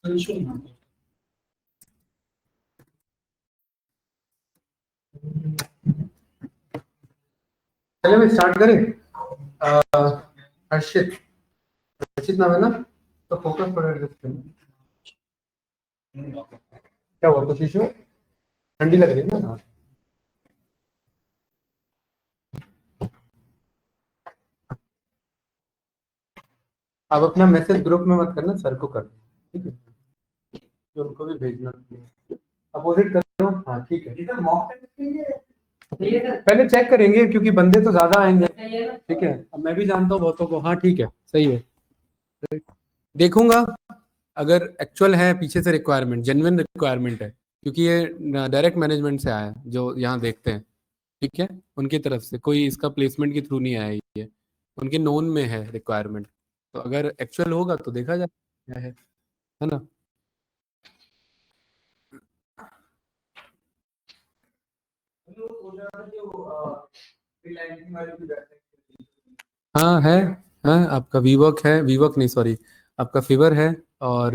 चलिए मैं स्टार्ट करें। हर्षित हर्षित नाम है ना, तो फोकस पर एडजस्ट करें। क्या हुआ, कुछ इशू? ठंडी लग रही है ना? आप अपना मैसेज ग्रुप में मत करना, सर को कर, ठीक है? तो उनको भी भेजना, अपोजिट करो। हाँ ठीक है, पहले चेक करेंगे क्योंकि बंदे तो ज्यादा आएंगे, ठीक है? अब मैं भी जानता हूँ बहुतों को। हाँ ठीक है, सही है। देखूंगा अगर एक्चुअल है पीछे से रिक्वायरमेंट, जेन्युइन रिक्वायरमेंट है, क्योंकि ये डायरेक्ट मैनेजमेंट से आया है जो यहाँ देखते हैं, ठीक है? उनकी तरफ से कोई इसका प्लेसमेंट के थ्रू नहीं आया, ये उनके नोन में है रिक्वायरमेंट। तो अगर एक्चुअल होगा तो देखा जाए क्या है ना? हाँ है, आपका वीवर्क है, वीवर्क नहीं सॉरी, आपका फीवर है। और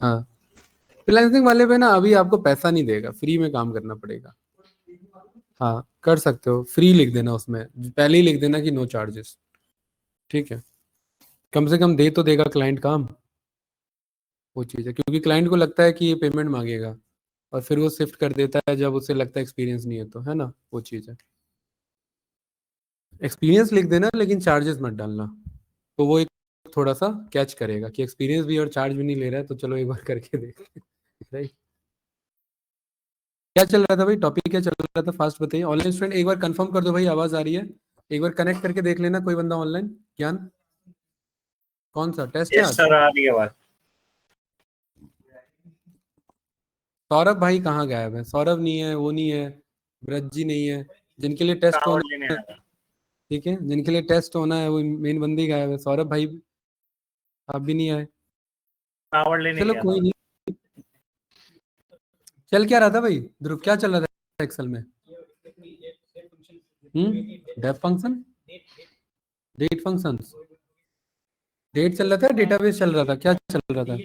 हाँ, फ्रीलांसिंग वाले पे ना अभी आपको पैसा नहीं देगा, फ्री में काम करना पड़ेगा। हाँ कर सकते हो, फ्री लिख देना उसमें, पहले ही लिख देना कि नो चार्जेस, ठीक है? कम से कम दे तो देगा क्लाइंट काम, वो चीज़ है। क्योंकि क्लाइंट को लगता है कि ये पेमेंट मांगेगा, और फिर वो शिफ्ट कर देता है जब उसे लगता है एक्सपीरियंस नहीं है, तो है ना, वो चीज़ है। एक्सपीरियंस लिख देना लेकिन चार्जेस मत डालना, तो वो एक थोड़ा सा कैच करेगा कि एक्सपीरियंस भी और चार्ज भी नहीं ले रहा है, तो चलो एक बार करके देख। राइट। क्या चल रहा था भाई, टॉपिक क्या चल रहा था, फास्ट बताइए। ऑनलाइन स्टूडेंट एक बार कंफर्म कर दो भाई, आवाज आ रही है? एक बार कनेक्ट करके देख लेना कोई बंदा ऑनलाइन। ज्ञान, कौन सा टेस्ट है यस आज? सर, आ रही है आवाज। सौरभ भाई कहाँ गायब है? सौरभ नहीं है, वो नहीं है, ब्रज जी नहीं है, जिनके लिए टेस्ट कावड़ होना लेने है, आया था। ठीक है, जिनके लिए टेस्ट होना है वो मेन बंदी गायब है। सौरभ भाई आप भी नहीं आए। कावड़ लेने चलो गया कोई था। नहीं। चल क्या रहा था भाई ध्रुव, क्या चल रहा था एक्सेल में? डेफ फंक्शन, डेट फंक्शंस, डेट चल रहा था, डेटाबेस चल रहा था, क्या चल रहा था?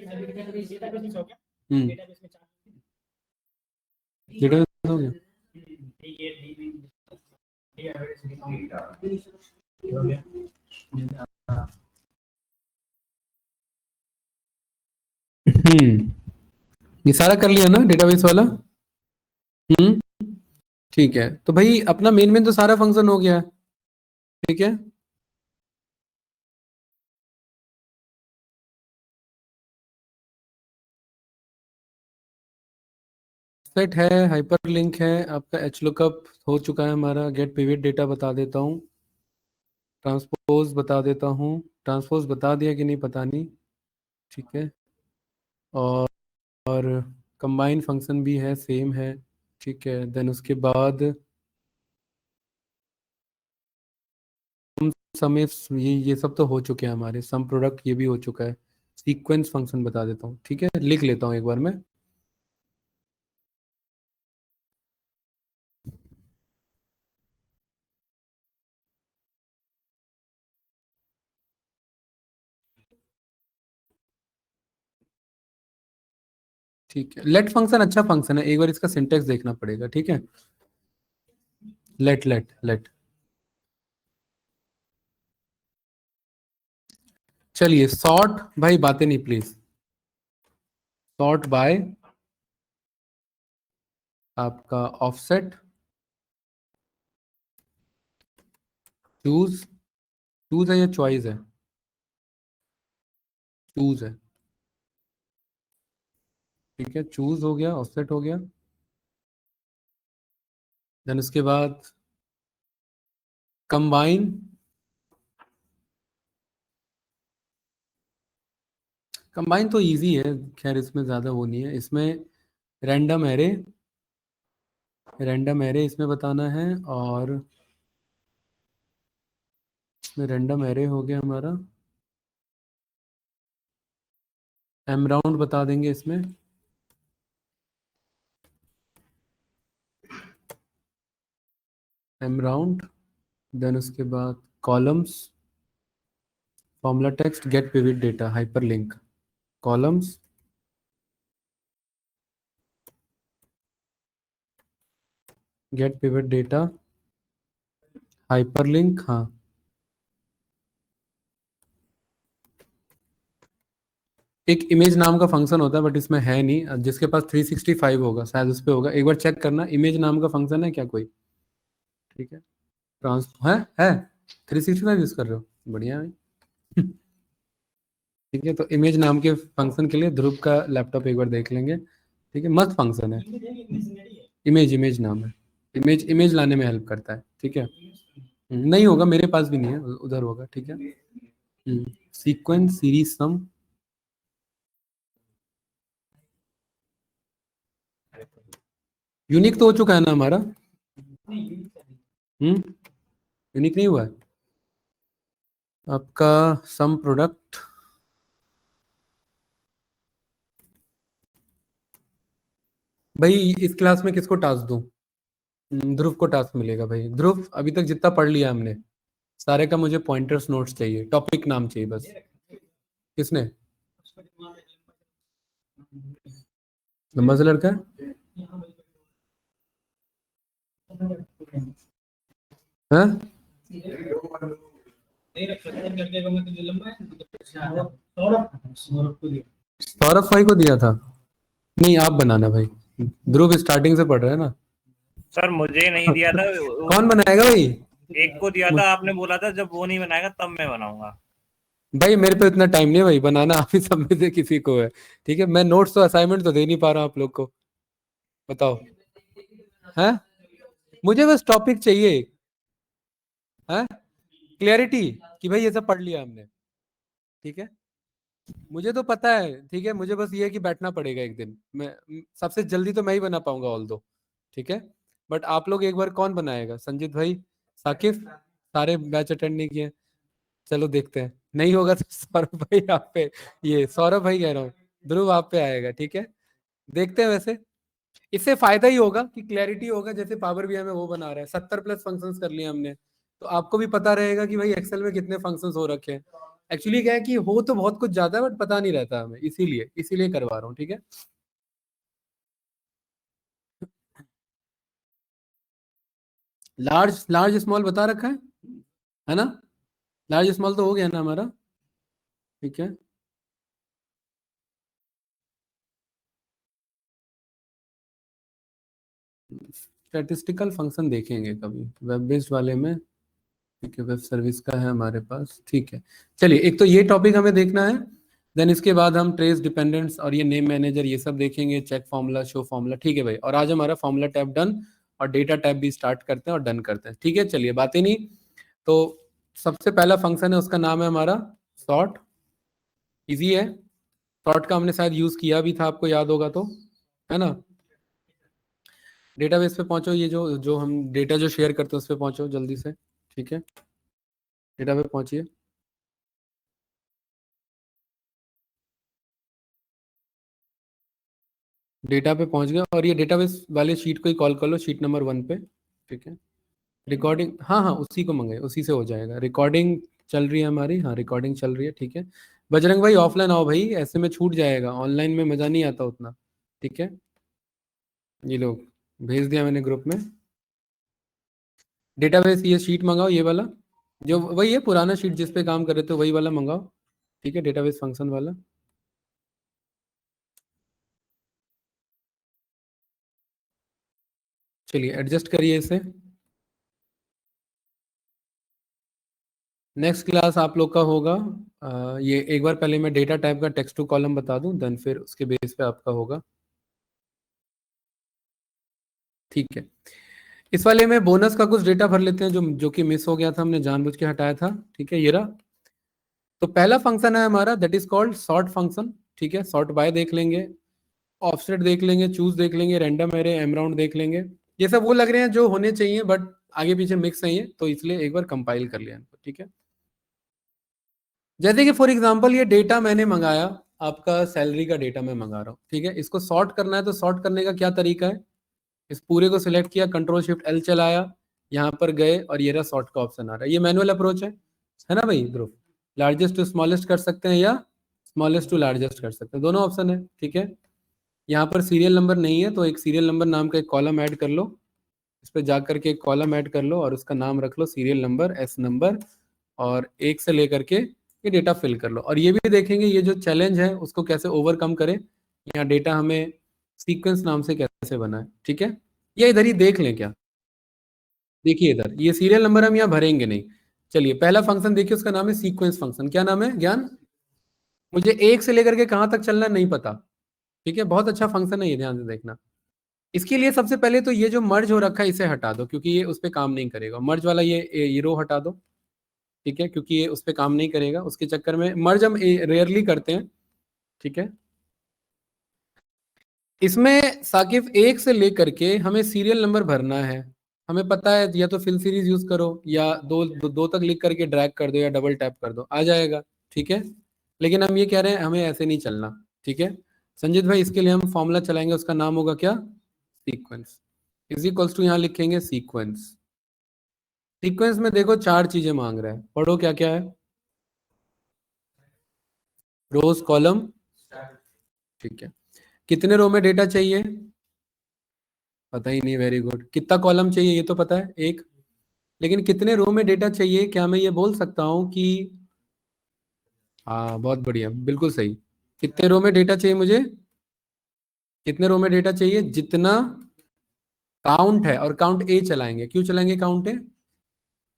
डेटाबेस हो गया। ये सारा कर लिया ना डेटाबेस वाला? ठीक है, तो भाई अपना मेन मेन तो सारा फंक्शन हो गया है, ठीक है? सेट है, हाइपर लिंक है, आपका एच लुकअप हो चुका है हमारा, गेट पिवट डेटा बता देता हूँ, ट्रांसपोज बता देता हूँ, ट्रांसपोज बता दिया कि नहीं पता नहीं, ठीक है? और कंबाइन फंक्शन भी है, सेम है, ठीक है? देन उसके बाद समय, ये सब तो हो चुके हैं हमारे, सम प्रोडक्ट ये भी हो चुका है। सीक्वेंस फंक्शन बता देता हूँ, ठीक है, लिख लेता हूँ एक बार मैं। ठीक है, लेट फंक्शन अच्छा फंक्शन है, एक बार इसका सिंटेक्स देखना पड़ेगा, ठीक है? लेट लेट लेट, चलिए सॉर्ट भाई, बातें नहीं प्लीज। सॉर्ट बाय आपका ऑफसेट, चूज, चूज है या चॉइस है? चूज है, ठीक है, चूज हो गया, ऑफसेट हो गया। देन उसके बाद कंबाइन, कंबाइन तो इजी है, खैर इसमें ज़्यादा वो नहीं है। इसमें रैंडम एरे, रैंडम एरे इसमें बताना है, और इसमें रैंडम एरे हो गया हमारा, एम राउंड बता देंगे इसमें, एम राउंड। देन उसके बाद columns, formula text, get pivot data, hyperlink, columns, get pivot data, hyperlink. हाँ, एक इमेज नाम का फंक्शन होता है बट इसमें है नहीं, जिसके पास 365 होगा शायद उस पे होगा, एक बार चेक करना। इमेज नाम का फंक्शन है क्या कोई? ठीक है, ट्रांस है 365 यूज कर रहे हो, बढ़िया है। ठीक है, तो इमेज नाम के फंक्शन के लिए ध्रुव का लैपटॉप एक बार देख लेंगे। ठीक है, मस्त फंक्शन है। इमेज नाम है, इमेज लाने में हेल्प करता है। ठीक है, नहीं होगा, मेरे पास भी नहीं है, उधर होगा। ठीक है, सीक्वेंस सीरीज सम, यूनिक तो हो चुका है ना हमारा। यूनिक नहीं हुआ है आपका। सम प्रोडक्ट, भाई इस क्लास में किसको टास्क दूं? ध्रुव को टास्क मिलेगा भाई। ध्रुव, अभी तक जितना पढ़ लिया हमने सारे का, मुझे पॉइंटर्स नोट्स चाहिए, टॉपिक नाम चाहिए बस। किसने? लंबा सा लड़का है? सौरभ भाई को दिया था? नहीं, आप बनाना भाई। ध्रुव स्टार्टिंग से पढ़ रहे हैं ना। सर मुझे नहीं दिया था, कौन बनाएगा भाई? एक को दिया था, आपने बोला था जब वो नहीं बनाएगा तब मैं बनाऊंगा। भाई मेरे पे इतना टाइम नहीं है भाई, बनाना आप ही सब में से किसी को है। ठीक है, मैं नोट्स तो असाइनमेंट तो दे नहीं पा रहा हूँ आप लोग को। बताओ। है, मुझे बस टॉपिक चाहिए। है, क्लियरिटी कि भाई ये सब पढ़ लिया हमने। ठीक है, मुझे तो पता है। ठीक है, मुझे बस ये है कि बैठना पड़ेगा एक दिन। मैं सबसे जल्दी तो मैं ही बना पाऊंगा ऑल दो। ठीक है, बट आप लोग एक बार कौन बनाएगा? संजीत भाई, साकिब, सारे बैच अटेंड नहीं किए। चलो देखते हैं, नहीं होगा तो सौरभ भाई आप पे, ये सौरभ भाई कह रहा हूँ, ध्रुव आप पे आएगा। ठीक है, देखते हैं। वैसे इससे फायदा ही होगा कि क्लैरिटी होगा। जैसे पावर बीआई में वो बना रहा है, 70 प्लस फंक्शंस कर लिए हमने, तो आपको भी पता रहेगा कि भाई एक्सेल में कितने फंक्शंस हो रखे हैं। एक्चुअली क्या है कि हो तो बहुत कुछ ज्यादा है बट पता नहीं रहता हमें, इसीलिए इसीलिए करवा रहा हूँ। ठीक है, लार्ज लार्ज स्मॉल बता रखा है ना? लार्ज स्मॉल तो हो गया ना हमारा। ठीक है, स्टैटिस्टिकल फंक्शन देखेंगे कभी वेब बेस्ड वाले में। ठीक है, वेब सर्विस का है हमारे पास। ठीक है, चलिए एक तो ये टॉपिक हमें देखना है। देन इसके बाद हम ट्रेस डिपेंडेंट्स और ये नेम मैनेजर ये सब देखेंगे, चेक फॉर्मूला, शो फॉर्मूला। ठीक है भाई, और आज हमारा फॉर्मूला टैब डन और डेटा टैब भी स्टार्ट करते हैं और डन करते हैं। ठीक है, चलिए बातें नहीं। तो सबसे पहला फंक्शन है, उसका नाम है हमारा सॉर्ट। इजी है, सॉर्ट का हमने शायद यूज किया भी था, आपको याद होगा तो, है ना? डेटाबेस पे पहुंचो, ये जो जो हम डेटा जो शेयर करते हैं उस पे पहुंचो जल्दी से। ठीक है, डेटा पे पहुंचिए। डेटा पे पहुंच गए और ये डेटाबेस वाले शीट को ही कॉल कर लो, शीट नंबर 1 पे। ठीक है, रिकॉर्डिंग, हाँ हाँ उसी को मंगाए, उसी से हो जाएगा। रिकॉर्डिंग चल रही है हमारी, हाँ रिकॉर्डिंग चल रही है। ठीक है, बजरंग भाई ऑफलाइन आओ भाई, ऐसे में छूट जाएगा, ऑनलाइन में मजा नहीं आता उतना। ठीक है, ये लोग भेज दिया मैंने ग्रुप में। डेटाबेस ये शीट मंगाओ, ये वाला जो वही है पुराना शीट जिस पे काम कर रहे थे, वही वाला मंगाओ। ठीक है, डेटाबेस फंक्शन वाला। चलिए एडजस्ट करिए इसे। नेक्स्ट क्लास आप लोग का होगा ये एक बार पहले मैं डेटा टाइप का टेक्स्ट टू कॉलम बता दूं, देन फिर उसके बेस पे आपका होगा। ठीक है, इस वाले में बोनस का कुछ डेटा भर लेते हैं जो जो कि मिस हो गया था, हमने जानबूझ के हटाया था। ठीक है, ये रहा। तो पहला फंक्शन है हमारा, that is called sort function. ठीक है, सॉर्ट बाय देख लेंगे, ऑफसेट देख लेंगे, चूज देख लेंगे, रैंडम एरे, एम राउंड देख लेंगे। ये सब वो लग रहे हैं जो होने चाहिए बट आगे पीछे मिक्स नहीं है, तो इसलिए एक बार कंपाइल कर लिया इनको। ठीक है, जैसे कि फॉर एग्जांपल ये डेटा मैंने मंगाया, आपका सैलरी का डेटा मैं मंगा रहा हूँ। ठीक है, इसको सॉर्ट करना है, तो सॉर्ट करने का क्या तरीका है? इस पूरे को सिलेक्ट किया, कंट्रोल शिफ्ट एल चलाया, यहाँ पर गए और ये रहा सॉर्ट का ऑप्शन आ रहा है। ये मैनुअल अप्रोच है ना भाई ध्रुव? लार्जेस्ट टू स्मॉलेस्ट कर सकते हैं या स्मॉलेस्ट टू लार्जेस्ट कर सकते हैं, दोनों ऑप्शन है, ठीक है। यहाँ पर सीरियल नंबर नहीं है तो एक सीरियल नंबर नाम का एक कॉलम ऐड कर लो, इस पर जा करके एक कॉलम ऐड कर लो और उसका नाम रख लो सीरियल नंबर एस नंबर, और एक से लेकर के ये डेटा फिल कर लो। और ये भी देखेंगे ये जो चैलेंज है उसको कैसे ओवरकम करें। यहाँ डेटा हमें सीक्वेंस नाम से कैसे बना है, ठीक है। ये इधर ही देख लें क्या, देखिए इधर ये सीरियल नंबर हम यहाँ भरेंगे नहीं। चलिए पहला फंक्शन देखिए, उसका नाम है सीक्वेंस फंक्शन। क्या नाम है ज्ञान? मुझे एक से लेकर के कहाँ तक चलना है नहीं पता, ठीक है। बहुत अच्छा फंक्शन है ये, ध्यान से देखना। इसके लिए सबसे पहले तो ये जो मर्ज हो रखा है इसे हटा दो, क्योंकि ये उस पर काम नहीं करेगा। मर्ज वाला ये रो हटा दो, ठीक है, क्योंकि ये उस पर काम नहीं करेगा। उसके चक्कर में मर्ज हम रेयरली करते हैं, ठीक है। इसमें साकिब एक से लेकर के हमें सीरियल नंबर भरना है। हमें पता है या तो फिल सीरीज यूज करो या दो तक लिख करके ड्रैग कर दो या डबल टैप कर दो, आ जाएगा, ठीक है। लेकिन हम ये कह रहे हैं हमें ऐसे नहीं चलना, ठीक है। संजीत भाई इसके लिए हम फॉर्मूला चलाएंगे, उसका नाम होगा क्या? सीक्वेंस इज इक्वल्स टू, यहाँ लिखेंगे सीक्वेंस। सीक्वेंस में देखो चार चीजें मांग रहा है, पढ़ो क्या क्या है। रोज कॉलम, ठीक है। कितने रो में डेटा चाहिए? पता ही नहीं, वेरी गुड। कितना कॉलम चाहिए ये तो पता है, एक। लेकिन कितने रो में डेटा चाहिए, क्या मैं ये बोल सकता हूँ कि, हाँ बहुत बढ़िया, बिल्कुल सही। कितने रो में डेटा चाहिए मुझे? कितने रो में डेटा चाहिए? जितना काउंट है, और काउंट ए चलाएंगे। क्यों चलाएंगे काउंट ए?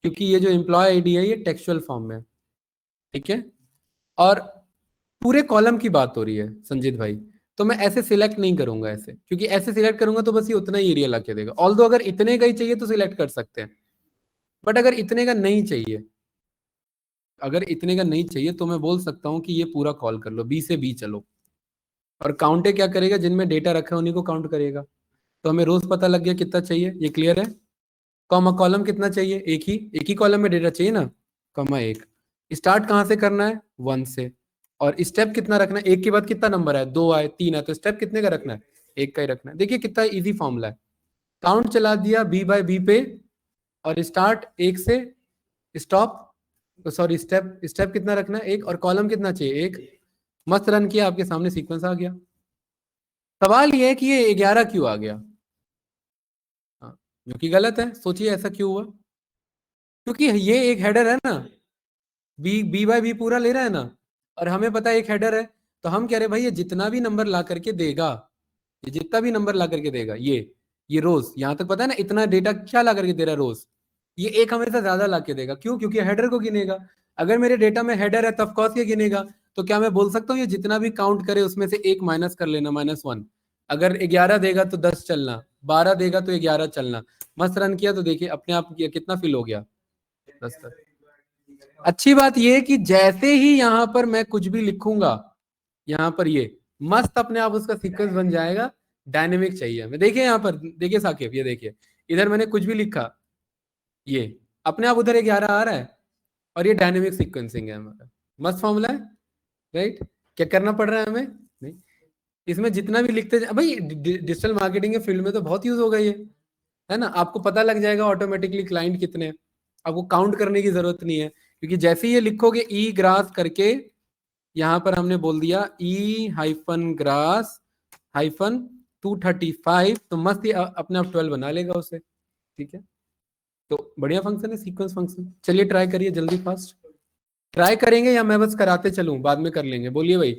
क्योंकि ये जो एम्प्लॉय आईडी है ये टेक्सचुअल फॉर्म में है, ठीक है। और पूरे कॉलम की बात हो रही है संजीत भाई, तो मैं ऐसे सिलेक्ट नहीं करूंगा ऐसे, क्योंकि ऐसे सिलेक्ट करूंगा तो बस ये उतना ही एरिया ला के देगा। ऑल्दो अगर इतने का ही चाहिए तो सिलेक्ट कर सकते हैं, बट अगर इतने का नहीं चाहिए, अगर इतने का नहीं चाहिए तो मैं बोल सकता हूं कि ये पूरा कॉल कर लो, बी से बी चलो। और काउंटे क्या करेगा, जिनमें डेटा रखा है उन्हीं को काउंट करेगा। तो हमें रोज पता लग गया कितना चाहिए, ये क्लियर है। कॉमा कॉलम कितना चाहिए? एक ही कॉलम में डेटा चाहिए ना, कॉमा एक। स्टार्ट कहाँ से करना है? 1 से। और स्टेप कितना रखना है? एक के बाद कितना नंबर है? 2 आए, 3 आए, तो स्टेप कितने का रखना है? एक का ही रखना है। देखिए कितना इजी फॉर्मूला है। काउंट चला दिया बी बाय बी पे, और स्टार्ट एक से, स्टॉप, सॉरी स्टेप, स्टेप कितना रखना है? एक। और कॉलम कितना चाहिए? एक। मस्त रन किया, आपके सामने सीक्वेंस आ गया। सवाल ये है कि ये 11 क्यों आ गया? हाँ, जो कि गलत है। सोचिए ऐसा क्यों हुआ? क्योंकि ये एक हेडर है ना, बी बाय बी पूरा ले रहा है ना, और हमें पता है एक हेडर है। तो हम कह रहे भाई ये जितना भी नंबर ला करके देगा, ये जितना भी नंबर ला करके देगा, ये रोज, यहां तक पता है ना, इतना डेटा क्या ला करके दे रहा है रोज, ये एक हमेशा ज्यादा ला के देगा। क्यों? क्योंकि हेडर को गिनेगा। अगर मेरे डेटा में हेडर है तब कॉस ये गिनेगा। तो क्या मैं बोल सकता हूँ ये जितना भी काउंट करे उसमें से एक माइनस कर लेना, -1। अगर 11 देगा तो 10 चलना, 12 देगा तो 11 चलना। मस्त रन किया तो देखिए अपने आप कितना फिल हो गया, 10 तक। अच्छी बात यह है कि जैसे ही यहां पर मैं कुछ भी लिखूंगा, यहां पर ये मस्त अपने आप उसका सीक्वेंस बन जाएगा। डायनेमिक चाहिए हमें। देखिए यहां पर, देखिए साकिब, ये देखिए इधर मैंने कुछ भी लिखा, ये अपने आप उधर 11 आ रहा है, और ये डायनेमिक सीक्वेंसिंग है हमारा। मस्त फॉर्मूला है, राइट। क्या करना पड़ रहा है हमें? नहीं, इसमें जितना भी लिखते भाई, डिजिटल मार्केटिंग के फील्ड में तो बहुत यूज होगा ये, है ना। आपको पता लग जाएगा ऑटोमेटिकली क्लाइंट कितने हैं, आपको काउंट करने की जरूरत नहीं है। क्योंकि जैसे ही ये लिखोगे ई ग्रास करके, यहां पर हमने बोल दिया ई हाइफन ग्रास हाइफन 235, तो मस्त ही अपने आप 12 बना लेगा उसे, ठीक है। तो बढ़िया फंक्शन है सीक्वेंस फंक्शन। चलिए ट्राई करिए जल्दी फास्ट। ट्राई करेंगे या मैं बस कराते चलूं, बाद में कर लेंगे, बोलिए भाई।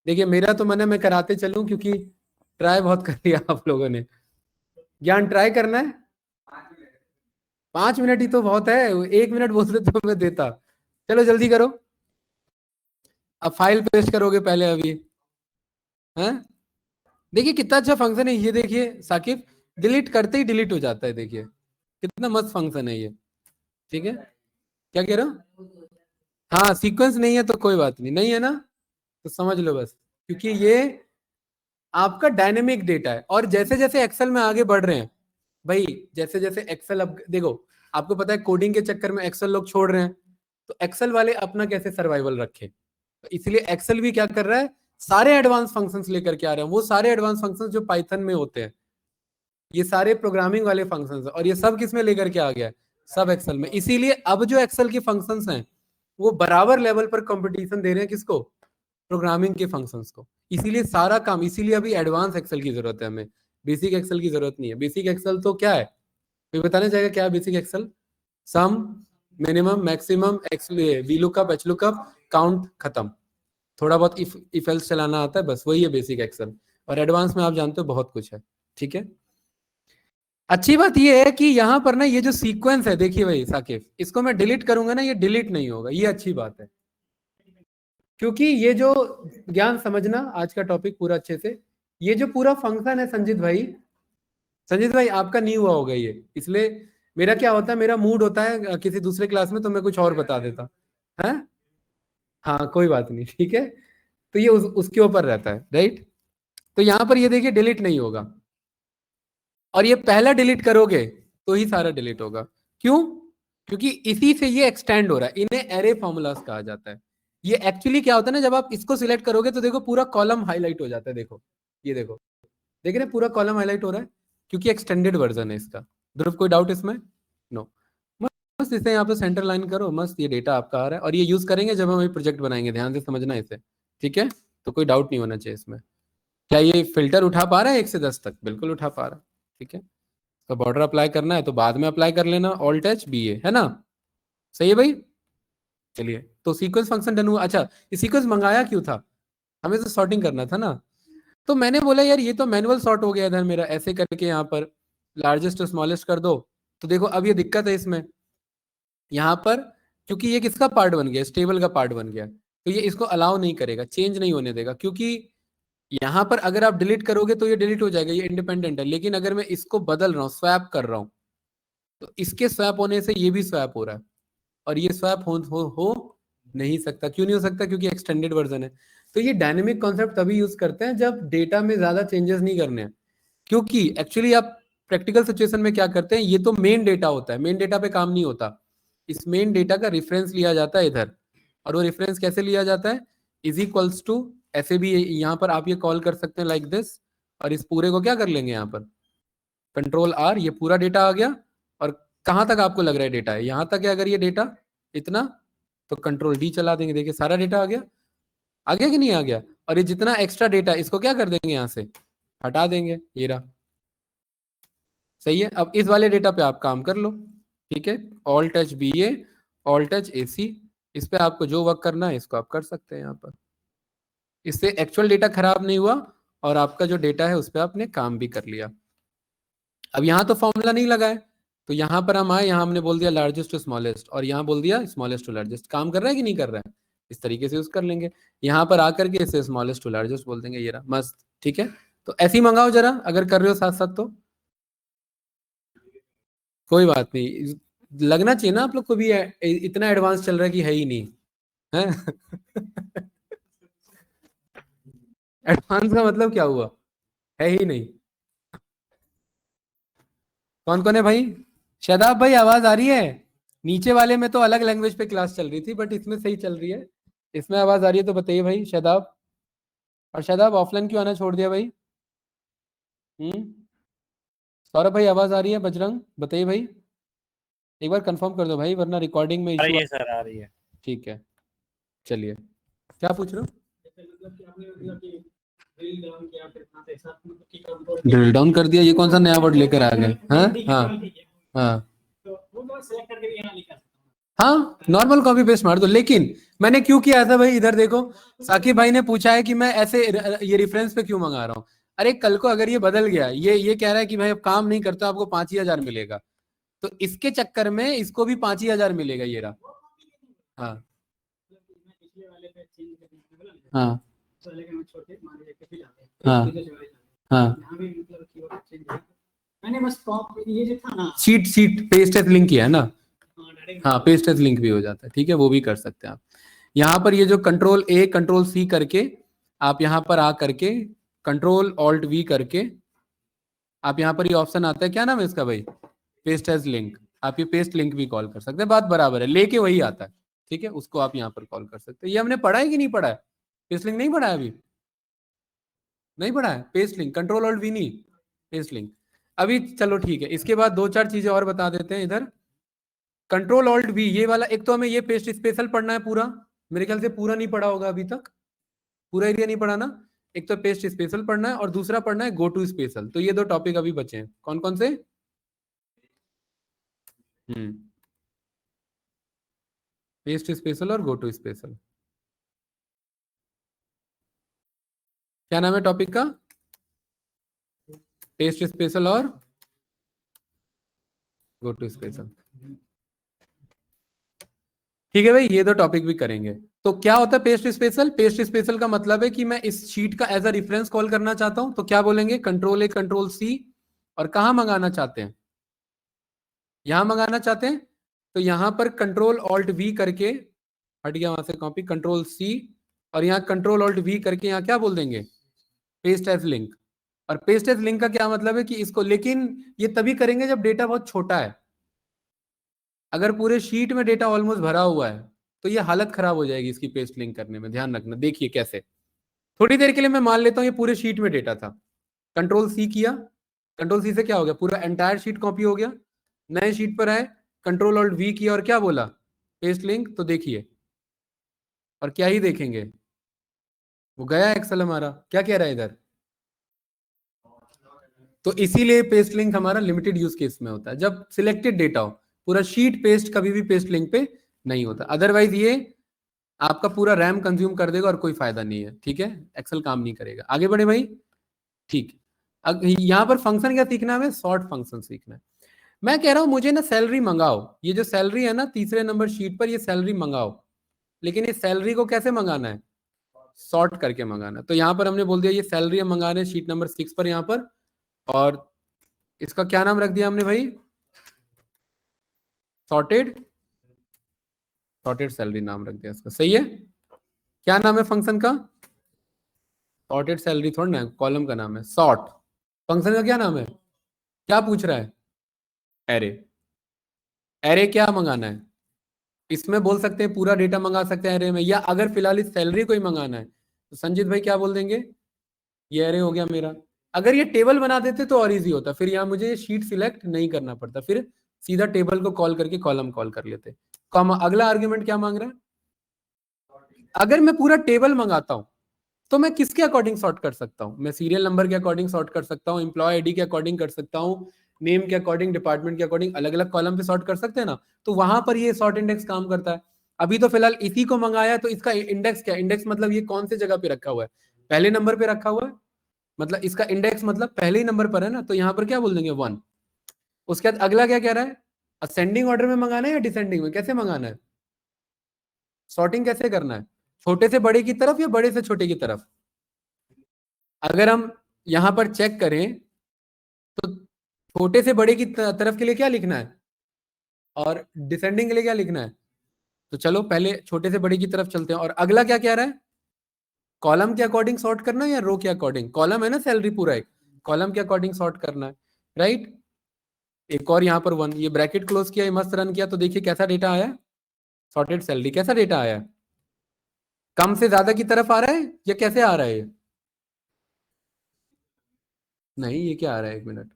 देखिए मेरा तो मन है मैं कराते चलूं, क्योंकि ट्राई बहुत कर लिया आप लोगों ने। ज्ञान ट्राई करना है? 5 मिनट ही तो बहुत है, 1 मिनट बोलते तो मैं देता। चलो जल्दी करो। अब फाइल पेस्ट करोगे पहले अभी, हैं? देखिए कितना अच्छा फंक्शन है ये, देखिए साकिब, डिलीट करते ही डिलीट हो जाता है, देखिए कितना मस्त फंक्शन है ये, ठीक है। क्या कह रहे हो? हाँ सीक्वेंस नहीं है तो कोई बात नहीं, नहीं है ना, तो समझ लो बस। क्योंकि ये आपका डायनेमिक डेटा है, और जैसे जैसे एक्सेल में आगे बढ़ रहे हैं भाई, जैसे जैसे एक्सेल, अब देखो आपको पता है कोडिंग के चक्कर में एक्सेल लोग छोड़ रहे हैं, तो एक्सेल वाले अपना कैसे सर्वाइवल रखे, तो इसलिए एक्सेल भी क्या कर रहा है, सारे एडवांस फंक्शंस लेकर के आ रहे हैं। वो सारे एडवांस फंक्शंस जो पाइथन में होते हैं, ये सारे प्रोग्रामिंग वाले फंक्शंस है, और ये सब किस में लेकर के आ गया है? सब एक्सेल में। इसीलिए अब जो एक्सेल के फंक्शंस हैं वो बराबर लेवल पर कंपटीशन दे रहे हैं, किसको? प्रोग्रामिंग के फंक्शंस को। इसीलिए सारा काम, इसीलिए अभी एडवांस एक्सेल की जरूरत है हमें, बेसिक एक्सेल की जरूरत नहीं है। बेसिक एक्सेल तो क्या है, कोई बताना चाहेगा क्या है basic Excel? Sum, minimum, maximum, V lookup, H lookup, count, खत्म। थोड़ा बहुत इफ एल्स चलाना आता है, बस वही है बेसिक एक्सेल। और एडवांस में आप जानते हो बहुत कुछ है, ठीक है। अच्छी बात ये है कि यहाँ पर ना ये जो सीक्वेंस है, देखिए भाई साकिब, इसको मैं डिलीट करूंगा ना, ये डिलीट नहीं होगा, ये अच्छी बात है। क्योंकि ये जो ज्ञान समझना आज का टॉपिक पूरा अच्छे से, ये जो पूरा फंक्शन है संजीत भाई आपका नहीं हुआ होगा ये, इसलिए मेरा क्या होता है, मेरा मूड होता है किसी दूसरे क्लास में तो मैं कुछ और बता देता है। हाँ कोई बात नहीं, ठीक है। तो ये उसके ऊपर रहता है, राइट। तो यहां पर ये देखिए डिलीट नहीं होगा, और ये पहला डिलीट करोगे तो ही सारा डिलीट होगा। क्यों? क्योंकि इसी से ये एक्सटेंड हो रहा है, इन्हें एरे फॉर्मूलास कहा जाता है। ये एक्चुअली क्या होता है ना, जब आप इसको सिलेक्ट करोगे तो देखो पूरा कॉलम हाईलाइट हो जाता है, देखो ये देखो, देख रहे हैं पूरा कॉलम हाईलाइट हो रहा है, क्योंकि एक्सटेंडेड वर्जन है इसका। ध्रुव कोई डाउट इसमें? नो। मस्त इसे यहाँ पे सेंटर लाइन करो, मस्त ये डेटा आपका आ रहा है, और ये यूज करेंगे जब हम ये प्रोजेक्ट बनाएंगे, ध्यान से समझना इसे, ठीक है। तो कोई डाउट नहीं होना चाहिए इसमें। क्या ये फिल्टर उठा पा रहा है 1 से 10 तक? बिल्कुल उठा पा रहा है, ठीक है। तो बॉर्डर अप्लाई करना है तो बाद में अप्लाई कर लेना, ऑल्ट एच बी ए, है ना, सही है भाई। चलिए, तो सीक्वेंस फंक्शन डन हुआ। अच्छा, ये सीक्वेंस मंगाया क्यों था, हमें तो सॉर्टिंग करना था ना। तो मैंने बोला यार ये तो मैनुअल सॉर्ट हो गया इधर मेरा, ऐसे करके यहाँ पर लार्जेस्ट टू स्मॉलेस्ट कर दो। तो देखो अब ये दिक्कत है इसमें, यहाँ पर, क्योंकि ये किसका पार्ट बन गया, स्टेबल का पार्ट बन गया, तो ये इसको अलाउ नहीं करेगा, चेंज नहीं होने देगा। क्योंकि यहाँ पर अगर आप डिलीट करोगे तो ये डिलीट हो जाएगा, ये इंडिपेंडेंट है। लेकिन अगर मैं इसको बदल रहा हूँ, स्वैप कर रहा हूँ, तो इसके स्वैप होने से ये भी स्वैप हो रहा है, और ये स्वैप हो नहीं सकता। क्यों नहीं हो सकता? क्योंकि एक्सटेंडेड वर्जन है। तो ये डायनेमिक कॉन्सेप्ट तभी यूज करते हैं जब डेटा में ज्यादा चेंजेस नहीं करने हैं। क्योंकि एक्चुअली आप प्रैक्टिकल सिचुएशन में क्या करते हैं, ये तो मेन डेटा होता है, मेन डेटा पे काम नहीं होता। इस मेन डेटा का रेफरेंस लिया जाता है इधर, और वो रेफरेंस कैसे लिया जाता है, इज इक्वल्स टू, ऐसे भी यहाँ पर आप ये कॉल कर सकते हैं लाइक दिस, और इस पूरे को क्या कर लेंगे यहाँ पर कंट्रोल आर, ये पूरा डेटा आ गया। और कहाँ तक आपको लग रहा है डेटा है, यहाँ तक है अगर ये डेटा इतना, तो कंट्रोल डी चला देंगे, देखिए सारा डेटा आ गया कि नहीं आ गया। और ये जितना एक्स्ट्रा डेटा इसको क्या कर देंगे, यहाँ से हटा देंगे, ये रहा, सही है। अब इस वाले डेटा पे आप काम कर लो, ठीक है। Alt H B A, alt H A C, इस पे आपको जो वर्क करना है इसको आप कर सकते हैं यहाँ पर। इससे एक्चुअल डेटा खराब नहीं हुआ, और आपका जो डेटा है उस पर आपने काम भी कर लिया। अब यहाँ तो फॉर्मूला नहीं लगा है, तो यहाँ पर हम आए, यहाँ हमने बोल दिया लार्जेस्ट टू स्मॉलेस्ट, और यहाँ बोल दिया स्मॉलेस्ट टू लार्जेस्ट। काम कर रहा है कि नहीं कर रहा है? इस तरीके से यूज कर लेंगे। यहाँ पर आकर के इसे स्मॉलेस्ट टू लार्जेस्ट बोल देंगे, ये रहा, मस्त, ठीक है। तो ऐसे ही मंगाओ जरा, अगर कर रहे हो साथ साथ तो कोई बात नहीं, लगना चाहिए ना आप लोग को भी, इतना एडवांस चल रहा है कि है ही नहीं है। एडवांस का मतलब क्या हुआ, है ही नहीं। कौन कौन है भाई? शादाब भाई आवाज आ रही है? नीचे वाले में तो अलग लैंग्वेज पे क्लास चल रही थी, बट इसमें सही चल रही है, इसमें आवाज आ रही है तो बताइए भाई शादाब। और शादाब ऑफलाइन क्यों आना छोड़ दिया भाई? सौरभ भाई आवाज आ रही है, बजरंग बताइए भाई, एक बार कंफर्म कर दो भाई, वरना रिकॉर्डिंग में आ इशू। रही है सर, आ रही है। ठीक है, चलिए, क्या पूछ रहे हो? ड्रिल डाउन कर दिया, ये कौन सा नया वर्ड लेकर आ गए? हाँ हाँ हाँ, नॉर्मल कॉपी पेस्ट मार दो। लेकिन मैंने क्यों किया था भाई, इधर देखो, साकिब भाई ने पूछा है कि मैं ऐसे ये रेफरेंस पे क्यों मंगा रहा हूँ। अरे कल को अगर ये बदल गया, ये कह रहा है कि भाई अब काम नहीं करता, आपको 5,000 मिलेगा, तो इसके चक्कर में इसको भी 5,000 मिलेगा, ये रहा। हाँ हाँ हाँ हाँ, मैंने बस ये जो था ना, सीट पेस्ट एज लिंक किया है ना, हाँ पेस्ट एज लिंक भी हो जाता है, ठीक है, वो भी कर सकते हैं आप। यहाँ पर ये जो कंट्रोल ए कंट्रोल सी करके आप यहाँ पर आ करके कंट्रोल ऑल्ट वी करके आप यहाँ पर ये ऑप्शन आता है, क्या नाम है इसका भाई, पेस्ट एज लिंक। आप ये पेस्ट लिंक भी कॉल कर सकते हैं, बात बराबर है, लेके वही आता है, ठीक है, उसको आप यहाँ पर कॉल कर सकते हैं। ये हमने पढ़ा है कि नहीं पढ़ा है? पेस्ट लिंक नहीं पढ़ा है अभी, नहीं पढ़ा है paste link, control alt we नहीं, पेस्ट लिंक अभी। चलो ठीक है, इसके बाद 2-4 चीजें और बता देते हैं इधर। कंट्रोल ऑल्ट वी, ये वाला एक तो हमें ये पेस्ट स्पेशल पढ़ना है पूरा, मेरे ख्याल से पूरा नहीं पढ़ा होगा अभी तक, पूरा एरिया नहीं पढ़ाना, एक तो पेस्ट स्पेशल पढ़ना है और दूसरा पढ़ना है गो टू स्पेशल। तो ये दो टॉपिक अभी बचे हैं, कौन कौन से? पेस्ट स्पेशल और गो टू स्पेशल। क्या नाम है टॉपिक का? पेस्ट स्पेशल और गो टू स्पेशल। ठीक है भाई, ये दो टॉपिक भी करेंगे। तो क्या होता है पेस्ट स्पेशल? पेस्ट स्पेशल का मतलब है कि मैं इस शीट का एज अ रेफरेंस कॉल करना चाहता हूं, तो क्या बोलेंगे? कंट्रोल ए कंट्रोल सी, और कहां मंगाना चाहते हैं? यहां मंगाना चाहते हैं, तो यहां पर कंट्रोल ऑल्ट वी करके, हट गया वहां से कॉपी, कंट्रोल सी, और यहाँ कंट्रोल ऑल्ट वी करके यहाँ क्या बोल देंगे? Paste as link. और पेस्ट एज लिंक का क्या मतलब है कि इसको, लेकिन ये तभी करेंगे जब डेटा बहुत छोटा है। अगर पूरे शीट में डेटा ऑलमोस्ट भरा हुआ है तो ये हालत खराब हो जाएगी इसकी पेस्ट लिंक करने में। ध्यान रखना, देखिए कैसे। थोड़ी देर के लिए मैं मान लेता हूं ये पूरे शीट में डेटा था, कंट्रोल सी किया, कंट्रोल सी से क्या हो गया? पूरा एंटायर शीट कॉपी हो गया। नए शीट पर आए, कंट्रोल ऑल्ट वी किया और क्या बोला? Paste link. तो देखिए, और क्या ही देखेंगे, वो गया एक्सेल हमारा। क्या कह रहा है इधर? तो इसीलिए पेस्ट लिंक हमारा लिमिटेड यूज केस में होता है, जब सिलेक्टेड डेटा हो। पूरा शीट पेस्ट कभी भी पेस्ट लिंक पे नहीं होता, अदरवाइज ये आपका पूरा रैम कंज्यूम कर देगा और कोई फायदा नहीं है। ठीक है, एक्सेल काम नहीं करेगा। आगे बढ़े भाई। ठीक है, अब यहां पर फंक्शन क्या सीखना है हमें? सॉर्ट फंक्शन सीखना है। मैं कह रहा हूं मुझे ना सैलरी मंगाओ, ये जो सैलरी है ना तीसरे नंबर शीट पर, ये सैलरी मंगाओ। लेकिन ये सैलरी को कैसे मंगाना है? सॉर्ट करके मंगाना है। तो यहां पर हमने बोल दिया ये सैलरी हम मंगा रहे हैं शीट नंबर 6 पर यहां पर, और इसका क्या नाम रख दिया हमने भाई? सॉर्टेड, सॉर्टेड सैलरी नाम रख दिया इसका। सही है। क्या नाम है फंक्शन का? सॉर्टेड सैलरी थोड़ा ना, कॉलम का नाम है सॉर्ट। फंक्शन का क्या नाम है? क्या पूछ रहा है? एरे। एरे क्या मंगाना है? इसमें बोल सकते हैं पूरा डेटा मंगा सकते हैं एरे में, या अगर फिलहाल इस सैलरी को ही मंगाना है तो संजीत भाई क्या बोल देंगे? ये एरे हो गया मेरा। अगर ये टेबल बना देते तो और इजी होता, फिर यहाँ मुझे शीट सिलेक्ट नहीं करना पड़ता, फिर सीधा टेबल को कॉल करके कॉलम कॉल कर लेते। कॉमा, अगला आर्ग्यूमेंट क्या मांग रहा है? अगर मैं पूरा टेबल मंगाता हूं तो मैं किसके अकॉर्डिंग सॉर्ट कर सकता हूं? मैं सीरियल नंबर के अकॉर्डिंग सॉर्ट कर सकता हूं, एम्प्लॉय आईडी के अकॉर्डिंग कर सकता हूं, नेम के अकॉर्डिंग, डिपार्टमेंट के अकॉर्डिंग, अलग अलग कॉलम पे सॉर्ट कर सकते हैं ना। तो वहां पर ये सॉर्ट इंडेक्स काम करता है। अभी तो फिलहाल इसी को मंगाया है, तो इसका इंडेक्स क्या? इंडेक्स मतलब ये कौन से जगह पे रखा हुआ है? पहले नंबर पे रखा हुआ है, मतलब इसका इंडेक्स मतलब पहले ही नंबर पर है ना, तो यहाँ पर क्या बोल देंगे? 1। उसके बाद अगला क्या कह रहा है? असेंडिंग ऑर्डर में मंगाना है या डिसेंडिंग में? कैसे मंगाना है? सॉर्टिंग कैसे करना है? छोटे से बड़े की तरफ या बड़े से छोटे की तरफ? अगर हम यहां पर चेक करें तो छोटे से बड़े की तरफ के लिए क्या लिखना है और डिसेंडिंग के लिए क्या लिखना है? तो चलो पहले छोटे से बड़े की तरफ चलते हैं। और अगला क्या कह रहा है? कॉलम के अकॉर्डिंग सॉर्ट करना है या रो के अकॉर्डिंग? कॉलम है ना सैलरी पूरा एक, कॉलम के अकॉर्डिंग सॉर्ट करना है, राइट। एक और यहाँ पर 1, ये ब्रैकेट क्लोज किया, ये मस्त रन किया, तो देखिए कैसा डेटा आया? Sorted salary. कैसा डेटा आया? कम से ज्यादा की तरफ आ रहा है या कैसे आ रहा है? ये नहीं, ये क्या आ रहा है? 1 मिनट,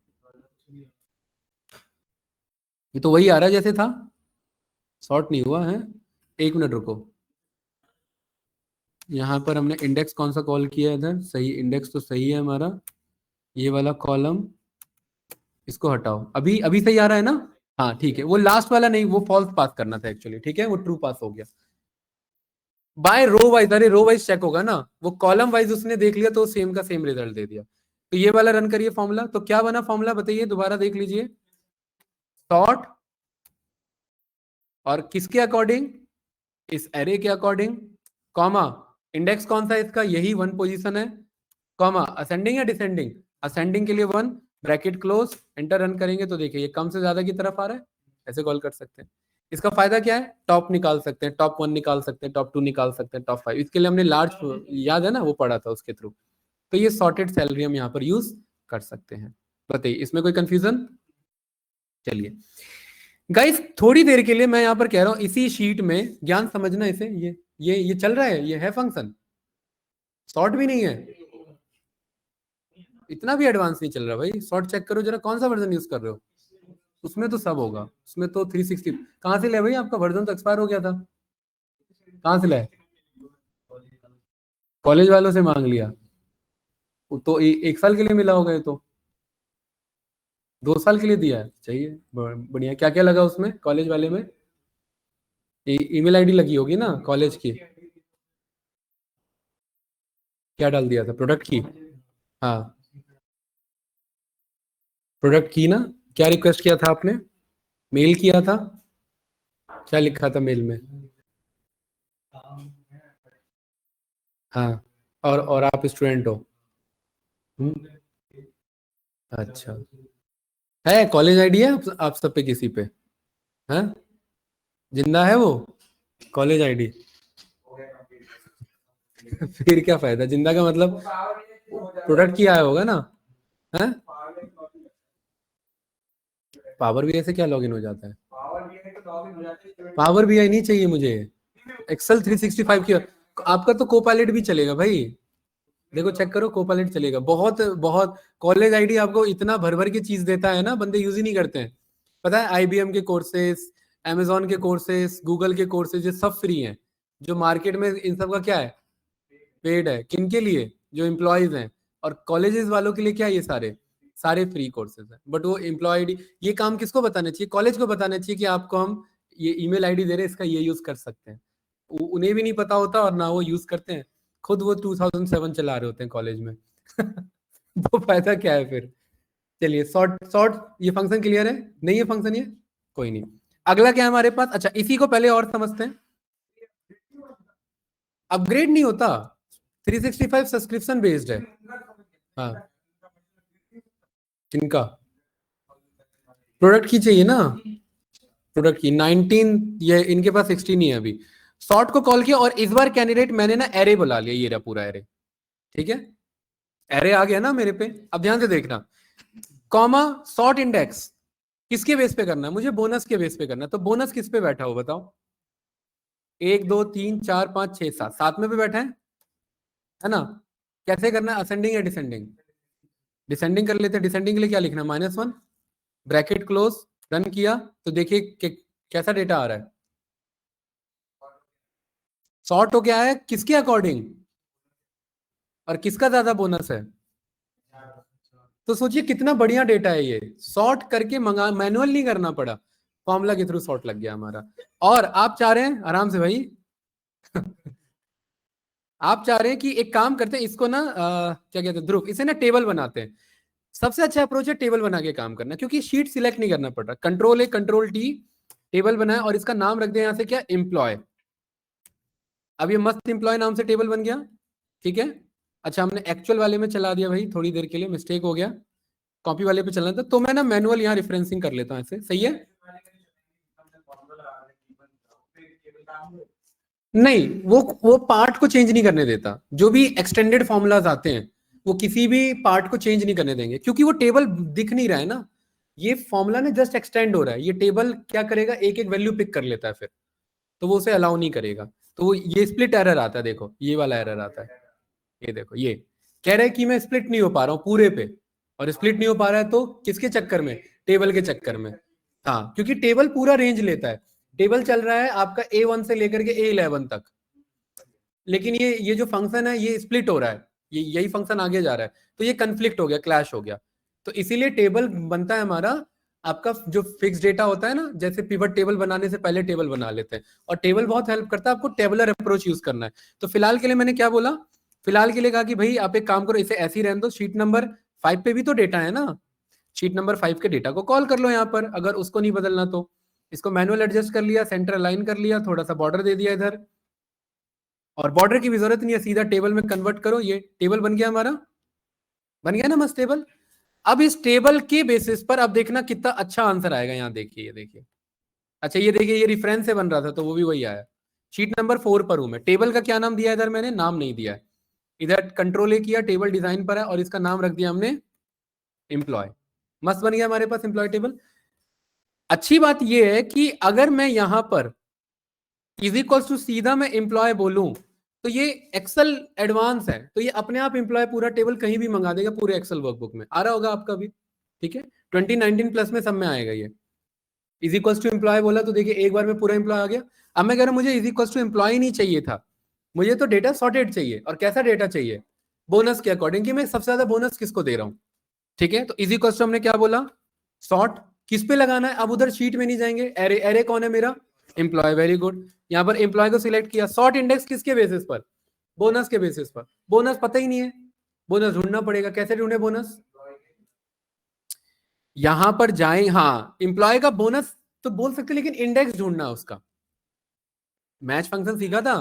ये तो वही आ रहा है जैसे था, सॉर्ट नहीं हुआ है। 1 मिनट रुको, यहाँ पर हमने इंडेक्स कौन सा कॉल किया है इधर? सही इंडेक्स तो सही है हमारा, ये वाला कॉलम, इसको हटाओ। अभी अभी सही आ रहा है ना? हाँ ठीक है, वो लास्ट वाला नहीं, वो फॉल्स पास करना था एक्चुअली। ठीक है, वो ट्रू पास हो गया। बाय रो वाइज, अरे रो वाइज चेक होगा ना, वो कॉलम वाइज उसने देख लिया तो सेम का सेम रिजल्ट दे दिया। तो ये वाला रन करिए फॉर्मूला, तो क्या बना फॉर्मूला बताइए, दोबारा देख लीजिए। सॉर्ट, और किसके अकॉर्डिंग? इस एरे के अकॉर्डिंग, कॉमा, इंडेक्स कौन सा है इसका? यही 1 पोजीशन है, कॉमा, असेंडिंग या डिसेंडिंग? असेंडिंग के लिए 1, ब्रैकेट क्लोज, एंटर रन करेंगे तो देखिए ये कम से ज्यादा की तरफ आ रहा है, ऐसे कॉल कर सकते हैं। इसका फायदा क्या है? टॉप निकाल सकते हैं, टॉप 1 निकाल सकते हैं, टॉप 2 निकाल सकते हैं, टॉप 5। इसके लिए हमने लार्ज, याद है ना, वो पढ़ा था उसके थ्रू। तो ये सॉर्टेड सैलरी हम यहाँ पर यूज कर सकते हैं। बताइए इसमें कोई कंफ्यूजन? चलिए गाइस, थोड़ी देर के लिए मैं यहाँ पर कह रहा हूँ इसी शीट में ज्ञान समझना इसे, ये चल रहा है, ये है फंक्शन, शॉर्ट भी नहीं है, इतना भी एडवांस नहीं चल रहा भाई। शॉर्ट चेक करो जरा, कौन सा वर्जन यूज कर रहे हो? उसमें तो सब होगा, उसमें तो 360। कहाँ से ले भाई? आपका वर्जन तो एक्सपायर हो गया था, कहाँ से लाए? कॉलेज वालों से मांग लिया तो 1 साल के लिए मिला होगा ये तो, 2 साल के लिए दिया है, चाहिए बढ़िया। क्या क्या लगा उसमें कॉलेज वाले में? ईमेल आईडी लगी होगी ना कॉलेज की। क्या डाल दिया था? प्रोडक्ट की? हाँ प्रोडक्ट की ना। क्या रिक्वेस्ट किया था आपने? मेल किया था? क्या लिखा था मेल में? हाँ और आप स्टूडेंट हो? हम्म, अच्छा है कॉलेज आईडी है आप सब पे किसी पे? हाँ जिंदा है वो कॉलेज आईडी? फिर क्या फायदा जिंदा का मतलब? प्रोडक्ट की आया होगा ना? है पावर बीआई से क्या लॉगिन हो जाता है? पावर बीआई नहीं चाहिए मुझे, एक्सेल 365 की। आपका तो कोपायलट भी चलेगा भाई, देखो चेक करो कोपायलट चलेगा। बहुत बहुत कॉलेज आईडी आपको इतना भर भर की चीज देता है ना, बंदे यूज ही नहीं करते हैं। पता है आईबीएम के कोर्सेस, amazon के कोर्सेस, गूगल के कोर्सेज, ये सब फ्री हैं। जो मार्केट में इन सब का क्या है? पेड है। किन के लिए? जो एम्प्लॉयज हैं। और कॉलेजेस वालों के लिए क्या है? ये सारे सारे फ्री कोर्सेज हैं। बट वो एम्प्लॉय ये काम किसको बताना चाहिए? कॉलेज को बताना चाहिए कि आपको हम ये ईमेल आईडी दे रहे हैं, इसका ये यूज कर सकते हैं। उन्हें भी नहीं पता होता और ना वो यूज करते हैं। खुद वो 2007 चला रहे होते हैं कॉलेज में। तो फायदा क्या है फिर? चलिए शॉर्ट शॉर्ट ये फंक्शन क्लियर है? नहीं है फंक्शन ये? कोई नहीं। अगला क्या है हमारे पास? अच्छा इसी को पहले और समझते हैं। अपग्रेड नहीं होता, 365 सब्सक्रिप्शन बेस्ड है। हाँ किनका? प्रोडक्ट की चाहिए ना, प्रोडक्ट की 19, ये इनके पास 16 ही है अभी। सॉर्ट को कॉल किया और इस बार कैंडिडेट मैंने ना एरे बुला लिया, ये रहा पूरा एरे। ठीक है एरे आ गया ना मेरे पे। अब ध्यान से देखना, कॉमा सॉर्ट इंडेक्स किसके बेस पे करना है? मुझे बोनस के बेस पे करना है। तो बोनस किस पे बैठा हो बताओ? 1 2 3 4 5 6 7 सात में पे बैठा है ना? कैसे करना है? असेंडिंग या डिसेंडिंग? डिसेंडिंग कर लेते हैं। डिसेंडिंग के लिए क्या लिखना है? -1 ब्रैकेट क्लोज, रन किया तो देखिए कैसा डेटा आ रहा है। सॉर्ट हो गया है किसके अकॉर्डिंग, और किसका ज्यादा बोनस है? तो सोचिए कितना बढ़िया डेटा है ये, सॉर्ट करके मंगा, मैनुअल नहीं करना पड़ा, फॉर्मूला के थ्रू सॉर्ट लग गया हमारा। और आप चाह रहे हैं आराम से भाई आप चाह रहे हैं कि एक काम करते हैं इसको ना क्या कहते हैं ध्रुव, इसे ना टेबल बनाते हैं। सबसे अच्छा अप्रोच है टेबल बना के काम करना, क्योंकि शीट सिलेक्ट नहीं करना पड़ रहा। Control A control T table बनाए और इसका नाम रख दिया यहां से क्या? एम्प्लॉय। अब ये मस्त एम्प्लॉय नाम से टेबल बन गया। ठीक है अच्छा हमने एक्चुअल वाले में चला दिया भाई, थोड़ी देर के लिए मिस्टेक हो गया, कॉपी वाले पे चलना था। तो मैं ना मैनुअल यहाँ रिफरेंसिंग कर लेता हूँ ऐसे, सही है? नहीं वो पार्ट को चेंज नहीं करने देता। जो भी एक्सटेंडेड फॉर्मूलाज आते हैं वो किसी भी पार्ट को चेंज नहीं करने देंगे, क्योंकि वो टेबल दिख नहीं रहा है ना। ये फॉर्मूला ना जस्ट एक्सटेंड हो रहा है, ये टेबल क्या करेगा? एक एक वैल्यू पिक कर लेता है फिर, तो वो उसे अलाउ नहीं करेगा। तो वो ये स्प्लिट एरर आता है, देखो ये वाला एरर आता है। ये देखो ये कह रहा है कि मैं स्प्लिट नहीं हो पा रहा हूँ पूरे पे, और स्प्लिट नहीं हो पा रहा है तो किसके चक्कर में? टेबल के चक्कर में। हाँ क्योंकि टेबल पूरा रेंज लेता है। टेबल चल रहा है आपका A1 से लेकर के A11 तक, लेकिन ये जो फंक्शन है ये स्प्लिट हो रहा है, ये यही फंक्शन आगे जा रहा है, तो ये कंफ्लिक्ट हो गया, क्लैश हो गया। तो इसीलिए टेबल बनता है हमारा। आपका जो फिक्स डेटा होता है ना, जैसे पिवट टेबल बनाने से पहले टेबल बना लेते हैं, और टेबल बहुत हेल्प करता है। आपको टेबलर अप्रोच यूज करना है। तो फिलहाल के लिए मैंने क्या बोला? फिलहाल के लिए कहा कि भाई आप एक काम करो, इसे ऐसे ही रहने दो। शीट नंबर 5 पे भी तो डेटा है ना, शीट नंबर 5 के डेटा को कॉल कर लो यहाँ पर, अगर उसको नहीं बदलना तो। इसको मैनुअल एडजस्ट कर लिया, सेंटर अलाइन कर लिया, थोड़ा सा बॉर्डर दे दिया इधर, और बॉर्डर की भी जरूरत नहीं है, सीधा टेबल में कन्वर्ट करो। ये टेबल बन गया हमारा, बन गया ना मस्त टेबल। अब इस टेबल के बेसिस पर अब देखना कितना अच्छा आंसर आएगा। यहाँ देखिए ये देखिए, अच्छा ये देखिए ये रेफरेंस से बन रहा था तो वो भी वही आया। शीट नंबर 4 पर हूं मैं। टेबल का क्या नाम दिया? इधर मैंने नाम नहीं दिया है, इधर कंट्रोल A किया, टेबल डिजाइन पर है, और इसका नाम रख दिया हमने एम्प्लॉय। मस्त बन गया हमारे पास एम्प्लॉय टेबल। अच्छी बात यह है कि अगर मैं यहां पर इज इक्वल्स टू सीधा मैं एम्प्लॉय बोलूं, तो ये एक्सेल एडवांस है, तो ये अपने आप एम्प्लॉय पूरा टेबल कहीं भी मंगा देगा, पूरे एक्सेल वर्कबुक में आ रहा होगा आपका भी। ठीक है 2019 प्लस में सब में आएगा ये। इज इक्वल्स टू एम्प्लॉय बोला तो देखिए एक बार में पूरा एम्प्लॉय आ गया। अब मैं कह रहा हूं मुझे इज इक्वल्स टू एम्प्लॉय नहीं चाहिए था, मुझे तो डेटा सॉर्टेड चाहिए। और कैसा डेटा चाहिए? बोनस के अकॉर्डिंग, कि मैं सबसे ज्यादा बोनस किसको दे रहा हूं। ठीक है, तो इजी क्वेश्चन हमने क्या बोला, सॉर्ट। किस पे लगाना है? अब उधर शीट में नहीं जाएंगे, एरे, एरे कौन है मेरा? Employ, very good. यहां पर एम्प्लॉय को सिलेक्ट किया। सॉर्ट इंडेक्स किसके बेसिस पर? बोनस के बेसिस पर। बोनस पता ही नहीं है, बोनस ढूंढना पड़ेगा। कैसे ढूंढे बोनस? यहां पर जाएं, हाँ एम्प्लॉय का बोनस तो बोल सकते, लेकिन इंडेक्स ढूंढना उसका। मैच फंक्शन सीखा था,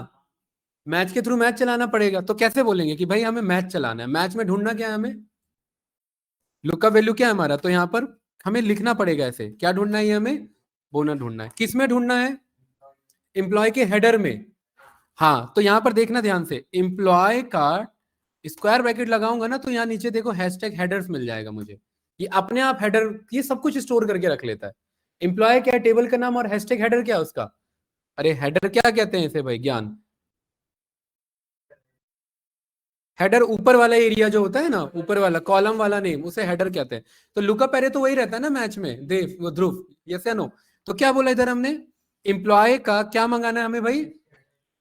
मैच के थ्रू मैच चलाना पड़ेगा। तो कैसे बोलेंगे कि भाई हमें मैच चलाना है? मैच में ढूंढना क्या है हमें? लुकअप वैल्यू क्या है हमारा? तो यहां पर हमें लिखना पड़ेगा ऐसे, क्या ढूंढना है ये हमें? बोनस ढूंढना है। किस में ढूंढना है? एम्प्लॉय के हेडर में। हाँ, तो यहां पर देखना ध्यान से, एम्प्लॉय का स्क्वायर ब्रैकेट लगाऊंगा ना, तो यहाँ नीचे देखो हैशटैग हेडर्स मिल जाएगा मुझे। ये अपने आप हेडर, ये सब कुछ स्टोर करके रख लेता है। एम्प्लॉय क्या है? टेबल का नाम। और हैशटैग हेडर क्या है उसका? अरे हेडर क्या कहते हैं इसे भाई? ज्ञान। हेडर ऊपर वाला एरिया जो होता है ना, ऊपर वाला कॉलम वाला नेम, उसे हेडर कहते हैं। तो लुकअप एरे तो वही रहता है ना मैच में, देव वो ध्रुव, यस या नो? तो क्या बोला इधर हमने? एम्प्लॉय का क्या मंगाना है हमें भाई?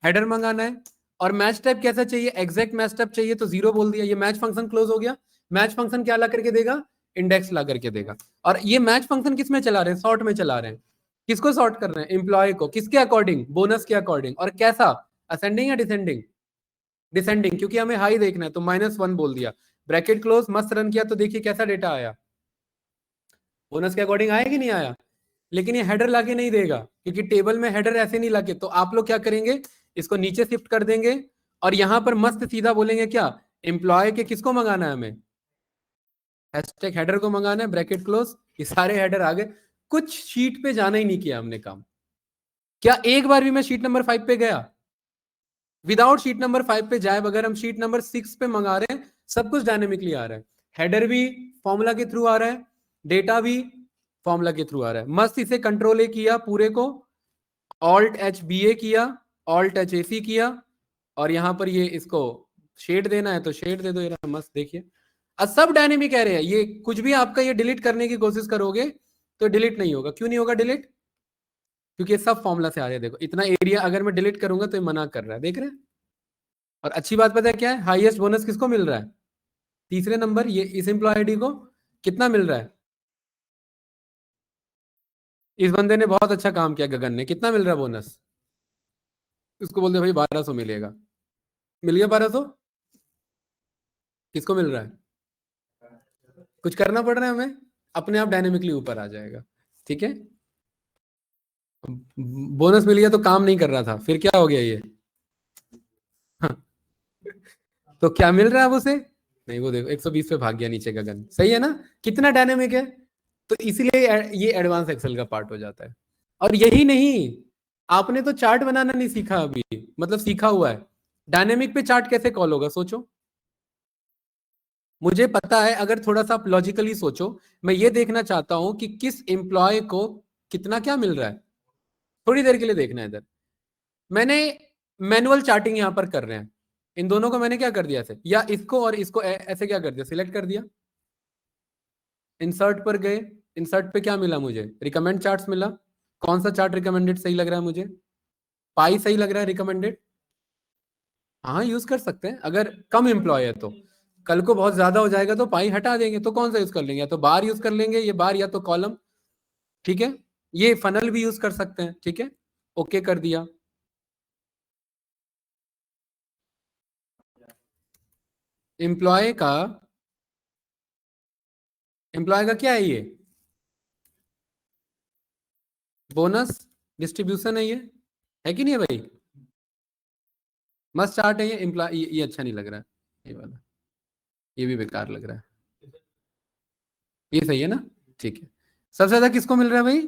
हेडर मंगाना है। और मैच टाइप कैसा चाहिए? एग्जैक्ट मैच टाइप चाहिए, तो 0 बोल दिया। ये मैच फंक्शन क्लोज हो गया। मैच फंक्शन क्या ला करके देगा? इंडेक्स ला करके देगा। और ये मैच फंक्शन किस में चला रहे हैं? सॉर्ट में चला रहे हैं। किसको सॉर्ट कर रहे हैं? एम्प्लॉय को। किसके अकॉर्डिंग? बोनस के अकॉर्डिंग। और कैसा? असेंडिंग या डिसेंडिंग? डिसेंडिंग, क्योंकि हमें हाई देखना है, तो -1 बोल दिया। ब्रैकेट क्लोज, मस्त रन किया, तो देखिए कैसा डेटा आया। बोनस के अकॉर्डिंग आया कि नहीं आया? लेकिन ये हेडर लाके नहीं देगा, क्योंकि टेबल में हेडर ऐसे नहीं लाके। तो आप लोग क्या करेंगे? इसको नीचे शिफ्ट कर देंगे, और यहां पर मस्त सीधा बोलेंगे क्या? एम्प्लॉय के किसको मंगाना है हमें? हैशटैग हेडर को मंगाना है, ब्रैकेट क्लोज। ये सारे हेडर आ गए। कुछ शीट पे जाना ही नहीं किया हमने काम। क्या एक बार भी मैं शीट नंबर 5 पे गया? विदाउट शीट नंबर 5 पे जाए बगैर हम शीट नंबर 6 पे मंगा रहे हैं, सब कुछ डायनेमिकली आ रहा है। हेडर भी फॉर्मूला के थ्रू आ रहा है, डेटा भी फॉर्मूला के थ्रू आ रहा है। मस्त इसे कंट्रोल ए किया पूरे को, ऑल्ट एच बी ए किया, ऑल्ट एच ए सी किया, और यहां पर ये इसको शेड देना है तो शेड दे दो। ये मस्त देखिए, अब सब डायनेमिक कह रहे हैं। ये कुछ भी आपका ये डिलीट करने की कोशिश करोगे तो डिलीट नहीं होगा। क्यों नहीं होगा डिलीट? क्योंकि ये सब फॉर्मूला से आ रहे हैं। देखो इतना एरिया अगर मैं डिलीट करूंगा तो ये मना कर रहा है, देख रहे हैं। और अच्छी बात पता है क्या है? हाईएस्ट बोनस किसको मिल रहा है? तीसरे नंबर, ये इस एम्प्लॉय आईडी को कितना मिल रहा है? इस बंदे ने बहुत अच्छा काम किया, गगन ने। कितना मिल रहा है बोनस? उसको बोलते भाई 1200 मिलेगा। मिल गया 1200। किसको मिल रहा है? कुछ करना पड़ रहा है हमें, अपने आप डायनेमिकली ऊपर आ जाएगा। ठीक है, बोनस मिल गया तो काम नहीं कर रहा था, फिर क्या हो गया ये? हाँ, तो क्या मिल रहा है अब उसे? नहीं, वो देखो 120 पे भाग गया नीचे गगन। सही है ना? कितना डायनेमिक है। तो इसीलिए ये एडवांस एक्सेल का पार्ट हो जाता है। और यही नहीं, आपने तो चार्ट बनाना नहीं सीखा अभी, मतलब सीखा हुआ है। डायनेमिक पे चार्ट कैसे कॉल होगा सोचो। मुझे पता है, अगर थोड़ा सा आप लॉजिकली सोचो, मैं ये देखना चाहता हूं कि किस एम्प्लॉय को कितना क्या मिल रहा है। थोड़ी देर के लिए देखना है इधर। मैंने मैनुअल चार्टिंग यहां पर कर रहे हैं, इन दोनों को मैंने क्या कर दिया ऐसे, या इसको और इसको ऐसे क्या कर दिया, सिलेक्ट कर दिया। इंसर्ट पर गए, इंसर्ट पे क्या मिला मुझे? रिकमेंड चार्ट्स मिला। कौन सा चार्ट रिकमेंडेड सही लग रहा है मुझे? पाई सही लग रहा है रिकमेंडेड। हाँ यूज कर सकते हैं, अगर कम एम्प्लॉय है तो। कल को बहुत ज्यादा हो जाएगा तो पाई हटा देंगे। तो कौन सा यूज कर लेंगे? या तो बार यूज कर लेंगे, ये बार, या तो कॉलम। ठीक है, ये फनल भी यूज कर सकते हैं। ठीक है, ओके कर दिया। एम्प्लॉय का, एम्प्लॉय का क्या है ये? बोनस डिस्ट्रीब्यूशन है ये, है कि नहीं है भाई? मस्त चार्ट है ये। एम्प्लॉय, ये अच्छा नहीं लग रहा है, ये वाला, ये भी बेकार लग रहा है। ये सही है ना? ठीक है। सबसे ज्यादा किसको मिल रहा है भाई?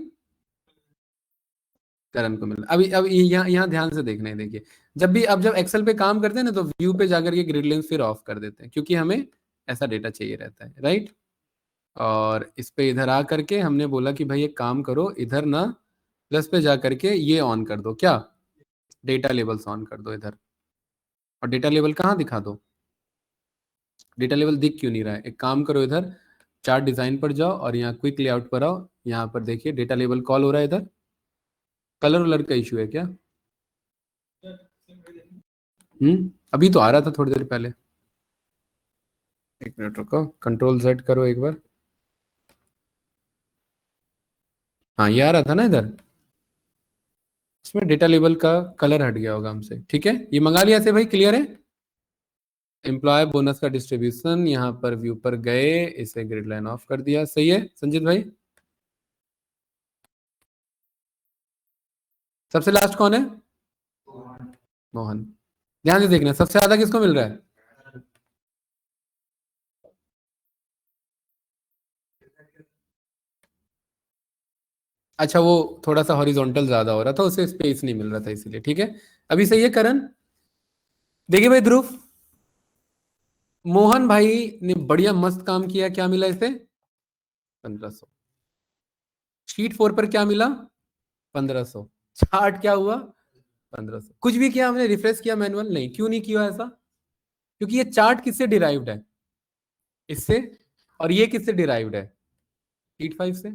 करण को मिल रहा है। अभी अब यहाँ यहाँ ध्यान से देखना है, देखिए। जब एक्सेल पे काम करते हैं ना, तो व्यू पे जाकर के ग्रिड लेंस फिर ऑफ कर देते हैं, क्योंकि हमें ऐसा डेटा चाहिए रहता है, राइट। और इस पे इधर आ करके हमने बोला कि भाई एक काम करो, इधर ना प्लस पे जा करके ये ऑन कर दो, क्या? डेटा लेबल्स ऑन कर दो इधर। और डेटा लेवल कहाँ दिखा दो? डेटा लेवल दिख क्यों नहीं रहा है? एक काम करो, इधर चार्ट डिजाइन पर जाओ और यहाँ क्विक लेआउट पर आओ। यहाँ पर देखिए डेटा लेवल कॉल हो रहा है इधर। कलर वलर का इशू है क्या? अभी तो आ रहा था थोड़ी देर पहले। एक मिनट रुको, कंट्रोल Z करो एक बार। हाँ ये आ रहा था ना इधर, इसमें डेटा लेबल का कलर हट गया होगा हमसे। ठीक है, ये मंगा लिया से भाई, क्लियर है। एम्प्लॉय बोनस का डिस्ट्रीब्यूशन, यहाँ पर व्यू पर गए, इसे ग्रिड लाइन ऑफ कर दिया। सही है संजीत भाई। सबसे लास्ट कौन है? मोहन। ध्यान से देखना, सबसे ज्यादा किसको मिल रहा है? अच्छा, वो थोड़ा सा हॉरिजॉन्टल ज्यादा हो रहा था, उसे स्पेस नहीं मिल रहा था इसीलिए। ठीक है, अभी सही है करण। देखिए भाई ध्रुव, मोहन भाई ने बढ़िया मस्त काम किया। क्या मिला इसे? 1500। शीट 4 पर क्या मिला? 1500। चार्ट क्या हुआ? 1500। कुछ भी किया हमने? रिफ्रेश किया मैनुअल? नहीं। क्यों नहीं किया ऐसा? क्योंकि ये चार्ट किससे डिराइव्ड है? इससे। और ये किससे डिराइव्ड है? शीट 5 से।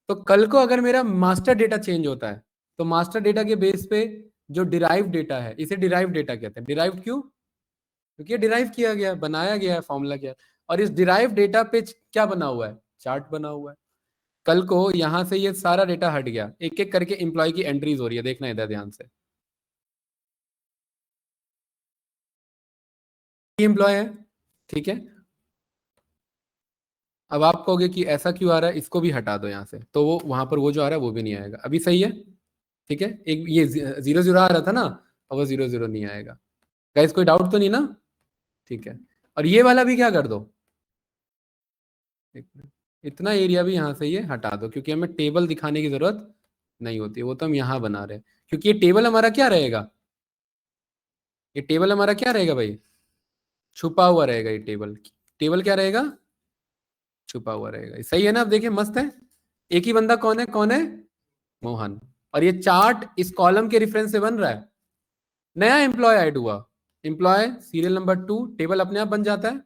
तो कल को अगर मेरा मास्टर डेटा चेंज होता है, तो मास्टर डेटा के बेस पे जो डिराइव डेटा है, इसे डिराइव डेटा कहते हैं। डिराइव क्यों? क्योंकि ये डिराइव किया गया, बनाया गया है, फॉर्मूला किया। और इस डिराइव डेटा पे क्या बना हुआ है? चार्ट बना हुआ है। कल को यहां से ये सारा डेटा हट गया, एक एक करके एम्प्लॉय की एंट्रीज हो रही है, देखना इधर ध्यान से। एम्प्लॉय है, ठीक है। अब आप कहोगे कि ऐसा क्यों आ रहा है, इसको भी हटा दो यहाँ से, तो वो वहां पर वो जो आ रहा है वो भी नहीं आएगा। अभी सही है? ठीक है, एक ये 0 0 आ रहा था ना, अब वो 0 0 नहीं आएगा। गाइस कोई डाउट तो नहीं ना? ठीक है। और ये वाला भी क्या कर दो, एक मिनट, इतना एरिया भी यहाँ से ये हटा दो, क्योंकि हमें टेबल दिखाने की जरूरत नहीं होती, वो तो हम यहाँ बना रहे हैं। क्योंकि ये टेबल हमारा क्या रहेगा? ये टेबल हमारा क्या रहेगा भाई? छुपा हुआ रहेगा ये टेबल। टेबल क्या रहेगा? छुपा हुआ रहेगा। सही है ना? अब देखिए मस्त है। एक ही बंदा कौन है? कौन है? मोहन। और ये चार्ट इस कॉलम के रेफरेंस से बन रहा है। नया एम्प्लॉय ऐड हुआ, एम्प्लॉय सीरियल नंबर 2, टेबल अपने आप बन जाता है,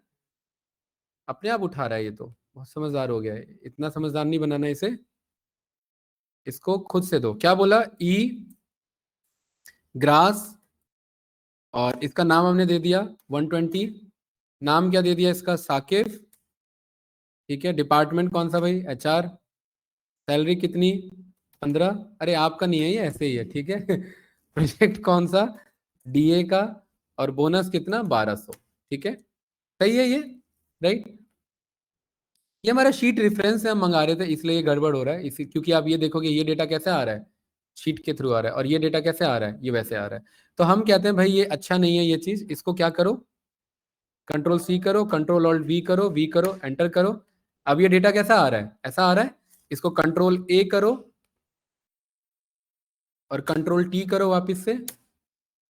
अपने आप उठा रहा है। ये तो बहुत समझदार हो गया है। इतना समझदार नहीं बनाना इसे, इसको खुद से दो। क्या बोला? ई ग्रास, और इसका नाम हमने दे दिया 120। नाम क्या दे दिया इसका? साकिब। ठीक है, डिपार्टमेंट कौन सा भाई? HR। सैलरी कितनी? 15। अरे आपका नहीं है ये, ऐसे ही है। ठीक है। प्रोजेक्ट कौन सा? DA का। और बोनस कितना? 1200। ठीक है, सही है ये, राइट। ये हमारा शीट रेफरेंस है, हम मंगा रहे थे, इसलिए ये गड़बड़ हो रहा है। इसी क्योंकि आप ये देखोगे ये डेटा कैसे आ रहा है, शीट के थ्रू आ रहा है, और ये डेटा कैसे आ रहा है, ये वैसे आ रहा है। तो हम कहते हैं भाई ये अच्छा नहीं है ये चीज, इसको क्या करो? कंट्रोल C करो, कंट्रोल Alt V करो, V करो, एंटर करो। अब ये डेटा कैसा आ रहा है? ऐसा आ रहा है। इसको कंट्रोल A करो और कंट्रोल T करो वापिस से।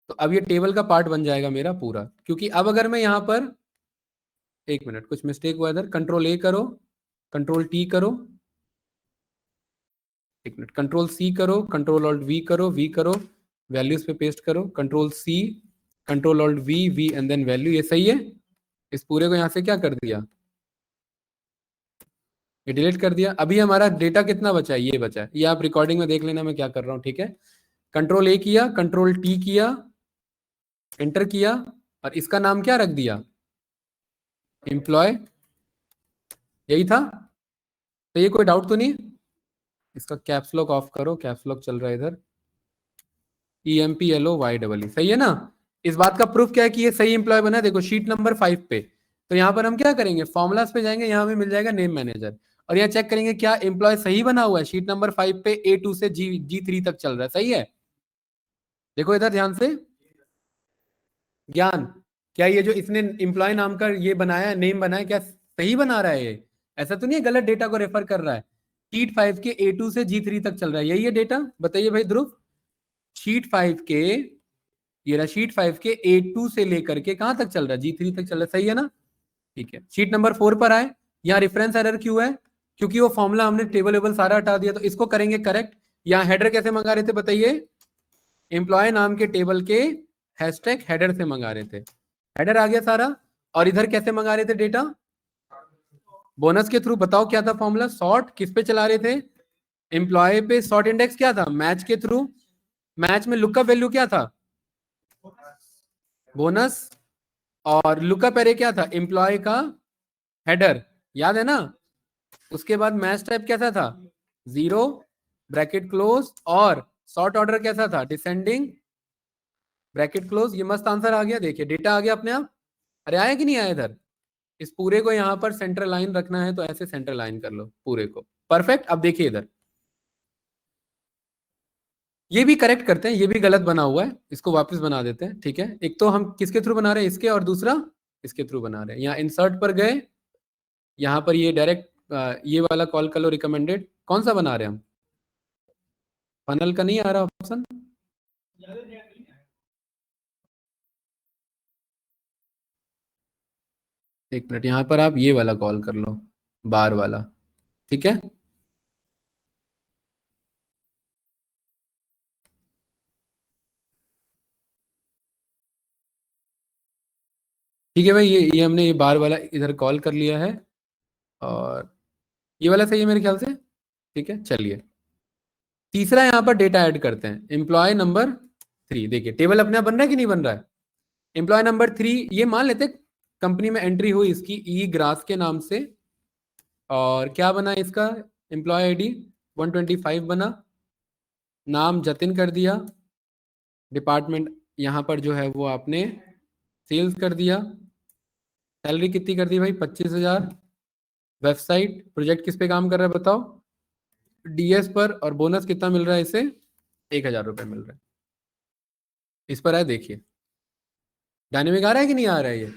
तो अब ये टेबल का पार्ट बन जाएगा मेरा पूरा। क्योंकि अब अगर मैं यहां पर, एक मिनट कुछ मिस्टेक हुआ इधर, कंट्रोल A करो, कंट्रोल T करो, एक मिनट, कंट्रोल C करो, कंट्रोल Alt V करो, V करो, वैल्यूज पे पेस्ट करो, control C, control Alt V, V and then value. ये सही है? इस पूरे को यहां से क्या कर दिया? ये डिलीट कर दिया। अभी हमारा डेटा कितना बचा है? ये बचा है। ये आप रिकॉर्डिंग में देख लेना मैं क्या कर रहा हूँ। ठीक है, कंट्रोल A किया, कंट्रोल T किया, एंटर किया, और इसका नाम क्या रख दिया? एम्प्लॉय। यही था? तो ये कोई डाउट तो नहीं? इसका कैप्स लॉक ऑफ करो, कैप्स लॉक चल रहा है इधर। EMPLOY सही है ना? इस बात का प्रूफ क्या है कि ये सही एम्प्लॉय बना है? देखो शीट नंबर 5 पे, तो यहाँ पर हम क्या करेंगे? फॉर्मुलाज पे जाएंगे, यहाँ हमें मिल जाएगा नेम मैनेजर, और यहाँ चेक करेंगे क्या एम्प्लॉय सही बना हुआ है। शीट नंबर 5 पे A2 से G3 तक चल रहा है, सही है? देखो इधर ध्यान से। ज्ञान, क्या ये जो इसने एम्प्लॉय नाम का ये बनाया है, नेम बनाया, क्या सही बना रहा है ये? ऐसा तो नहीं है गलत डेटा को रेफर कर रहा है? शीट 5 के A2 से G3 तक चल रहा है, यही है डेटा? बताइए भाई ध्रुव। शीट 5 के, ये रहा शीट 5 के A2 से लेकर के कहां तक चल रहा है? G3 तक चल रहा है, सही है ना? ठीक है, शीट नंबर 4 पर आए। यहाँ रेफरेंस एरर क्यों है? क्योंकि वो फॉर्मूला हमने टेबल वेबल सारा हटा दिया, तो इसको करेंगे करेक्ट। यहाँ हेडर कैसे मंगा रहे थे बताइए? एम्प्लॉय नाम के टेबल के हैशटैग हेडर से मंगा रहे थे, हेडर आ गया सारा। और इधर कैसे मंगा रहे थे डेटा? बोनस के थ्रू। बताओ क्या था फॉर्मूला? सॉर्ट किस पे चला रहे थे? एम्प्लॉय पे। सॉर्ट इंडेक्स क्या था? मैच के थ्रू। मैच में लुकअप वैल्यू क्या था? बोनस, और लुकअप एरे क्या था, एम्प्लॉय का हेडर, याद है ना। उसके बाद मैच टाइप कैसा था, 0 ब्रैकेट क्लोज, और सॉर्ट ऑर्डर कैसा था, डिसेंडिंग ब्रैकेट क्लोज। ये मस्त आंसर आ गया, देखिए डेटा आ गया अपने आप। अरे आया कि नहीं आया इधर। इस पूरे को यहां पर सेंटर लाइन रखना है तो ऐसे सेंटर लाइन कर लो पूरे को, परफेक्ट। अब देखिए इधर, ये भी करेक्ट करते हैं, ये भी गलत बना हुआ है, इसको वापस बना देते हैं, ठीक है। एक तो हम किसके थ्रू बना रहे हैं, इसके, और दूसरा इसके थ्रू बना रहे हैं। यहाँ इंसर्ट पर गए, यहाँ पर ये डायरेक्ट ये वाला कॉल कर लो, रिकमेंडेड। कौन सा बना रहे हैं हम, फनल का नहीं आ रहा ऑप्शन, एक मिनट, यहाँ पर आप ये वाला कॉल कर लो, बार वाला, ठीक है। ठीक है भाई, ये हमने ये बार वाला इधर कॉल कर लिया है, और ये वाला सही है मेरे ख्याल से, ठीक है। चलिए तीसरा यहाँ पर डेटा ऐड करते हैं, एम्प्लॉय नंबर 3। देखिए टेबल अपने आप बन रहा है कि नहीं बन रहा है। एम्प्लॉय नंबर 3, ये मान लेते कंपनी में एंट्री हुई इसकी ई ग्रास के नाम से, और क्या बना इसका, एम्प्लॉय आईडी 125 बना, नाम जतिन कर दिया, डिपार्टमेंट यहाँ पर जो है वो आपने सेल्स कर दिया, सैलरी कितनी कर दी भाई, 25,000। वेबसाइट प्रोजेक्ट किस पे काम कर रहा है बताओ, डीएस पर, और बोनस कितना मिल रहा है इसे, 1,000 रुपये मिल रहा है। इस पर है देखिए, डायनेमिक आ रहा है कि नहीं आ रहा है ये।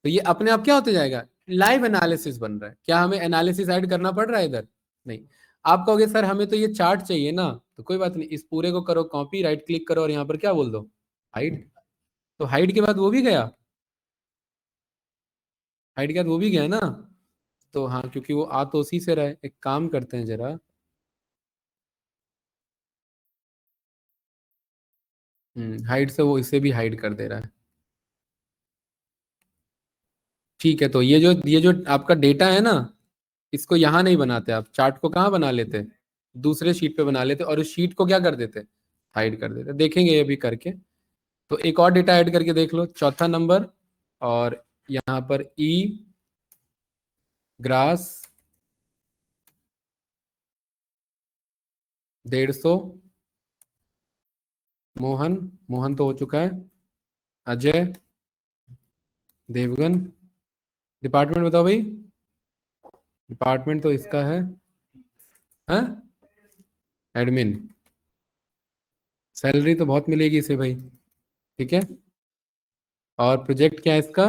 तो ये अपने आप क्या होते जाएगा, लाइव एनालिसिस बन रहा है। क्या हमें एनालिसिस ऐड करना पड़ रहा है इधर, नहीं। आप कहोगे सर हमें तो ये चार्ट चाहिए ना, तो कोई बात नहीं, इस पूरे को करो कॉपी, राइट क्लिक करो और यहाँ पर क्या बोल दो, हाइड। तो हाइड के बाद वो भी गया, हाइड के बाद वो भी गया ना। तो हाँ, क्योंकि वो आ तो उसी से रहा है, एक काम करते हैं जरा, हाइड से वो इसे भी हाइड कर दे रहा है। ठीक है, तो ये जो आपका डेटा है ना, इसको यहाँ नहीं बनाते आप, चार्ट को कहाँ बना लेते, दूसरे शीट पे बना लेते, और उस शीट को क्या कर देते, हाइड कर देते। देखेंगे ये भी करके। तो एक और डेटा ऐड करके देख लो, चौथा नंबर, और यहाँ पर ई ग्रास 150, मोहन, मोहन तो हो चुका है, अजय देवगन। डिपार्टमेंट बताओ भाई, डिपार्टमेंट तो इसका है, हाँ, एडमिन। सैलरी तो बहुत मिलेगी इसे भाई, ठीक है। और प्रोजेक्ट क्या है इसका,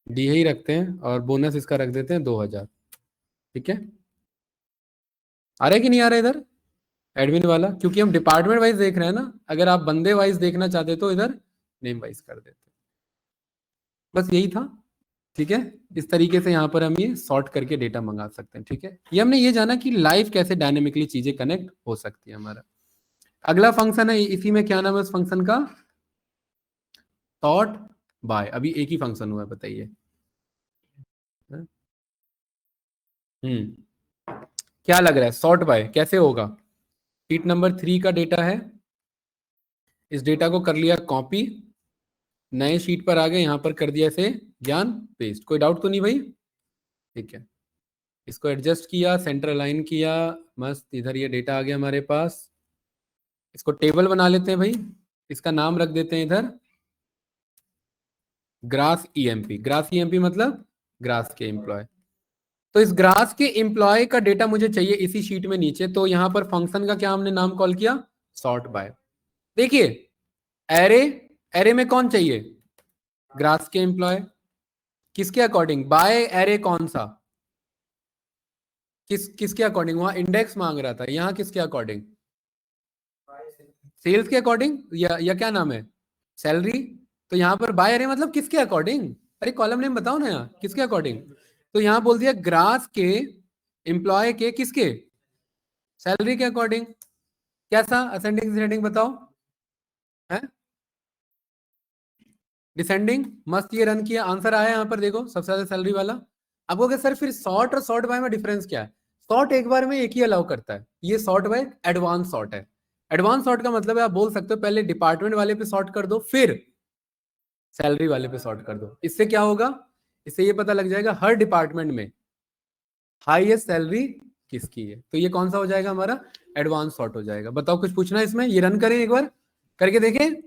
डी ही रखते हैं, और बोनस इसका रख देते हैं 2,000, ठीक है। आ रहा है कि नहीं आ रहा है इधर एडमिन वाला, क्योंकि हम डिपार्टमेंट वाइज देख रहे हैं ना। अगर आप बंदे वाइज देखना चाहते तो इधर नेम वाइज कर देते, बस यही था, ठीक है। इस तरीके से यहाँ पर हम ये सॉर्ट करके डेटा मंगा सकते हैं, ठीक है। ये हमने ये जाना कि लाइव कैसे डायनेमिकली चीजें कनेक्ट हो सकती है हमारा। अगला फंक्शन है, इसी में क्या नाम है उस फंक्शन का, सॉर्ट बाय। अभी एक ही फंक्शन हुआ है, बताइए। क्या लग रहा है, सॉर्ट बाय कैसे होगा। शीट नंबर 3 का डेटा है, इस डेटा को कर लिया कॉपी, नए शीट पर आ गए, यहां पर कर दिया इसे ज्ञान पेस्ट। कोई डाउट तो नहीं भाई, ठीक है। इसको एडजस्ट किया, सेंटर अलाइन किया, मस्त। इधर ये डेटा आ गया हमारे पास, इसको टेबल बना लेते हैं भाई। इसका नाम रख देते हैं इधर ग्रास ईएमपी। ग्रास ईएमपी मतलब ग्रास के एम्प्लॉय। तो इस ग्रास के एम्प्लॉय का डेटा मुझे चाहिए इसी शीट में नीचे, तो यहां पर फंक्शन का क्या हमने नाम कॉल किया, सॉर्ट बाय। देखिए एरे, एरे में कौन चाहिए, ग्रास के एम्प्लॉय, किसके अकॉर्डिंग, बाय एरे कौन सा, किसके अकॉर्डिंग, वहां इंडेक्स मांग रहा था, यहाँ किसके अकॉर्डिंग, सेल्स के अकॉर्डिंग, या क्या नाम है, सैलरी। तो यहाँ पर बाय एरे मतलब किसके अकॉर्डिंग, अरे कॉलम नेम बताओ ना यहाँ, किसके अकॉर्डिंग। तो यहाँ बोल दिया ग्रास के एम्प्लॉय के किसके, सैलरी के अकॉर्डिंग। कैसा, असेंडिंग डिसेंडिंग बताओ, है डिसेंडिंग। मस्त, ये रन किया, आंसर आया यहाँ पर देखो, सबसे ज्यादा सैलरी वाला। अब कहोगे सर फिर सॉर्ट और सॉर्ट बाय में डिफरेंस क्या है। सॉर्ट एक बार में एक ही अलाउ करता है, ये सॉर्ट बाय एडवांस सॉर्ट है। एडवांस सॉर्ट का मतलब है आप बोल सकते हो पहले डिपार्टमेंट वाले पे सॉर्ट कर दो, फिर सैलरी वाले पे सॉर्ट कर दो। इससे क्या होगा, इससे ये पता लग जाएगा हर डिपार्टमेंट में हाईएस्ट सैलरी किसकी है। तो ये कौन सा हो जाएगा हमारा, एडवांस सॉर्ट हो जाएगा। बताओ कुछ पूछना है इसमें, ये रन करें एक बार, करके देखें।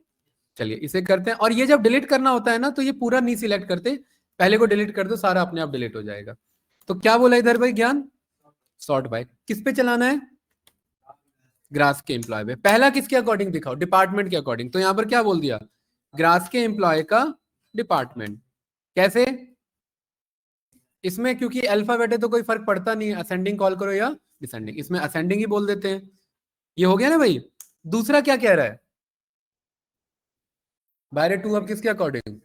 चलिए इसे करते हैं। और ये जब डिलीट करना होता है ना, तो ये पूरा नहीं सिलेक्ट करते, पहले को डिलीट कर दो, सारा अपने आप डिलीट हो जाएगा। तो क्या बोला इधर भाई ज्ञान, सॉर्ट बाय किस पे चलाना है, ग्रास के एम्प्लॉय पे। पहला किसके अकॉर्डिंग दिखाओ, डिपार्टमेंट के अकॉर्डिंग। तो यहां पर क्या बोल दिया, ग्रास के एम्प्लॉय का डिपार्टमेंट। कैसे, इसमें क्योंकि अल्फाबेट है तो कोई फर्क पड़ता नहीं है, असेंडिंग कॉल करो या डिसेंडिंग, इसमें असेंडिंग ही बोल देते हैं। ये हो गया ना भाई। दूसरा क्या कह रहा है, बाय टू, अब किसके अकॉर्डिंग,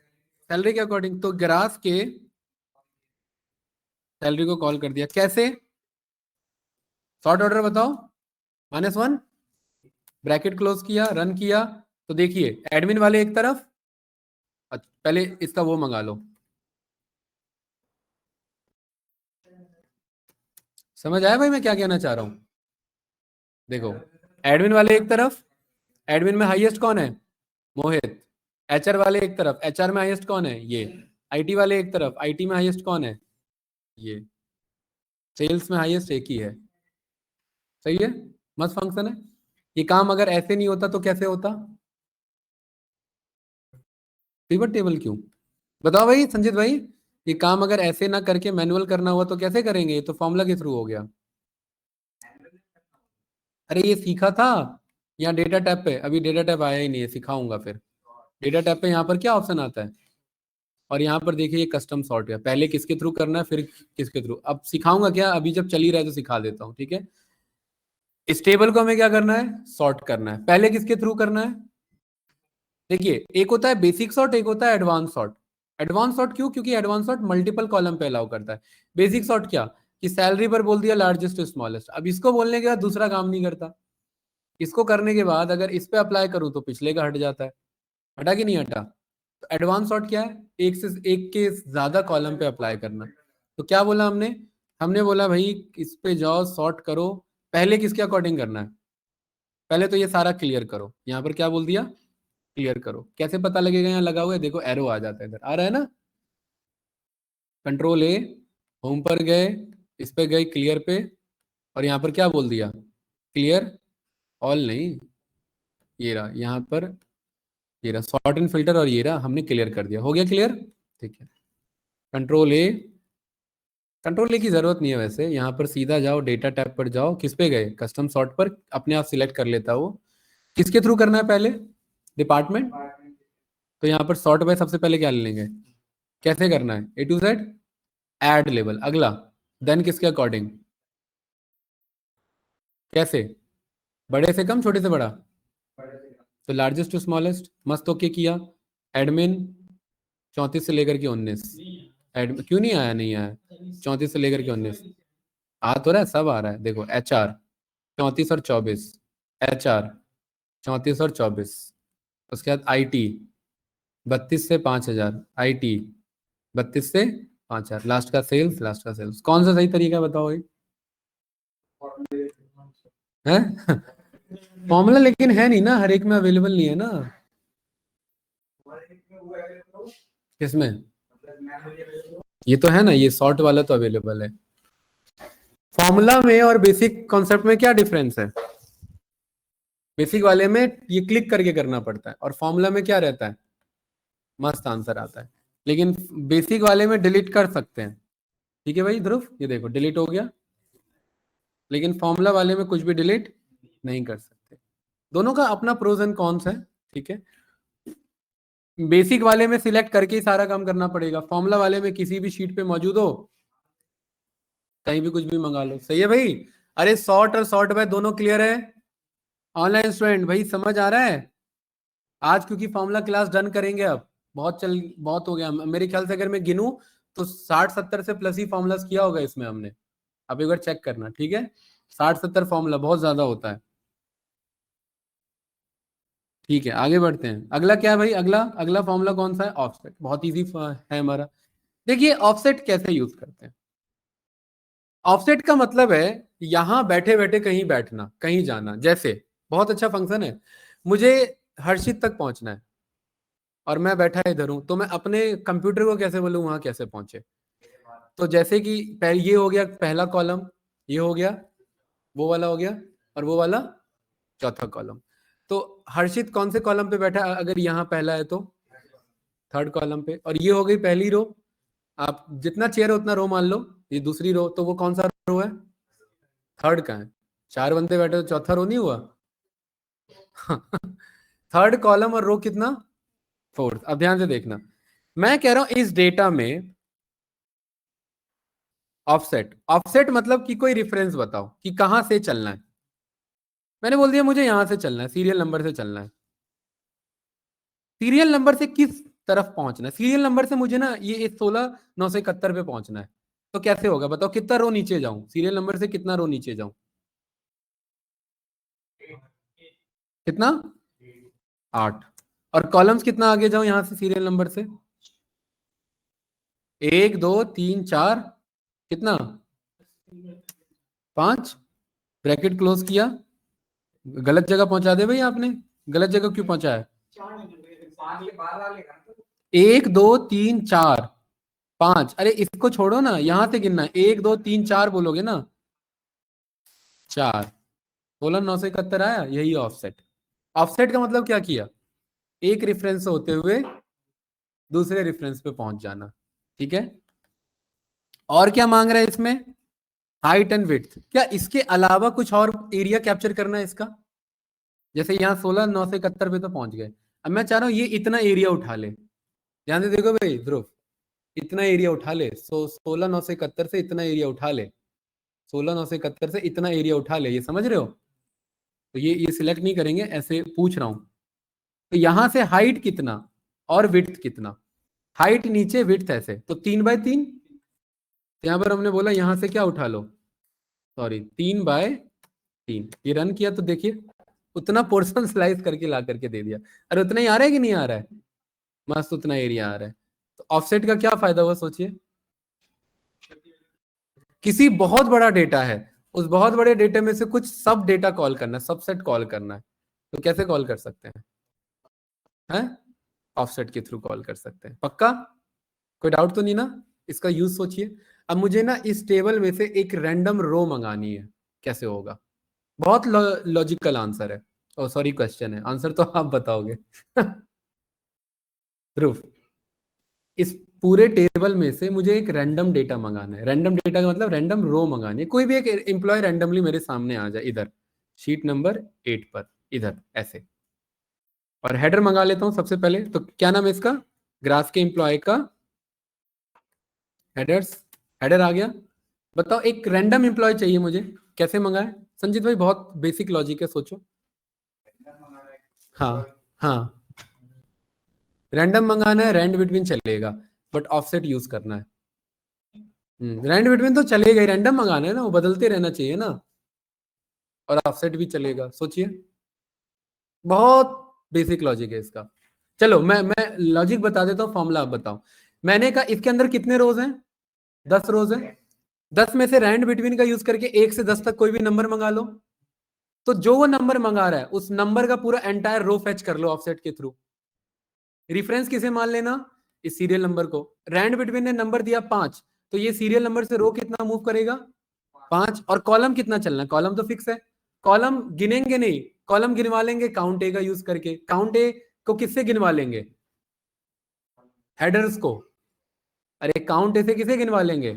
सैलरी के अकॉर्डिंग। तो ग्रास के सैलरी को कॉल कर दिया। कैसे, सॉर्ट ऑर्डर बताओ, -1, ब्रैकेट क्लोज किया, रन किया। तो देखिए एडमिन वाले एक तरफ, पहले इसका वो मंगा लो, समझ आया भाई मैं क्या कहना चाह रहा हूं। देखो एडमिन वाले एक तरफ, एडमिन में हाईएस्ट कौन है, मोहित। एचआर वाले एक तरफ, एचआर में हाईएस्ट कौन है, ये। आईटी वाले एक तरफ, आईटी में हाईएस्ट कौन है, ये। सेल्स में हाईएस्ट एक ही है। सही है, मस्त फंक्शन है। ये काम अगर ऐसे नहीं होता तो कैसे होता, पिवट टेबल क्यों, बताओ भाई संजीत भाई। ये काम अगर ऐसे ना करके मैनुअल करना हुआ तो कैसे करेंगे, ये तो फॉर्मूला के थ्रू हो गया। अरे ये सीखा था यहाँ डेटा टैब पे, अभी डेटा टैब आया ही नहीं है, सिखाऊंगा फिर। डेटा टैब पे यहाँ पर क्या ऑप्शन आता है, और यहाँ पर देखिए ये कस्टम सॉर्ट है, पहले किसके थ्रू करना है फिर किसके थ्रू। अब सिखाऊंगा क्या, अभी जब चल ही रहा है तो सिखा देता हूँ, ठीक है। इस टेबल को हमें क्या करना है, सॉर्ट करना है। पहले किसके थ्रू करना है, देखिए एक होता है बेसिक सॉर्ट, एक होता है एडवांस सॉर्ट। एडवांस सॉर्ट क्यों, क्योंकि एडवांस सॉर्ट मल्टीपल कॉलम पे अलाउ करता है। बेसिक सॉर्ट क्या, कि सैलरी पर बोल दिया लार्जेस्ट टू स्मॉलेस्ट। अब इसको बोलने के बाद दूसरा काम नहीं करता, इसको करने के बाद अगर इस पे अप्लाई करूं तो पिछले का हट जाता है। हटा कि नहीं हटा। तो एडवांस सॉर्ट क्या है, एक से एक के ज्यादा कॉलम पे अप्लाई करना। तो क्या बोला हमने, हमने बोला भाई इस पे जाओ सॉर्ट करो, पहले किसके अकॉर्डिंग करना है, पहले तो ये सारा क्लियर करो। यहाँ पर क्या बोल दिया, क्लियर करो। कैसे पता लगेगा, यहाँ लगा हुआ है देखो, एरो आ जाता है, इधर आ रहा है ना। कंट्रोल ए, होम पर गए, इस पे गए क्लियर पे, और यहाँ पर क्या बोल दिया, क्लियर ऑल नहीं, ये रहा यहाँ पर, ये रहा सॉर्ट एंड फिल्टर, और ये रहा हमने क्लियर कर दिया, हो गया क्लियर। ठीक है, कंट्रोल ए, कंट्रोल ए की जरूरत नहीं है वैसे, यहाँ पर सीधा जाओ डेटा टैब पर जाओ, किस पे गए, कस्टम सॉर्ट पर, अपने आप सिलेक्ट कर लेता है वो। किसके थ्रू करना है पहले, डिपार्टमेंट। तो यहाँ पर सॉर्ट बाय सबसे पहले क्या ले लेंगे, कैसे करना है, ए टू जेड, ऐड लेवल। अगला देन किसके अकॉर्डिंग, कैसे, बड़े से कम छोटे से बड़ा, तो लार्जेस्ट टू स्मॉलेस्ट। मस्त ओके किया। एडमिन 34 से लेकर के 19, क्यों नहीं आया, नहीं आया, 34 से लेकर के 19 आ तो रहा है, सब आ रहा है। देखो एच आर 34 और 24, एच आर 34 और 24, उसके बाद आई टी 32 से 5000, आई टी 32 से 5000, लास्ट का सेल्स, लास्ट का सेल्स। कौन सा सही तरीका है बताओ भाई, है फॉर्मूला, लेकिन है नहीं ना, हर एक में अवेलेबल नहीं है ना। किसमें, ये तो है ना, ये सॉर्ट वाला तो अवेलेबल है। फॉर्मूला में और बेसिक कॉन्सेप्ट में क्या डिफरेंस है, बेसिक वाले में ये क्लिक करके करना पड़ता है, और फॉर्मूला में क्या रहता है, मस्त आंसर आता है। लेकिन बेसिक वाले में डिलीट कर सकते हैं, ठीक है भाई ध्रुव, ये देखो डिलीट हो गया। लेकिन फॉर्मूला वाले में कुछ भी डिलीट नहीं कर सकते। दोनों का अपना प्रोज एंड कॉन्स है, ठीक है। बेसिक वाले में सिलेक्ट करके ही सारा काम करना पड़ेगा, फॉर्मूला वाले में किसी भी शीट पे मौजूद हो, कहीं भी कुछ भी मंगा लो। सही है भाई। अरे सॉर्ट और सॉर्ट बाय दोनों क्लियर है, ऑनलाइन स्टूडेंट भाई समझ आ रहा है। आज क्योंकि फॉर्मूला क्लास डन करेंगे, अब बहुत हो गया मेरे ख्याल से, अगर मैं गिनूं तो 60-70 से प्लस ही फॉर्मूलाज किया होगा इसमें हमने। अब एक बार चेक करना, ठीक है, 60-70 फॉर्मूला बहुत ज्यादा होता है। ठीक है आगे बढ़ते हैं। अगला क्या है भाई, अगला अगला फॉर्मूला कौन सा है, ऑफसेट। बहुत इजी है हमारा। देखिए ऑफसेट कैसे यूज करते हैं, ऑफसेट का मतलब है यहां बैठे बैठे कहीं बैठना, कहीं जाना। जैसे बहुत अच्छा फंक्शन है। मुझे हर्षित तक पहुंचना है और मैं बैठा इधर हूं, तो मैं अपने कंप्यूटर को कैसे बोलूं वहां कैसे पहुंचे? तो जैसे कि ये हो गया पहला कॉलम, ये हो गया, वो वाला हो गया, और वो वाला चौथा कॉलम। तो हर्षित कौन से कॉलम पे बैठा है? अगर यहाँ पहला है तो थर्ड कॉलम पे, और ये हो गई पहली रो। आप जितना चेयर है उतना रो मान लो। ये दूसरी रो, तो वो कौन सा रो है? थर्ड का है। चार बंदे बैठे तो चौथा रो नहीं हुआ? थर्ड कॉलम और रो कितना? फोर्थ। अब ध्यान से देखना, मैं कह रहा हूं इस डेटा में ऑफसेट। ऑफसेट मतलब कि कोई रेफरेंस बताओ कि कहां से चलना है। मैंने बोल दिया मुझे यहां से चलना है, सीरियल नंबर से चलना है। सीरियल नंबर से किस तरफ पहुंचना है? सीरियल नंबर से मुझे ना ये 16,971 पे पहुंचना है। तो कैसे होगा बताओ? कितना रो नीचे जाऊं? सीरियल नंबर से कितना रो नीचे जाऊं? कितना? 8। और कॉलम्स कितना आगे जाऊं यहां से सीरियल नंबर से? 1 2 3 4, कितना? 5। ब्रैकेट क्लोज किया। गलत जगह पहुंचा दे भाई आपने। गलत जगह क्यों पहुंचा है? 1 2 3 4 5। अरे इसको छोड़ो ना, यहां से गिनना है। 1 2 3 4 बोलोगे ना। 4। 16,971 आया, यही ऑफसेट। ऑफसेट का मतलब क्या किया? एक रेफरेंस से होते हुए दूसरे रेफरेंस पे पहुंच जाना। ठीक है। और क्या मांग रहा है इसमें? Height and width. क्या इसके अलावा कुछ और एरिया कैप्चर करना है इसका? जैसे यहाँ 16,971 पे तो पहुंच गए। अब मैं चाह रहा हूँ ये इतना एरिया उठा ले। ध्यान से देखो भाई ध्रुव, इतना एरिया उठा ले। 16,971 से इतना एरिया उठा ले। 16,971 से इतना एरिया उठा ले, ये समझ रहे हो? तो ये सिलेक्ट नहीं करेंगे, ऐसे पूछ रहा हूं। तो यहां से हाइट कितना और विड्थ कितना? हाइट नीचे, विड्थ ऐसे, तो 3 बाय 3। यहां पर हमने बोला यहां से क्या उठा लो? Sorry, 3 bye 3। ये रन किया तो देखिए उतना पोर्शन स्लाइस करके ला करके दे दिया। अरे उतना ही आ रहा है कि नहीं आ रहा है? मस्त उतना एरिया आ रहा है। तो ऑफसेट का क्या फायदा हुआ सोचिए? किसी बहुत बड़ा डेटा है, उस बहुत बड़े डेटा में से कुछ सब डेटा कॉल करना है, सबसेट कॉल करना है। तो कैसे कॉल कर सकते हैं? ऑफसेट के थ्रू कॉल कर सकते हैं। पक्का? कोई डाउट तो नहीं ना? इसका यूज सोचिए। अब मुझे ना इस टेबल में से एक रैंडम रो मंगानी है, कैसे होगा? बहुत लॉजिकल आंसर है। ओ सॉरी, क्वेश्चन है, आंसर तो आप बताओगे। ध्रुव, इस पूरे टेबल में से मुझे एक रैंडम डेटा मंगाना है। रैंडम डेटा का मतलब रैंडम रो मंगानी है। कोई भी एक एम्प्लॉय रैंडमली मेरे सामने आ जाए इधर, शीट नंबर 8 पर, इधर ऐसे। और हेडर मंगा लेता हूं सबसे पहले। तो क्या नाम है इसका? ग्राफ के एम्प्लॉय का हेडर्स। हेडर आ गया। बताओ एक रैंडम एम्प्लॉय चाहिए मुझे, कैसे मंगाए? संजीत भाई बहुत बेसिक लॉजिक है, सोचो। हाँ हाँ, रैंडम मंगाना है, रैंड बिटवीन चलेगा, बट ऑफसेट यूज करना है। रैंड बिटवीन तो चलेगा ही, रैंडम मंगाना है ना, वो बदलते रहना चाहिए ना। और ऑफसेट भी चलेगा, सोचिए। बहुत बेसिक लॉजिक है इसका। चलो मैं लॉजिक बता देता हूँ, फॉर्मूला आप बताओ। मैंने कहा इसके अंदर कितने रोज हैं? 10 रोज हैं। 10 में से रैंड बिटवीन का यूज करके 1 से 10 तक कोई भी नंबर मंगा लो। तो जो वो नंबर मंगा रहा है उस नंबर का पूरा एंटायर रो फेच कर लो ऑफसेट के थ्रू। रिफरेंस किसे मान लेना? इस सीरियल नंबर को। रैंड बिटवीन ने नंबर दिया 5, तो ये सीरियल नंबर से रो कितना मूव करेगा? 5। और कॉलम कितना चलना है? कॉलम तो फिक्स है। कॉलम गिनेंगे नहीं, कॉलम गिनवा लेंगे काउंट ए का यूज करके। काउंट ए को किससे गिनवा लेंगे? हेडर्स को। अरे काउंट ए से किसे गिनवा लेंगे?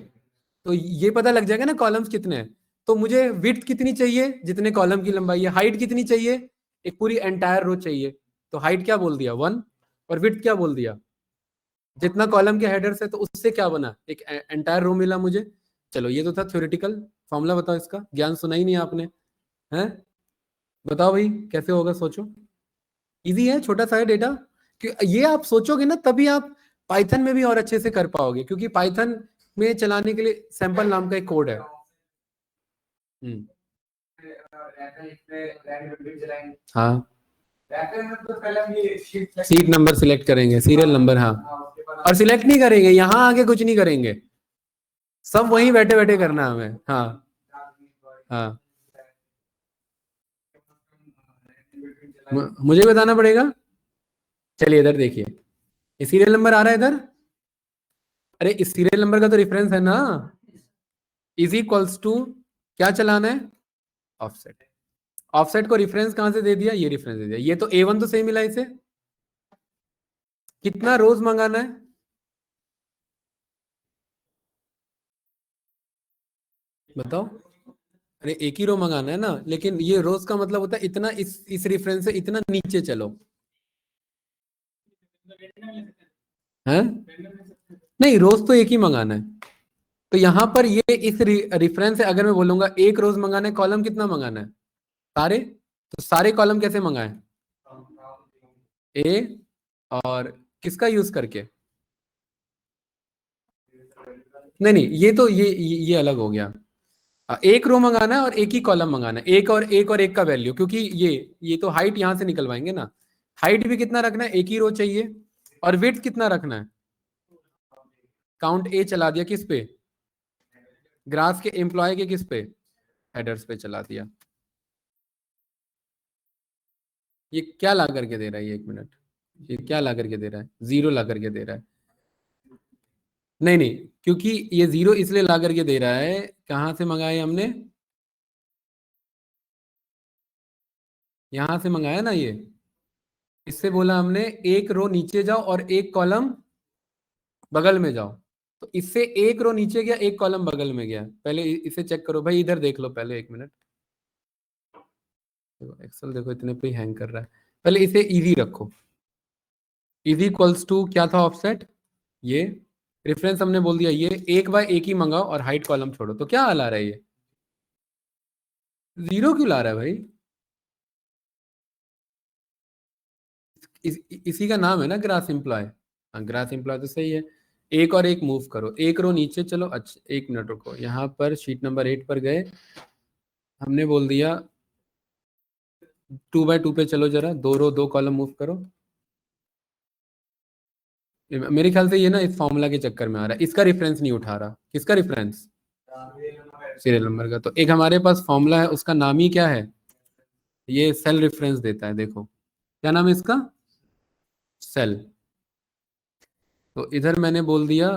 तो ये पता लग जाएगा ना कॉलम्स कितने हैं। तो मुझे विड्थ कितनी चाहिए? जितने कॉलम की लंबाई है। हाइट कितनी चाहिए? एक पूरी एंटायर रो चाहिए। तो हाइट क्या बोल दिया? 1। और विड्थ क्या बोल दिया? जितना कॉलम के हेडर्स है, तो उससे क्या बना? एक एंटायर रो मिला मुझे। चलो ये तो था थ्योरेटिकल। फॉर्मूला बताओ इसका, ज्ञान सुना ही नहीं आपने। हैं? बताओ भाई कैसे होगा, सोचो। इजी है, छोटा सा है डेटा। ये आप सोचोगे ना तभी आप पाइथन में भी और अच्छे से कर पाओगे, क्योंकि पाइथन में चलाने के लिए सैंपल नाम का एक कोड है। हाँ, सीट नंबर सिलेक्ट करेंगे, सीरियल नंबर। हाँ, और सिलेक्ट नहीं करेंगे, यहाँ आके कुछ नहीं करेंगे, सब वहीं बैठे बैठे करना हमें। हाँ हाँ मुझे बताना पड़ेगा। चलिए इधर देखिए, ये सीरियल नंबर आ रहा है इधर। अरे इस सीरियल नंबर का तो रेफरेंस है ना, इज इक्वल्स टू क्या चलाना है, ऑफसेट। ऑफसेट को रेफरेंस कहां से दे दिया, ये रेफरेंस दे दिया। ये तो A1 तो सही मिला इसे। कितना रोज मंगाना है, बताओ। अरे एक ही रो मंगाना है ना, लेकिन ये रोज का मतलब होता है इतना, इस रेफरेंस से इतना नीचे चलो, हैं? नहीं, रोज तो एक ही मंगाना है। तो यहां पर ये इस रेफरेंस से अगर मैं बोलूंगा एक रोज मंगाना है, कॉलम कितना मंगाना है, सारे। तो सारे कॉलम कैसे मंगाए, ए और किसका यूज करके, नहीं नहीं, ये तो ये अलग हो गया। एक रो मंगाना है और एक ही कॉलम मंगाना है, एक और एक का वैल्यू, क्योंकि ये तो हाइट यहां से निकलवाएंगे ना। हाइट भी कितना रखना है, एक ही रो चाहिए। और विड्थ कितना रखना है, काउंट ए चला दिया किस पे, ग्राफ के एम्प्लॉय के किस पे, हेडर्स पे चला दिया। ये क्या ला करके दे रहा है, ये 1 मिनट, ये क्या ला करके दे रहा है, 0 ला करके दे रहा है। नहीं नहीं, क्योंकि ये 0 इसलिए ला करके दे रहा है, कहां से मंगाया हमने, यहां से मंगाया ना ये। इससे बोला हमने एक रो नीचे जाओ और एक कॉलम बगल में जाओ। तो इससे एक रो नीचे गया, एक कॉलम बगल में गया। पहले इसे चेक करो भाई, इधर देख लो पहले, 1 मिनट। देखो एक्सेल, देखो इतने पे हैंग कर रहा है। पहले इसे इजी रखो, इजी इक्वल्स टू क्या था ऑफसेट, ये रेफरेंस हमने बोल दिया, ये एक बाय एक ही मंगाओ और हाइट कॉलम छोड़ो। तो क्या हाल आ रहा है, ये 0 क्यों ला रहा है भाई, इसी का नाम है ना ग्रास एम्प्लॉय। हाँ ग्रास एम्प्लॉय तो सही है। एक और एक मूव करो, एक रो नीचे चलो। अच्छा 1 मिनट रुको, यहाँ पर शीट नंबर 8 पर गए, हमने बोल दिया 2 बाय 2 पे चलो जरा, 2 रो 2 कॉलम मूव करो। मेरे ख्याल से ये ना इस फॉर्मूला के चक्कर में आ रहा है, इसका रेफरेंस नहीं उठा रहा। किसका रेफरेंस, सीरियल नंबर का। तो एक हमारे पास फॉर्मूला है, उसका नाम ही क्या है, ये सेल रेफरेंस देता है। देखो क्या नाम है इसका, सेल। तो इधर मैंने बोल दिया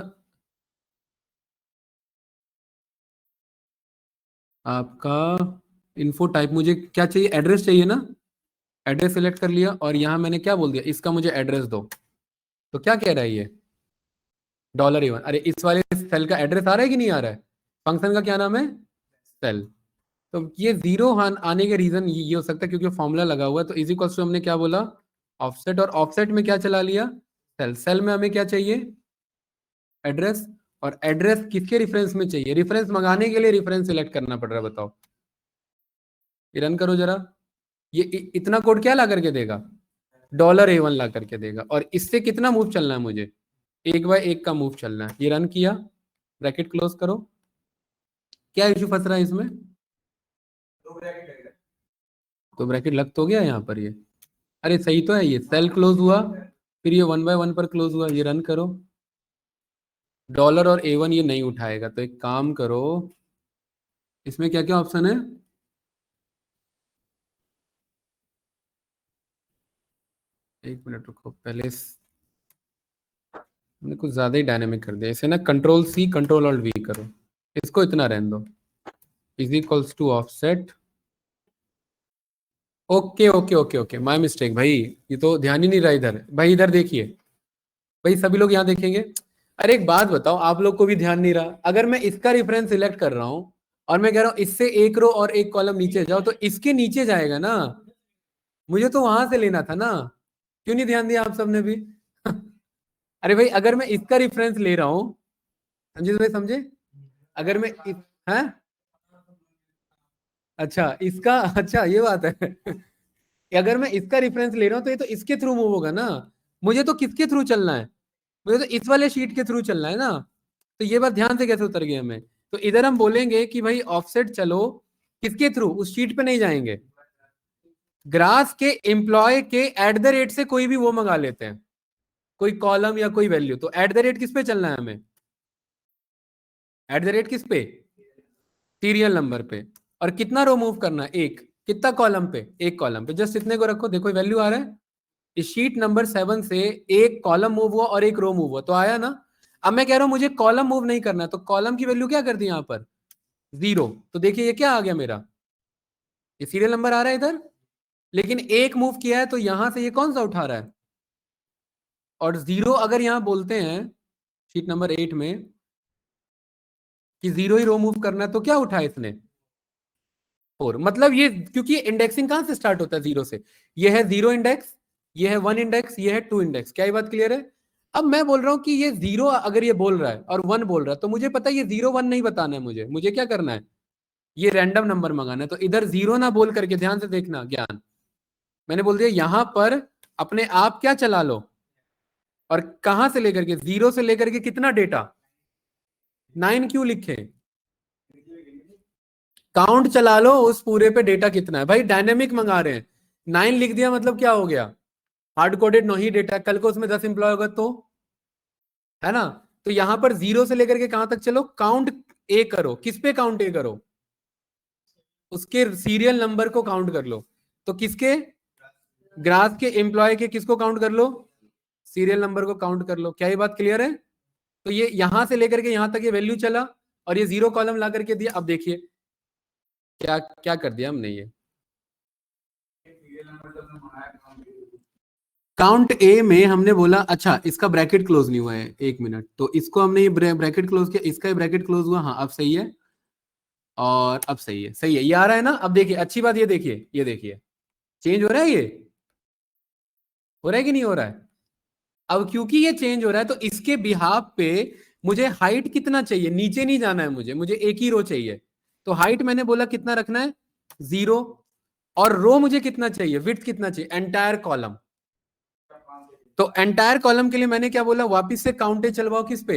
आपका इन्फो टाइप, मुझे क्या चाहिए, एड्रेस चाहिए ना। एड्रेस सेलेक्ट कर लिया और यहां मैंने क्या बोल दिया, इसका मुझे एड्रेस दो। तो क्या कह रहा है ये, $A1। अरे इस वाले सेल का एड्रेस आ रहा है कि नहीं आ रहा है, फंक्शन का क्या नाम है, सेल। तो ये 0 आने के रीजन ये हो सकता है क्योंकि फॉर्मूला लगा हुआ है। तो इज इक्वल्स टू हमने क्या बोला, ऑफसेट, और ऑफसेट में क्या चला लिया, सेल। सेल में हमें क्या चाहिए, एड्रेस। और एड्रेस किसके रेफरेंस में चाहिए, रेफरेंस मंगाने के लिए रेफरेंस सिलेक्ट करना पड़ रहा है, बताओ। ये रन करो जरा, ये इतना कोड क्या ला करके देगा, $A1 ला करके देगा। और इससे कितना मूव चलना है मुझे, 1 बाय 1 का मूव चलना है। ये रन किया, ब्रैकेट क्लोज करो। क्या इशू फंस रहा है इसमें, तो ब्रैकेट लग तो गया यहाँ पर ये, अरे सही तो है। ये सेल क्लोज हुआ, फिर ये 1 बाय 1 पर क्लोज हुआ। ये रन करो, डॉलर और A1 ये नहीं उठाएगा। तो एक काम करो, इसमें क्या क्या ऑप्शन है, 1 मिनट रुको, पहले हमने कुछ ज्यादा ही डायनेमिक कर दिया इसे ना। Ctrl+C Ctrl+Alt+V करो, इसको इतना रहने दो, is equals to offset. Okay okay okay okay, my mistake भाई, ये तो ध्यान ही नहीं रहा इधर। भाई इधर देखिए, भाई सभी लोग यहाँ देखेंगे। अरे एक बात बताओ, आप लोग को भी ध्यान नहीं रहा, अगर मैं इसका रेफरेंस सिलेक्ट कर रहा हूं और मैं कह रहा हूं इससे एक रो और एक कॉलम नीचे जाओ, तो इसके नीचे जाएगा ना, मुझे तो वहां से लेना था ना। क्यों नहीं ध्यान दिया आप सबने भी अरे भाई अगर मैं इसका रेफरेंस ले रहा हूं, समझे भाई, समझे। अगर मैं हैं, अच्छा इसका, अच्छा ये बात है अगर मैं इसका रेफरेंस ले रहा हूं तो ये तो इसके थ्रू मूव होगा ना। मुझे तो किसके थ्रू चलना है, मुझे तो इस वाले शीट के थ्रू चलना है ना। तो ये बात ध्यान से कैसे उतर गई हमें। तो इधर हम बोलेंगे कि भाई ऑफसेट चलो किसके थ्रू, उस शीट पे नहीं जाएंगे, ग्रास के एम्प्लॉय के एट द रेट से कोई भी वो मंगा लेते हैं, कोई कॉलम या कोई वैल्यू। तो एट द रेट किस पे चलना है हमें, एट द रेट किस पे, सीरियल नंबर पे। और कितना रो मूव करना है, एक। कितना कॉलम पे? एक कॉलम पे। जस्ट इतने को रखो, देखो वैल्यू आ रहा है। इस शीट नंबर 7 से एक कॉलम मूव हुआ और एक रो मूव हुआ, तो आया ना। अब मैं कह रहा हूं मुझे कॉलम मूव नहीं करना, तो कॉलम की वैल्यू क्या कर दी यहां पर? 0। तो देखिए ये क्या आ गया मेरा, ये सीरियल नंबर आ रहा है इधर, लेकिन एक मूव किया है तो यहां से ये कौन सा उठा रहा है? और 0 अगर यहां बोलते हैं शीट नंबर 8 में कि 0 ही रो मूव करना है, तो क्या उठा है इसने? 4। मतलब ये, क्योंकि इंडेक्सिंग कहां से स्टार्ट होता है? 0 से। ये है 0 इंडेक्स, ये है 1 इंडेक्स, ये है 2 इंडेक्स। क्या ये बात क्लियर है? अब मैं बोल रहा हूं कि ये 0 अगर ये बोल रहा है और 1 बोल रहा है, तो मुझे पता है ये 0 1 नहीं बताना है, मुझे क्या करना है? ये रैंडम नंबर मंगाना है। तो इधर 0 ना बोल करके, ध्यान से देखना ज्ञान, मैंने बोल दिया यहां पर अपने आप क्या चला लो, और कहां से लेकर के, 0 से लेकर के कितना डेटा? 9 क्यों लिखे? काउंट चला लो उस पूरे पे, डेटा कितना है भाई, डायनेमिक मंगा रहे हैं। 9 लिख दिया मतलब क्या हो गया? हार्ड कोडेड नहीं डेटा। कल को उसमें 10 एम्प्लॉय होगा तो, है ना। तो यहां पर 0 से लेकर के कहां तक चलो, काउंट ए करो। किस पे काउंट ए करो? उसके सीरियल नंबर को काउंट कर लो। तो किसके? ग्राफ के एम्प्लॉय के किसको काउंट कर लो? सीरियल नंबर को काउंट कर लो। क्या ये बात क्लियर है? तो ये यहां से लेकर के यहां तक ये वैल्यू चला, और ये 0 कॉलम ला करके दिया। अब देखिए क्या क्या कर दिया हमने, ये काउंट ए में हमने बोला अच्छा इसका ब्रैकेट क्लोज नहीं हुआ है, 1 मिनट, तो इसको हमने ये ब्रैकेट क्लोज किया, इसका ये ब्रैकेट क्लोज हुआ। हाँ अब सही है, और अब सही है, सही है, ये आ रहा है ना। अब देखिए अच्छी बात, ये देखिए चेंज हो रहा है, ये हो रहा है कि नहीं हो रहा है? अब क्योंकि ये चेंज हो रहा है, तो इसके बिहाफ पे मुझे हाइट कितना चाहिए? नीचे नहीं जाना है मुझे एक ही रो चाहिए। तो हाइट मैंने बोला कितना रखना है? 0। और रो मुझे कितना चाहिए, विड्थ कितना चाहिए? Entire column. तो एंटायर कॉलम के लिए मैंने क्या बोला, वापिस से काउंटे चलवाओ किस पे?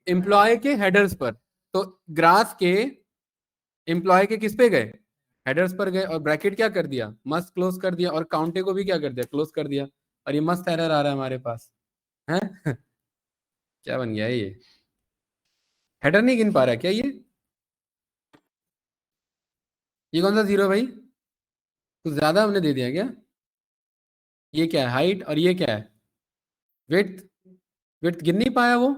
एम्प्लॉय के हेडर्स पर। तो ग्राफ के एम्प्लॉय के किस पे गए? हेडर्स पर गए, और ब्रैकेट क्या कर दिया? मस्त क्लोज कर दिया, और काउंटे को भी क्या कर दिया? क्लोज कर दिया। और ये मस्त एरर आ रहा है हमारे पास है। क्या बन गया है ये? हेडर नहीं गिन पा रहा है क्या ये कौन सा 0 भाई? कुछ ज्यादा हमने दे दिया क्या? ये क्या है? हाइट। और ये क्या है? विड्थ। विड्थ गिन नहीं पाया वो।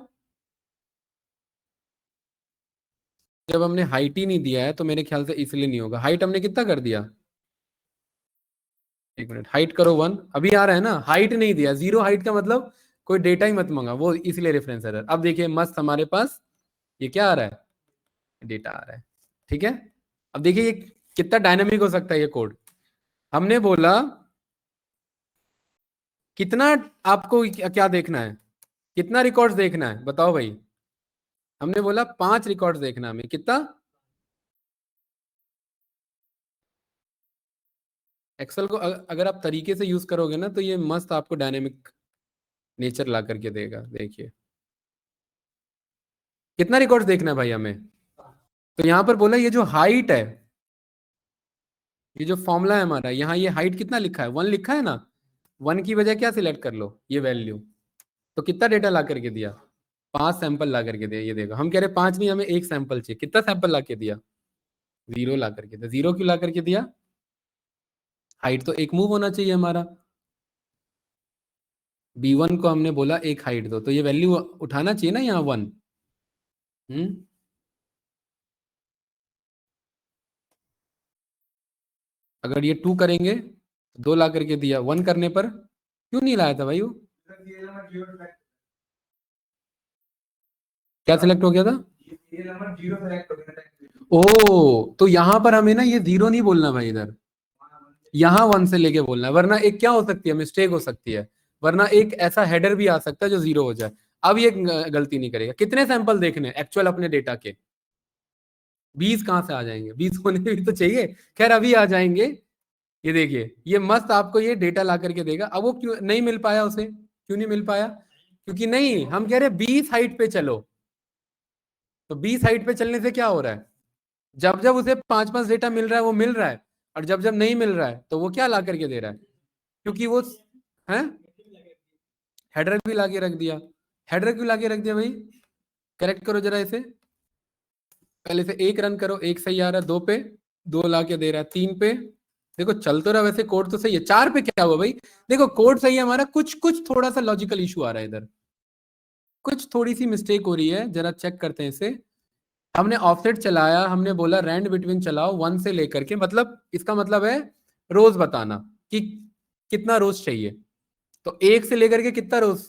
जब हमने हाइट ही नहीं दिया है तो मेरे ख्याल से इसलिए नहीं होगा। हाइट हमने कितना कर दिया? 1 मिनट, हाइट करो 1। अभी आ रहा है ना, हाइट नहीं दिया। 0 हाइट का मतलब कोई डेटा ही मत मंगा, वो इसलिए रेफरेंस एरर। अब देखिए मस्त हमारे पास ये क्या आ रहा है? डेटा आ रहा है। ठीक है। अब देखिए ये कितना डायनामिक हो सकता है ये कोड। हमने बोला कितना, आपको क्या देखना है, कितना रिकॉर्ड्स देखना है बताओ भाई? हमने बोला 5 रिकॉर्ड्स देखना हमें। कितना? एक्सेल को अगर आप तरीके से यूज करोगे ना, तो ये मस्त आपको डायनेमिक नेचर ला करके देगा। देखिए कितना रिकॉर्ड्स देखना है भाई हमें। तो यहां पर बोला ये जो हाइट है, ये जो फॉर्मूला है हमारा, यहाँ ये हाइट कितना लिखा है? 1 लिखा है ना। 1 की वजह क्या सिलेक्ट कर लो, ये वैल्यू। तो कितना डेटा ला करके दिया? 5 सैंपल ला करके दिया। ये देखो हम कह रहे 5 नहीं, हमें 1 सैंपल चाहिए। कितना सैंपल ला के दिया? 0 ला करके दिया। 0 क्यों ला करके दिया? हाइट तो एक मूव होना चाहिए हमारा। B1 को हमने बोला एक हाइट दो, तो ये वैल्यू उठाना चाहिए ना यहाँ 1। अगर ये 2 करेंगे, 2 ला करके दिया। 1 करने पर क्यों नहीं लाया था भाई वो? क्या सिलेक्ट हो गया था? ओ, तो यहां पर हमें ना ये 0 नहीं बोलना भाई, इधर यहाँ 1 से लेके बोलना है, वरना एक क्या हो सकती है, मिस्टेक हो सकती है। वरना एक ऐसा हेडर भी आ सकता है जो 0 हो जाए। अब ये गलती नहीं करेगा। कितने सैंपल देखने एक्चुअल अपने डेटा के? 20 कहां से आ जाएंगे? 20 होने भी तो चाहिए। खैर अभी आ जाएंगे। ये देखिए ये मस्त आपको ये डेटा ला करके देगा। अब वो क्यों नहीं मिल पाया उसे? क्यों नहीं मिल पाया? क्योंकि नहीं, हम कह रहे 20 हाइट पे चलो। तो 20 हाइट पे चलने से क्या हो रहा है? जब जब उसे 5-5 डेटा मिल रहा है वो मिल रहा है, और जब जब नहीं मिल रहा है तो वो क्या ला करके दे रहा है? क्योंकि वो है, हेडर भी लाके रख दिया। हेडर क्यों लाके रख दिया भाई? करेक्ट करो जरा इसे। पहले से 1 रन करो, 1 सही आ रहा है, 2 पे 2 ला के दे रहा है 3 पे, देखो चल तो रहा वैसे, कोड तो सही है। 4 पे क्या हुआ भाई, देखो कोड सही है हमारा, कुछ कुछ थोड़ा सा लॉजिकल इशू आ रहा है इधर, कुछ थोड़ी सी मिस्टेक हो रही है, जरा चेक करते हैं इसे। हमने ऑफसेट चलाया, हमने बोला रैंड बिटवीन चलाओ 1 से लेकर के, मतलब इसका मतलब है रोज बताना कि कितना रोज चाहिए, तो 1 से लेकर के कितना रोज,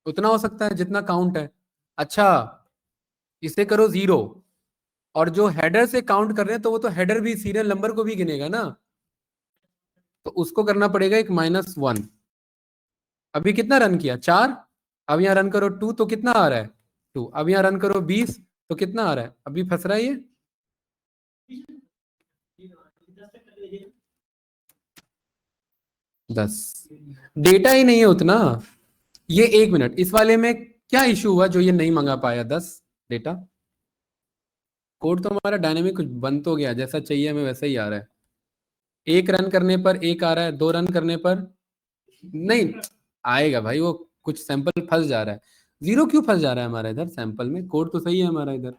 उतना हो सकता है जितना काउंट है। अच्छा, इसे करो 0, और जो हेडर से काउंट कर रहे हैं तो वो तो हेडर भी सीरियल नंबर को भी गिनेगा ना, तो उसको करना पड़ेगा एक -1। अभी कितना रन किया 4, अब यहाँ रन करो 2 तो कितना आ रहा है 2, अब यहाँ रन करो 20 तो कितना आ रहा है, अभी फंस रहा है ये 10, डेटा ही नहीं है उतना। ये 1 मिनट, इस वाले में क्या इशू हुआ जो ये नहीं मंगा पाया 10 डेटा। कोड तो हमारा डायनेमिक कुछ बन तो गया, जैसा चाहिए हमें वैसा ही आ रहा है। 1 रन करने पर 1 आ रहा है, 2 रन करने पर नहीं आएगा भाई, वो कुछ सैंपल फंस जा रहा है। 0 क्यों फंस जा रहा है हमारा इधर सैंपल में, कोड तो सही है हमारा इधर।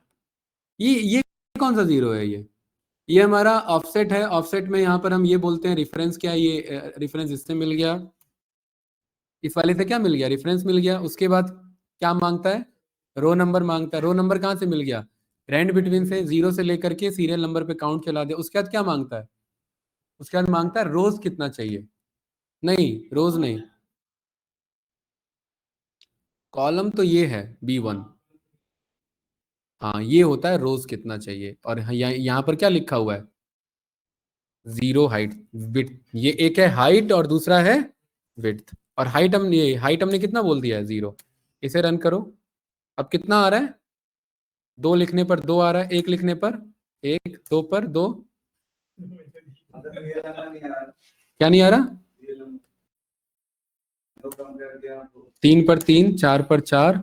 ये कौन सा 0 है, ये हमारा ऑफसेट है। ऑफसेट में यहाँ पर हम ये बोलते हैं रेफरेंस, क्या ये रेफरेंस इससे मिल गया, इस वाले से क्या मिल गया, रेफरेंस मिल गया। उसके बाद क्या मांगता है, रो नंबर मांगता है। रो नंबर कहाँ से मिल गया, रैंड बिटवीन से, 0 से लेकर के सीरियल नंबर पे काउंट चला दे। उसके बाद क्या मांगता है, उसके बाद मांगता है रोज कितना चाहिए, नहीं रोज नहीं, कॉलम तो ये है B1, हाँ ये होता है रोज कितना चाहिए। और यहाँ पर क्या लिखा हुआ है, 0 हाइट विड्थ, ये एक है हाइट और दूसरा है विड्थ। और हाइट हमने कितना बोल दिया है 0। इसे रन करो, अब कितना आ रहा है, 2 लिखने पर 2 आ रहा है, 1 लिखने पर 1, 2 पर 2, क्या नहीं आ रहा, 3 पर 3, 4 पर 4,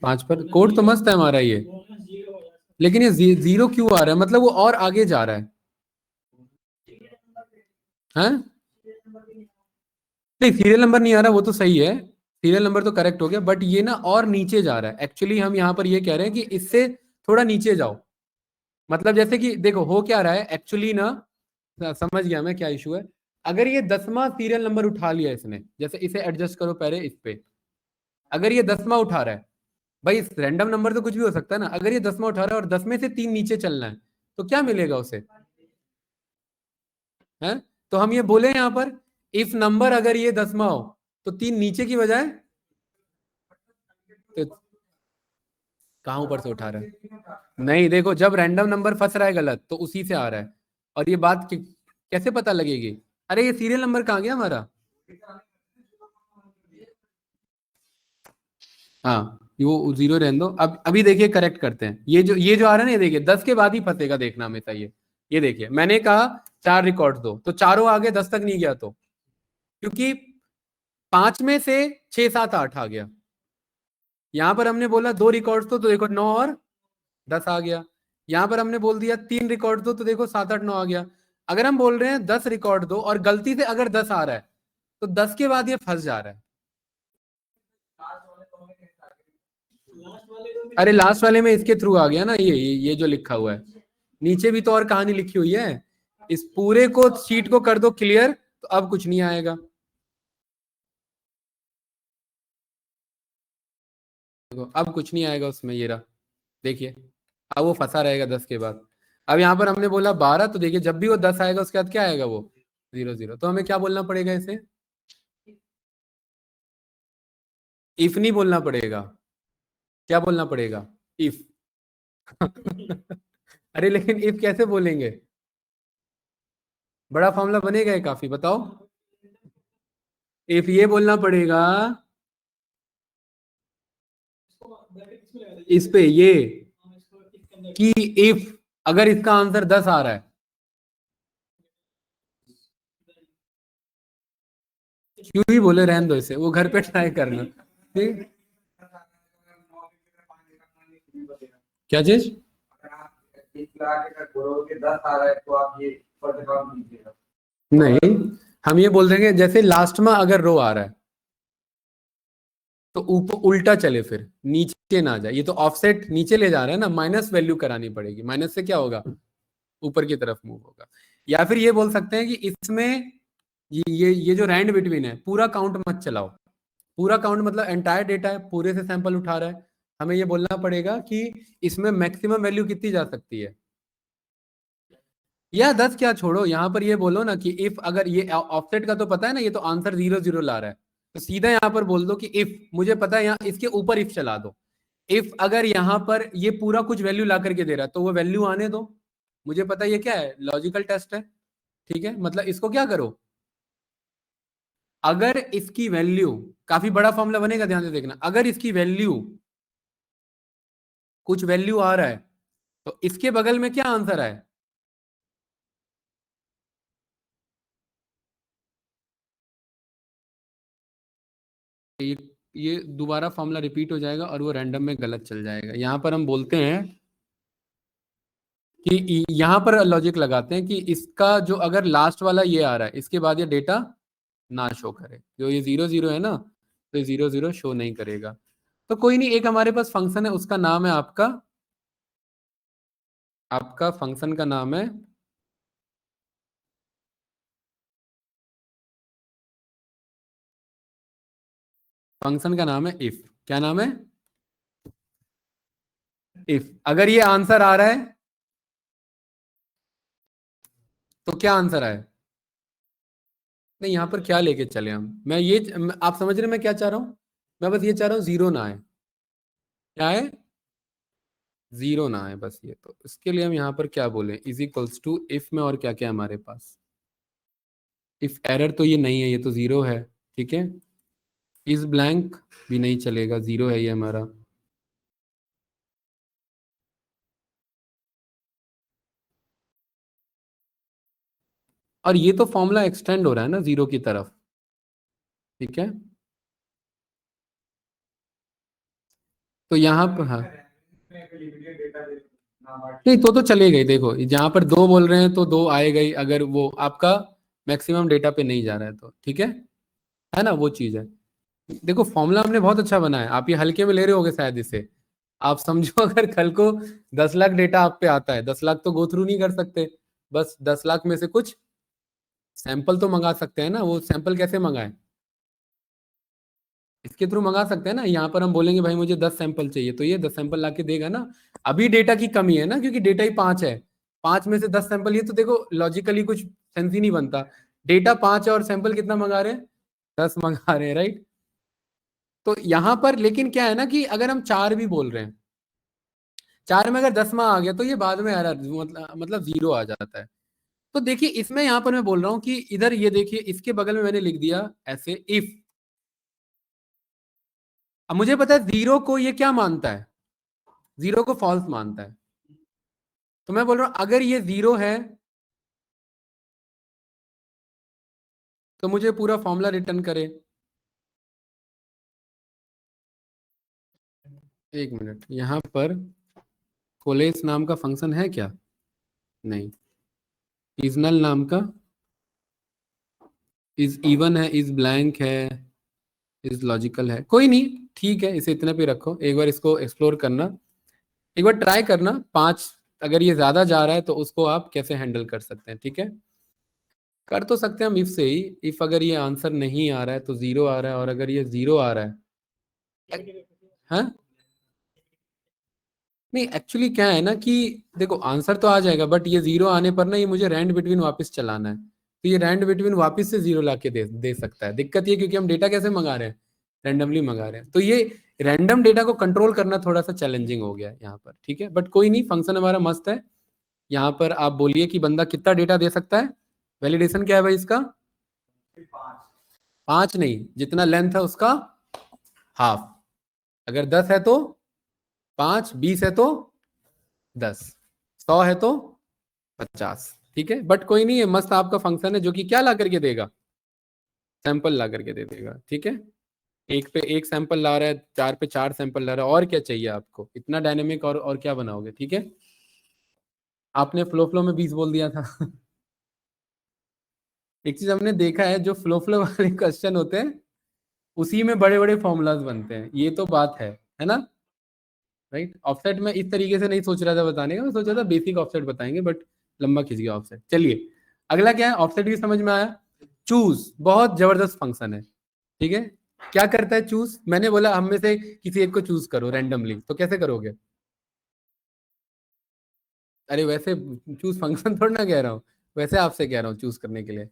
5 पर। कोड तो मस्त है हमारा ये, लेकिन ये 0 क्यों आ रहा है, मतलब वो और आगे जा रहा है, हैं? नहीं सीरियल नंबर नहीं आ रहा, वो तो सही है, सीरियल नंबर तो करेक्ट हो गया, बट ये ना और नीचे जा रहा है। एक्चुअली हम यहाँ पर ये कह रहे हैं कि इससे थोड़ा नीचे जाओ, मतलब जैसे कि देखो हो क्या रहा है एक्चुअली ना, समझ गया मैं क्या इशू है। अगर ये 10वां सीरियल नंबर उठा लिया इसने, जैसे इसे एडजस्ट करो पहले इस पे, अगर ये 10वां उठा रहा है, भाई रैंडम नंबर तो कुछ भी हो सकता है ना, अगर ये 10वां उठा रहा है और 10 में से 3 नीचे चलना है तो क्या मिलेगा उसे, है? तो हम ये बोले यहाँ पर इफ नंबर अगर ये 10वां हो तो 3 नीचे की बजाय, तो कहाँ ऊपर से उठा रहा है, नहीं देखो जब रैंडम नंबर फंस रहा है गलत तो उसी से आ रहा है। और ये बात कैसे पता लगेगी, अरे ये सीरियल नंबर कहाँ गया हमारा, हाँ वो 0 रहने दो। अब अभी देखिए करेक्ट करते हैं, ये जो आ रहा है ना, ये देखिए 10 के बाद ही फंसेगा, देखना हमेशा ये देखिए मैंने कहा 4 रिकॉर्ड दो तो चारों आगे 10 तक नहीं गया, तो क्योंकि 5 में से 6, 7, 8 आ गया। यहां पर हमने बोला 2 रिकॉर्ड दो तो देखो 9 और 10 आ गया। यहां पर हमने बोल दिया 3 रिकॉर्ड दो तो देखो 7, 8, 9 आ गया। अगर हम बोल रहे हैं 10 रिकॉर्ड दो और गलती से अगर 10 आ रहा है तो 10 के बाद ये फंस जा रहा है। अरे लास्ट वाले में इसके थ्रू आ गया ना, ये जो लिखा हुआ है नीचे भी तो और कहानी लिखी हुई है। इस पूरे को शीट को कर दो क्लियर, तो अब कुछ नहीं आएगा। देखो अब कुछ नहीं आएगा उसमें, ये रहा देखिए, अब वो फंसा रहेगा 10 के बाद। अब यहाँ पर हमने बोला 12 तो देखिए जब भी वो 10 आएगा उसके बाद क्या आएगा, वो 0, 0। तो हमें क्या बोलना पड़ेगा इसे, इफ नहीं बोलना पड़ेगा, क्या बोलना पड़ेगा, इफ अरे लेकिन इफ कैसे बोलेंगे, बड़ा फॉर्मूला बनेगा ये काफी, बताओ। इफ ये बोलना पड़ेगा इस पे ये कि इफ अगर इसका आंसर 10 आ रहा है, क्यों ही बोले रहने दो इसे, वो घर पे ट्राई करना, ठीक। क्या चीज, नहीं हम ये बोल देंगे जैसे लास्ट में अगर रो आ रहा है तो ऊपर उल्टा चले, फिर नीचे ना जाए। ये तो ऑफसेट नीचे ले जा रहा है ना, माइनस वैल्यू करानी पड़ेगी, माइनस से क्या होगा, ऊपर की तरफ मूव होगा। या फिर ये बोल सकते हैं कि इसमें ये जो रैंड बिटवीन है, पूरा काउंट मत चलाओ। पूरा काउंट मतलब एंटायर डेटा है, पूरे से सैंपल उठा रहा है, हमें ये बोलना पड़ेगा कि इसमें मैक्सिमम वैल्यू कितनी जा सकती है। या 10 क्या, छोड़ो, यहां पर ये बोलो ना कि इफ, अगर ये ऑफसेट का तो पता है ना, ये तो आंसर 0 0 ला रहा है, तो सीधा यहां पर बोल दो कि इफ, मुझे पता है, यहाँ इसके ऊपर इफ चला दो। इफ अगर यहां पर ये पूरा कुछ वैल्यू ला करके दे रहा है, तो वो वैल्यू आने दो। मुझे पता है ये क्या है, लॉजिकल टेस्ट है, ठीक है। मतलब इसको क्या करो, अगर इसकी वैल्यू, काफी बड़ा फॉर्मूला बनेगा, ध्यान से देखना, अगर इसकी वैल्यू, कुछ वैल्यू आ रहा है, तो इसके बगल में क्या आंसर है, ये ये दोबारा फॉर्मूला रिपीट हो जाएगा और वो रैंडम में गलत चल जाएगा। यहां पर हम बोलते हैं कि यहां पर लॉजिक लगाते हैं कि इसका जो, अगर लास्ट वाला ये आ रहा है, इसके बाद ये डेटा ना शो करे, जो ये 0 0 है ना, तो ये 0 0 शो नहीं करेगा। तो कोई नहीं, एक हमारे पास फंक्शन है, उसका नाम है आपका आपका फंक्शन का नाम है इफ। क्या नाम है, इफ। अगर ये आंसर आ रहा है, तो क्या आंसर आए, नहीं यहां पर क्या लेके चले हम, आप समझ रहे हैं मैं क्या चाह रहा हूं, मैं बस ये चाह रहा हूं जीरो ना आए। क्या है, जीरो ना आए बस, ये तो इसके लिए हम यहाँ पर क्या बोले, इज इक्वल्स टू इफ में, और क्या क्या हमारे पास, इफ एरर तो ये नहीं है, ये तो जीरो है, ठीक है। इज ब्लैंक भी नहीं चलेगा, जीरो है ये हमारा। और ये तो फॉर्मूला एक्सटेंड हो रहा है ना जीरो की तरफ, ठीक है। तो यहाँ पर, हाँ, नहीं तो चलेगा ही, देखो जहां पर दो बोल रहे हैं तो दो आएगा ही, अगर वो आपका मैक्सिमम डेटा पे नहीं जा रहा है तो, ठीक है ना, वो चीज है। देखो फॉर्मूला हमने बहुत अच्छा बनाया, आप ये हल्के में ले रहे होगे शायद इसे। आप समझो अगर कल को 10 लाख डेटा आप पे आता है, 10 लाख तो गो थ्रू नहीं कर सकते, बस 10 लाख में से कुछ सैंपल तो मंगा सकते हैं ना। वो सैंपल कैसे मंगाए, इसके थ्रू मंगा सकते हैं ना। यहाँ पर हम बोलेंगे भाई मुझे 10 सैंपल चाहिए, तो ये 10 सैंपल ला के देगा ना। अभी डेटा की कमी है ना, क्योंकि डेटा ही 5 है, 5 में से 10 सैंपल, ये तो देखो लॉजिकली कुछ सेंस ही नहीं बनता। डेटा 5 है और सैंपल कितना मंगा रहे हैं, 10 मंगा रहे हैं, राइट। तो यहाँ पर लेकिन क्या है ना, कि अगर हम 4 भी बोल रहे हैं, 4 में अगर 10वां आ गया, तो ये बाद में एरर, मतलब जीरो आ जाता है। तो देखिए इसमें यहाँ पर मैं बोल रहा हूँ कि इधर ये देखिए, इसके बगल में मैंने लिख दिया ऐसे इफ। अब मुझे पता है जीरो को ये क्या मानता है, जीरो को फॉल्स मानता है। तो मैं बोल रहा हूं अगर ये जीरो है, तो मुझे पूरा फॉर्मूला रिटर्न करे। एक मिनट, यहां पर कोलेस नाम का फंक्शन है क्या, नहीं। इज नल नाम का, इज इवन है, इज ब्लैंक है, इज लॉजिकल है, कोई नहीं, ठीक है, इसे इतने पे रखो। एक बार इसको एक्सप्लोर करना, एक बार ट्राई करना, 5 अगर ये ज्यादा जा रहा है तो उसको आप कैसे हैंडल कर सकते हैं, ठीक है। कर तो सकते हैं हम इफ से ही, इफ अगर ये आंसर नहीं आ रहा है तो जीरो आ रहा है, और अगर ये जीरो आ रहा है, हाँ, नहीं एक्चुअली क्या है ना कि देखो आंसर तो आ जाएगा, बट ये जीरो आने पर ना, ये मुझे रैंड बिटवीन वापस चलाना है, तो ये रैंड बिटवीन वापस से जीरो ला के दे सकता है। दिक्कत ये, क्योंकि हम डेटा कैसे मंगा रहे हैं, रैंडमली मंगा रहे हैं, तो ये रैंडम डेटा को कंट्रोल करना थोड़ा सा चैलेंजिंग हो गया है यहाँ पर, ठीक है। बट कोई नहीं, फंक्शन हमारा मस्त है। यहाँ पर आप बोलिए कि बंदा कितना डेटा दे सकता है, वैलिडेशन क्या है भाई इसका, 5 नहीं, जितना लेंथ है उसका हाफ। अगर 10 है तो 5, 20 है तो 10, 100 है तो 50, ठीक है। बट कोई नहीं, है मस्त आपका फंक्शन है, जो कि क्या ला करके देगा, सैंपल ला करके दे देगा, ठीक है। एक पे एक सैंपल ला रहा है, 4 पे 4 सैंपल ला रहा है, और क्या चाहिए आपको, इतना डायनेमिक और क्या बनाओगे, ठीक है। आपने फ्लो फ्लो में 20 बोल दिया था। एक चीज हमने देखा है, जो फ्लो फ्लो वाले क्वेश्चन होते हैं, उसी में बड़े बड़े फॉर्मूलाज बनते हैं, ये तो बात है ना, राइट। ऑफसेट में इस तरीके से नहीं सोच रहा था बताने का, मैं सोचा था बेसिक ऑफसेट बताएंगे, बट लंबा खिंच गया ऑफसेट। चलिए अगला क्या है, ऑफसेट भी समझ में आया। चूज बहुत जबरदस्त फंक्शन है, ठीक है। क्या करता है चूज, मैंने बोला हम में से किसी एक को चूज करो रैंडमली, तो कैसे करोगे? अरे वैसे चूज फंक्शन थोड़ा ना कह रहा हूँ, वैसे आपसे कह रहा हूँ चूज करने के लिए,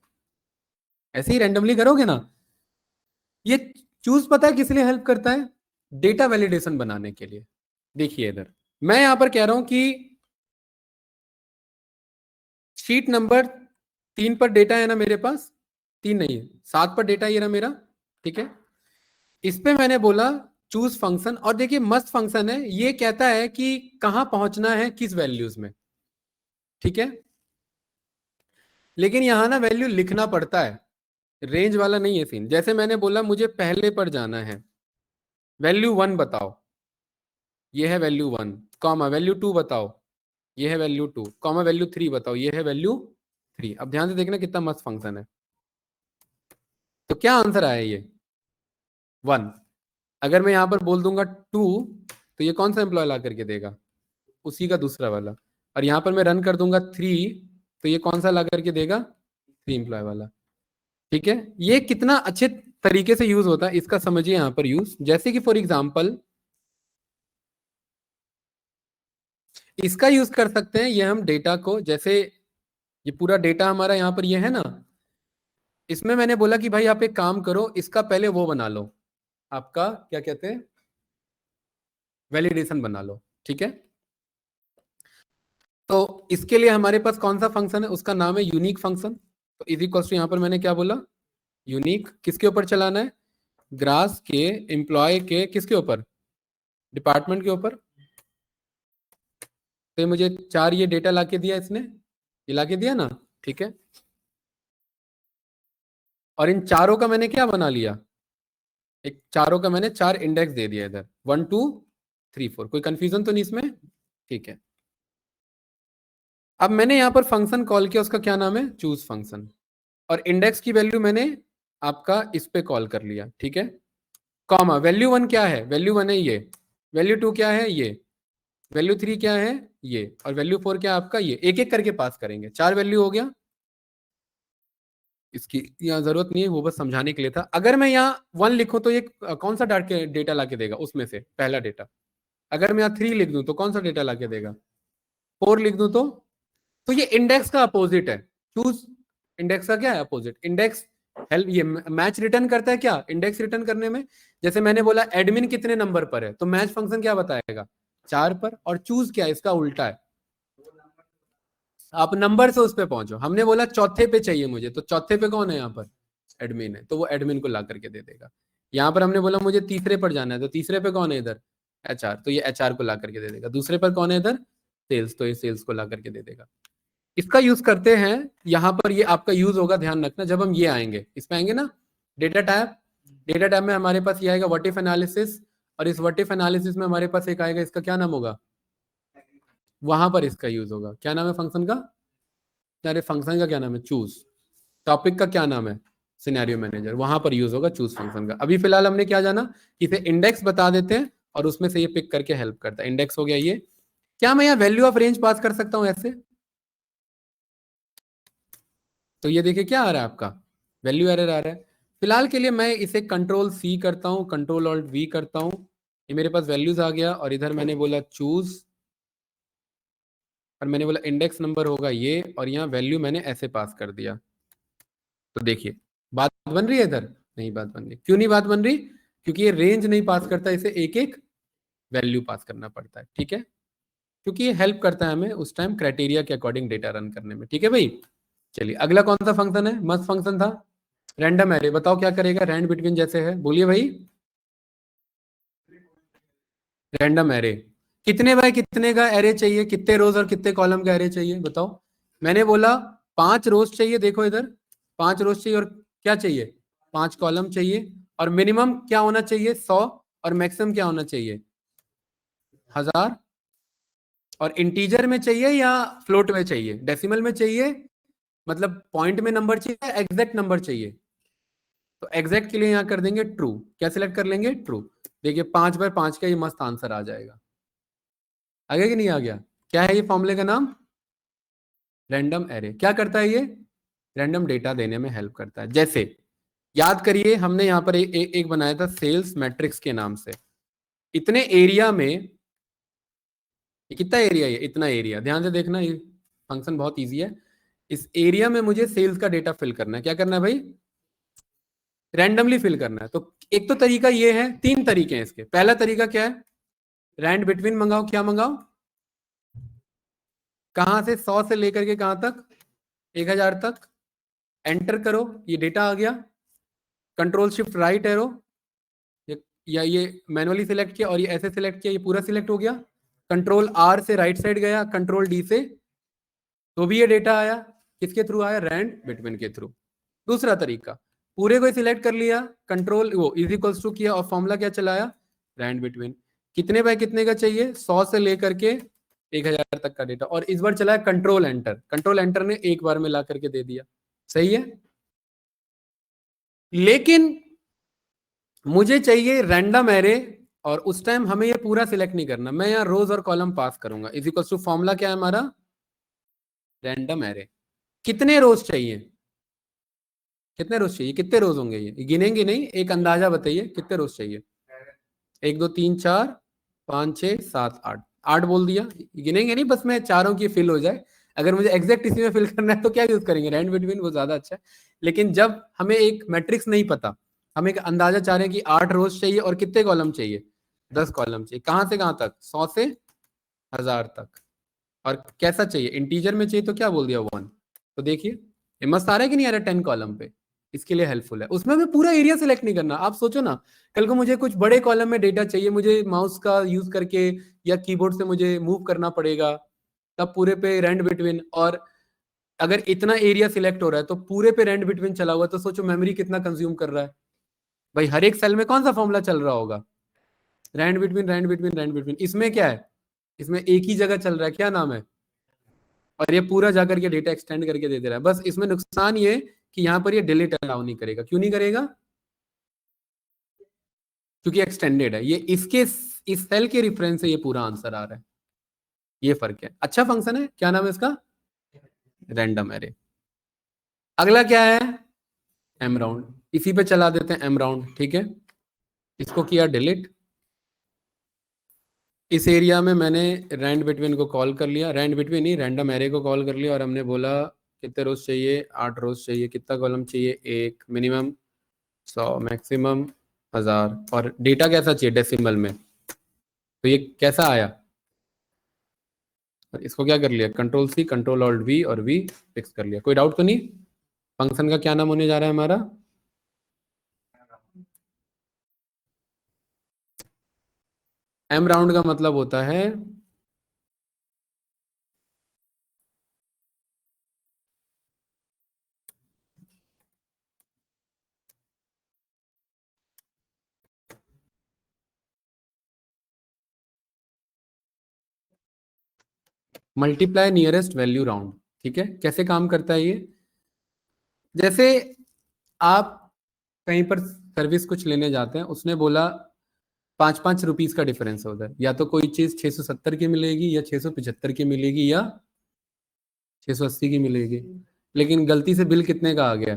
ऐसे ही रैंडमली करोगे ना। ये चूज पता है किस लिए हेल्प करता है? डेटा वैलिडेशन बनाने के लिए। देखिए इधर मैं यहां पर कह रहा हूं कि शीट नंबर 3 पर डेटा है ना मेरे पास, 3 नहीं है 7 पर डेटा ये ना मेरा, ठीक है। इस पे मैंने बोला चूज फंक्शन, और देखिए मस्त फंक्शन है, ये कहता है कि कहां पहुंचना है किस वैल्यूज में, ठीक है। लेकिन यहां ना वैल्यू लिखना पड़ता है, रेंज वाला नहीं है सीन। जैसे मैंने बोला मुझे पहले पर जाना है, वैल्यू 1 बताओ, ये है वैल्यू 1, कॉमा वैल्यू 2 बताओ, ये है वैल्यू 2, कॉमा वैल्यू 3 बताओ, ये है वैल्यू 3। अब ध्यान से देखना कितना मस्त फंक्शन है। तो क्या आंसर आया ये 1। अगर मैं यहां पर बोल दूंगा 2, तो ये कौन सा एम्प्लॉय ला करके देगा? उसी का दूसरा वाला। और यहां पर मैं रन कर दूंगा 3, तो ये कौन सा ला करके देगा? 3 एम्प्लॉय वाला, ठीक है। ये कितना अच्छे तरीके से यूज होता है इसका समझिए यहां पर यूज। जैसे कि फॉर एग्जाम्पल इसका यूज कर सकते हैं, ये हम डेटा को, जैसे ये पूरा डेटा हमारा यहाँ पर ये है ना, इसमें मैंने बोला कि भाई आप एक काम करो, इसका पहले वो बना लो, आपका क्या कहते हैं, वैलिडेशन बना लो, ठीक है। तो इसके लिए हमारे पास कौन सा फंक्शन है, उसका नाम है यूनिक फंक्शन। तो इज इक्वल टू, यहाँ पर मैंने क्या बोला, यूनिक किसके ऊपर चलाना है, ग्रास के एम्प्लॉय के किसके ऊपर, डिपार्टमेंट के ऊपर। तो मुझे 4 ये डेटा लाके दिया इसने, ये लाके दिया ना, ठीक है। और इन चारों का मैंने क्या बना लिया, एक चारों का मैंने 4 इंडेक्स दे दिया इधर, 1 2 3 4। कोई कंफ्यूजन तो नहीं इसमें, ठीक है। अब मैंने यहां पर फंक्शन कॉल किया, उसका क्या नाम है, चूज फंक्शन। और इंडेक्स की वैल्यू मैंने आपका इस पे कॉल कर लिया, ठीक है। कॉमा वैल्यू 1 क्या है, वैल्यू 1 है ये, वैल्यू 2 क्या है ये, वैल्यू 3 क्या है ये, और वैल्यू 4 क्या है आपका ये। एक एक करके पास करेंगे, 4 वैल्यू हो गया। इसकी यहाँ जरूरत नहीं है, वो बस समझाने के लिए था। अगर मैं यहाँ 1 लिखूं तो ये कौन सा डेटा ला के देगा, उसमें से पहला डेटा। अगर मैं यहाँ 3 लिख दूं तो कौन सा डेटा ला के देगा, 4 लिख दूं तो ये इंडेक्स का अपोजिट है। चूज इंडेक्स का क्या है, अपोजिट। इंडेक्स हेल्प, ये मैच रिटर्न करता है क्या, इंडेक्स रिटर्न करने में। जैसे मैंने बोला एडमिन कितने नंबर पर है, तो मैच फंक्शन क्या बताएगा, 4 पर। और चूज क्या है, इसका उल्टा है, आप नंबर से उस पे पहुंचो। हमने बोला चौथे पे चाहिए मुझे, तो चौथे पे कौन है यहाँ पर, एडमिन है, तो वो एडमिन को ला करके दे देगा। यहाँ पर हमने बोला मुझे तीसरे पर जाना है, तो तीसरे पे कौन है इधर, एचआर, तो ये एचआर को ला करके दे देगा। दूसरे पर कौन है इधर, सेल्स, तो ये सेल्स को ला करके दे देगा। इसका यूज करते हैं यहाँ पर, ये आपका यूज होगा, ध्यान रखना, जब हम ये आएंगे, इसमें आएंगे ना डेटा टाइप। डेटा टाइप में हमारे पास ये आएगा व्हाट इफ एनालिसिस, और इस व्हाट इफ एनालिसिस में हमारे पास एक आएगा, इसका क्या नाम होगा, वहां पर इसका यूज होगा। क्या नाम है फंक्शन का, अरे फंक्शन का क्या नाम है, चूज। टॉपिक का क्या नाम है, सिनेरियो मैनेजर, वहां पर यूज होगा चूज फंक्शन का। अभी फिलहाल हमने क्या जाना, इसे इंडेक्स बता देते हैं और उसमें से ये पिक करके हेल्प करता है। इंडेक्स हो गया ये। क्या मैं यहाँ वैल्यू ऑफ रेंज पास कर सकता हूँ ऐसे, तो ये देखिए क्या आ रहा है आपका, वैल्यू एरर आ रहा है। फिलहाल के लिए मैं इसे कंट्रोल सी करता हूँ, कंट्रोल ऑल्ट वी करता हूँ, ये मेरे पास वैल्यूज आ गया। और इधर मैंने बोला चूज, और मैंने बोला इंडेक्स नंबर होगा ये, और यहाँ वैल्यू मैंने ऐसे पास कर दिया। तो देखिए बात बन रही है इधर, नहीं बात बन रही, क्यों नहीं बात बन रही, क्योंकि ये रेंज नहीं पास करता, इसे एक एक वैल्यू पास करना पड़ता है, ठीक है। क्योंकि ये हेल्प करता है हमें उस टाइम क्राइटेरिया के अकॉर्डिंग डेटा रन करने में, ठीक है भाई। चलिए अगला कौन सा फंक्शन है, मस्त फंक्शन था, रैंडम एरे। बताओ क्या करेगा, रैंड बिटवीन जैसे है, बोलिए भाई। रैंडम एरे, कितने बाय कितने का एरे चाहिए, कितने रोज और कितने कॉलम का एरे चाहिए बताओ। मैंने बोला 5 रोज चाहिए, देखो इधर 5 रोज चाहिए, और क्या चाहिए, 5 कॉलम चाहिए। और मिनिमम क्या होना चाहिए, 100, और मैक्सिमम क्या होना चाहिए, 1000। और इंटीजर में चाहिए या फ्लोट में चाहिए, डेसिमल में चाहिए, मतलब पॉइंट में नंबर चाहिए, एग्जैक्ट नंबर चाहिए, तो एग्जैक्ट के लिए यहाँ कर देंगे ट्रू। क्या सिलेक्ट कर लेंगे? ट्रू। देखिए 5/5 का ये मस्त आंसर आ जाएगा। आ गया कि नहीं आ गया? क्या है ये फॉर्मूले का नाम? Random array. क्या करता है ये? रैंडम डेटा देने में हेल्प करता है। जैसे याद करिए हमने यहाँ पर एक बनाया था सेल्स मैट्रिक्स के नाम से। इतने एरिया में, ये कितना एरिया है? इतना एरिया। ध्यान से देखना, ये फंक्शन बहुत इजी है। इस एरिया में मुझे सेल्स का डेटा फिल करना है। क्या करना है भाई? रैंडमली फिल करना है। तो एक तो तरीका ये है, तीन तरीके हैं इसके। पहला तरीका क्या है? रैंड बिटवीन मंगाओ। क्या मंगाओ? कहां से? 100 से लेकर के कहां तक? 1000 तक। एंटर करो, ये डेटा आ गया। कंट्रोल शिफ्ट राइट एरो, या ये मैनुअली सिलेक्ट किया और ये ऐसे सिलेक्ट किया, ये पूरा सिलेक्ट हो गया। कंट्रोल आर से राइट साइड गया, कंट्रोल डी से, तो भी ये डेटा आया। किसके थ्रू आया? रैंड बिटवीन के थ्रू। दूसरा तरीका, पूरे को सिलेक्ट कर लिया, कंट्रोल वो इज इक्वल्स टू किया और फॉर्मूला क्या चलाया? Rand between. कितने बाय कितने का चाहिए? 100 से लेकर के 1000 तक का डेटा। और इस बार चलाया कंट्रोल एंटर। कंट्रोल एंटर ने एक बार में ला करके दे दिया। सही है। लेकिन मुझे चाहिए रैंडम एरे, और उस टाइम हमें ये पूरा सिलेक्ट नहीं करना। मैं यहाँ रोज और कॉलम पास करूंगा। इज इक्वल्स टू फॉर्मूला क्या है हमारा? Random array. कितने रोज चाहिए? कितने रोज चाहिए? कितने रोज होंगे? ये गिनेंगे नहीं, एक अंदाजा बताइए कितने रोज चाहिए? 1 2 3 4 5 6 7 8। 8 बोल दिया। गिनेंगे नहीं, बस मैं चाह रहा हूं कि फिल हो जाए। अगर मुझे एग्जैक्ट इसी में फिल करना है तो क्या यूज करेंगे? रैंड बिटवीन, वो ज्यादा अच्छा है। लेकिन जब हमें एक मैट्रिक्स नहीं पता, हम एक अंदाजा चाह रहे हैं कि 8 रोज चाहिए और कितने कॉलम चाहिए? 10 कॉलम चाहिए। कहां से कहां तक? 100 से 1000 तक। और कैसा चाहिए? इंटीजर में चाहिए तो क्या बोल दिया? 1। तो देखिए ये मस्त आ रहा है कि नहीं आ रहा? 10 कॉलम पे। इसके लिए हेल्पफुल है। उसमें भी पूरा एरिया सिलेक्ट नहीं करना। आप सोचो ना, कल को मुझे कुछ बड़े कॉलम में डेटा चाहिए, मुझे माउस का यूज करके या कीबोर्ड से मुझे मूव करना पड़ेगा, तब पूरे पे रैंड बिटवीन। और अगर इतना एरिया सिलेक्ट हो रहा है तो पूरे पे रैंड बिटवीन चला हुआ, तो सोचो मेमोरी कितना कंज्यूम कर रहा है भाई। हर एक सेल में कौन सा फॉर्मूला चल रहा होगा? Rand between, rand between, rand between. इसमें क्या है? इसमें एक ही जगह चल रहा है। क्या नाम है? और ये पूरा जाकर के डेटा एक्सटेंड करके दे दे रहा है। बस इसमें नुकसान ये कि यहाँ पर ये डिलीट अलाउ नहीं करेगा। क्यों नहीं करेगा? क्योंकि एक्सटेंडेड है। ये इसके इस सेल के रेफरेंस से ये पूरा आंसर आ रहा है। ये फर्क है। अच्छा फंक्शन है। क्या नाम है इसका? Random array. अगला क्या है? M round. इसी पे चला देते हैं एम राउंड। ठीक है, इसको किया डिलीट। इस एरिया में मैंने रैंड बिटवीन को कॉल कर लिया, रैंड बिटवीन ही रैंडम एरे को कॉल कर लिया, और हमने बोला कितने रोज चाहिए? 8 रोज चाहिए। कितना कॉलम चाहिए? 1। Minimum 100, maximum 1000। और डेटा कैसा चाहिए? डेसिमल में। तो ये कैसा आया? और इसको क्या कर लिया? Control C, control alt V, और वी फिक्स कर लिया। कोई डाउट तो नहीं? फंक्शन का क्या नाम होने जा रहा है हमारा? एम राउंड का मतलब होता है मल्टीप्लाई नियरेस्ट वैल्यू राउंड। ठीक है, कैसे काम करता है ये? जैसे आप कहीं पर सर्विस कुछ लेने जाते हैं, उसने बोला 5-5 रुपीज का डिफरेंस है उधर, या तो कोई चीज 670 की मिलेगी, या 675 की मिलेगी, या 680 की मिलेगी। लेकिन गलती से बिल कितने का आ गया?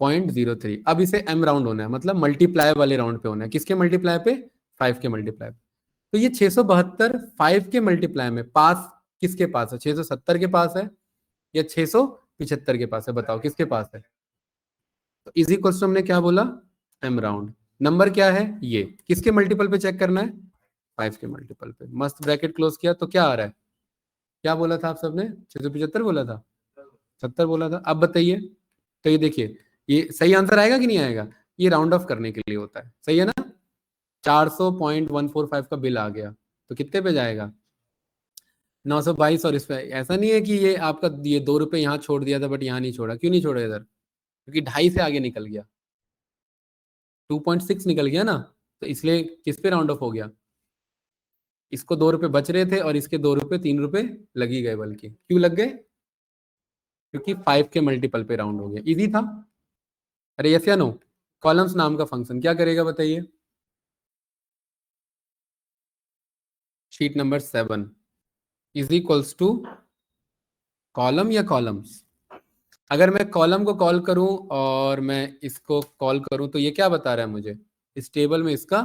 0.03। अब इसे एम राउंड होना है, मतलब मल्टीप्लाई वाले राउंड पे होना है। किसके मल्टीप्लाई पे? 5 के मल्टीप्लाई पे। तो ये 672 5 के मल्टीप्लाई में पास किसके पास है? 670 के पास है या 675 के पास है? बताओ किसके पास है? तो इजी क्वेश्चन हमने क्या बोला? M round. नंबर क्या है? ये किसके मल्टीपल पे चेक करना है? 5 के मल्टीपल पे। मस्त ब्रैकेट क्लोज किया तो क्या आ रहा है? क्या बोला था आप सबने? 675 बोला था, 70 बोला था। अब बताइए। तो ये देखिए, ये सही आंसर आएगा कि नहीं आएगा? ये राउंड ऑफ करने के लिए होता है। सही है ना? 400.145 का बिल आ गया, तो कितने पे जाएगा? 922। और इस पे ऐसा नहीं है कि ये आपका ये 2 रुपए यहाँ छोड़ दिया था बट यहाँ नहीं छोड़ा। क्यों नहीं छोड़ा इधर? क्योंकि 2.5 से आगे निकल गया, 2.6 निकल गया ना, तो इसलिए किस पे राउंड ऑफ हो गया? इसको 2 रुपए बच रहे थे और इसके 2 रुपए 3 रुपए लग ही गए। बल्कि क्यों लग गए? क्योंकि 5 के मल्टीपल पे राउंड हो गया। इजी था। अरे यस या नो? कॉलम्स नाम का फंक्शन क्या करेगा बताइए? Sheet number 7 is equals to column या कॉलम्स। अगर मैं कॉलम को कॉल करूं और मैं इसको कॉल करूं तो ये क्या बता रहा है मुझे? इस टेबल में इसका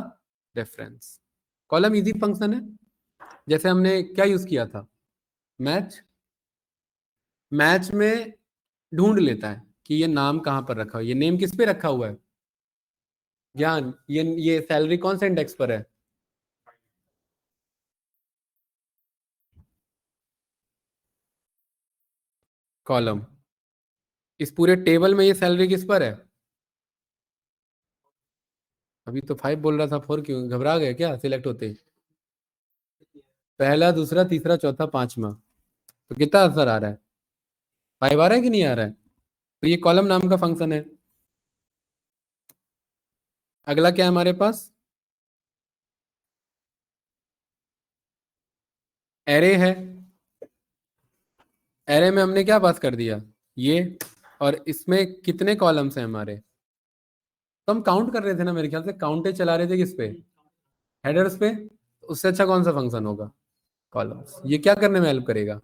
रेफरेंस। कॉलम इजी फंक्शन है। जैसे हमने क्या यूज किया था? मैच। मैच में ढूंढ लेता है कि ये नाम कहां पर रखा हुआ है, ये नेम किस पे रखा हुआ है। ज्ञान, ये सैलरी कौन से इंडेक्स पर है? कॉलम। इस पूरे टेबल में ये सैलरी किस पर है? अभी तो 5 बोल रहा था, 4 क्यों? घबरा गए क्या सिलेक्ट होते ही? पहला, दूसरा, तीसरा, चौथा, पांचवा। तो कितना आंसर आ रहा है? 5 आ रहा है कि नहीं आ रहा है? तो ये कॉलम नाम का फंक्शन है। अगला क्या है हमारे पास? एरे है। एरे में हमने क्या पास कर दिया? ये। और इसमें कितने कॉलम्स हैं हमारे? तो हम काउंट कर रहे थे ना, मेरे ख्याल से काउंटे चला रहे थे किस पे? हेडर्स पे। तो उससे अच्छा कौन सा फंक्शन होगा? कॉलम्स। ये क्या करने में हेल्प करेगा?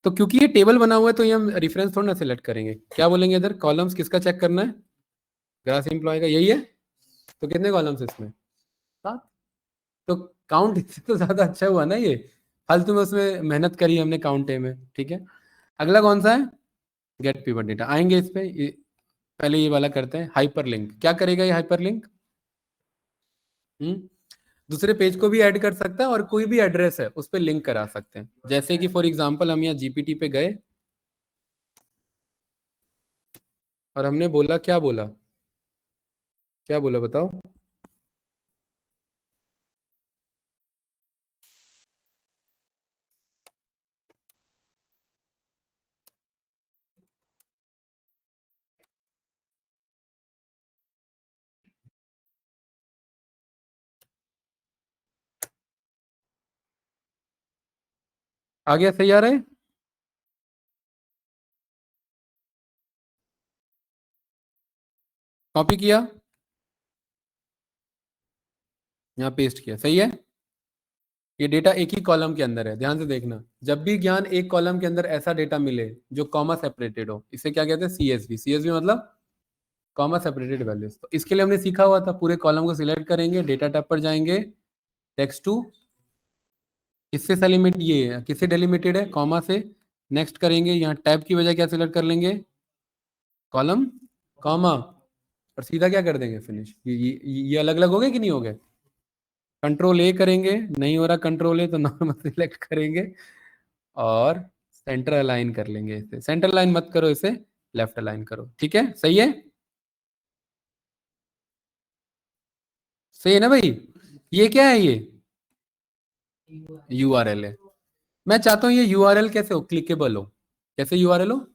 तो क्योंकि ये टेबल बना हुआ है तो ये हम रेफरेंस थोड़ा ना सिलेक्ट करेंगे। क्या बोलेंगे इधर? कॉलम्स किसका चेक करना है? ग्रास एम्प्लॉय का, यही है। तो कितने कॉलम्स इसमें? 7। तो काउंट इससे तो ज्यादा अच्छा हुआ ना ये। फालतू में उसमें मेहनत करी हमने काउंटे में, ठीक है। अगला कौन सा है? Get pivot data. आएंगे इस पे। पहले ये वाला करते हैं। हाइपर लिंक क्या करेगा ये हाइपर लिंक? दूसरे पेज को भी ऐड कर सकता है और कोई भी एड्रेस है उस पर लिंक करा सकते हैं। जैसे कि फॉर एग्जांपल हम यहाँ जीपीटी पे गए और हमने बोला, क्या बोला? क्या बोला बताओ? आ गया? सही आ रहा है? कॉपी किया, यहाँ पेस्ट किया, सही है। ये डेटा एक ही कॉलम के अंदर है, ध्यान से देखना। जब भी ज्ञान एक कॉलम के अंदर ऐसा डेटा मिले जो कॉमा सेपरेटेड हो, इसे क्या कहते हैं? सीएसवी। सीएसवी मतलब कॉमा सेपरेटेड वैल्यूज। तो इसके लिए हमने सीखा हुआ था, पूरे कॉलम को सिलेक्ट करेंगे, डेटा टैब पर जाएंगे, टेक्स्ट टू, किससे सेलिमिट, ये किससे डेलिमिटेड है? कॉमा से। नेक्स्ट करेंगे, यहाँ टैब की वजह क्या सिलेक्ट कर लेंगे? कॉलम, कॉमा, और सीधा क्या कर देंगे? फिनिश। ये अलग अलग हो गए कि नहीं हो गए? कंट्रोल ए करेंगे, नहीं हो रहा कंट्रोल ए तो नॉर्मल सिलेक्ट करेंगे और सेंटर अलाइन कर लेंगे। इसे सेंटर अलाइन मत करो, इसे लेफ्ट अलाइन करो, ठीक है। सही है? सही है ना भाई? ये क्या है? ये यूआरएल है। मैं चाहता हूं ये यूआरएल कैसे हो? क्लिकेबल हो। कैसे यूआरएल हो?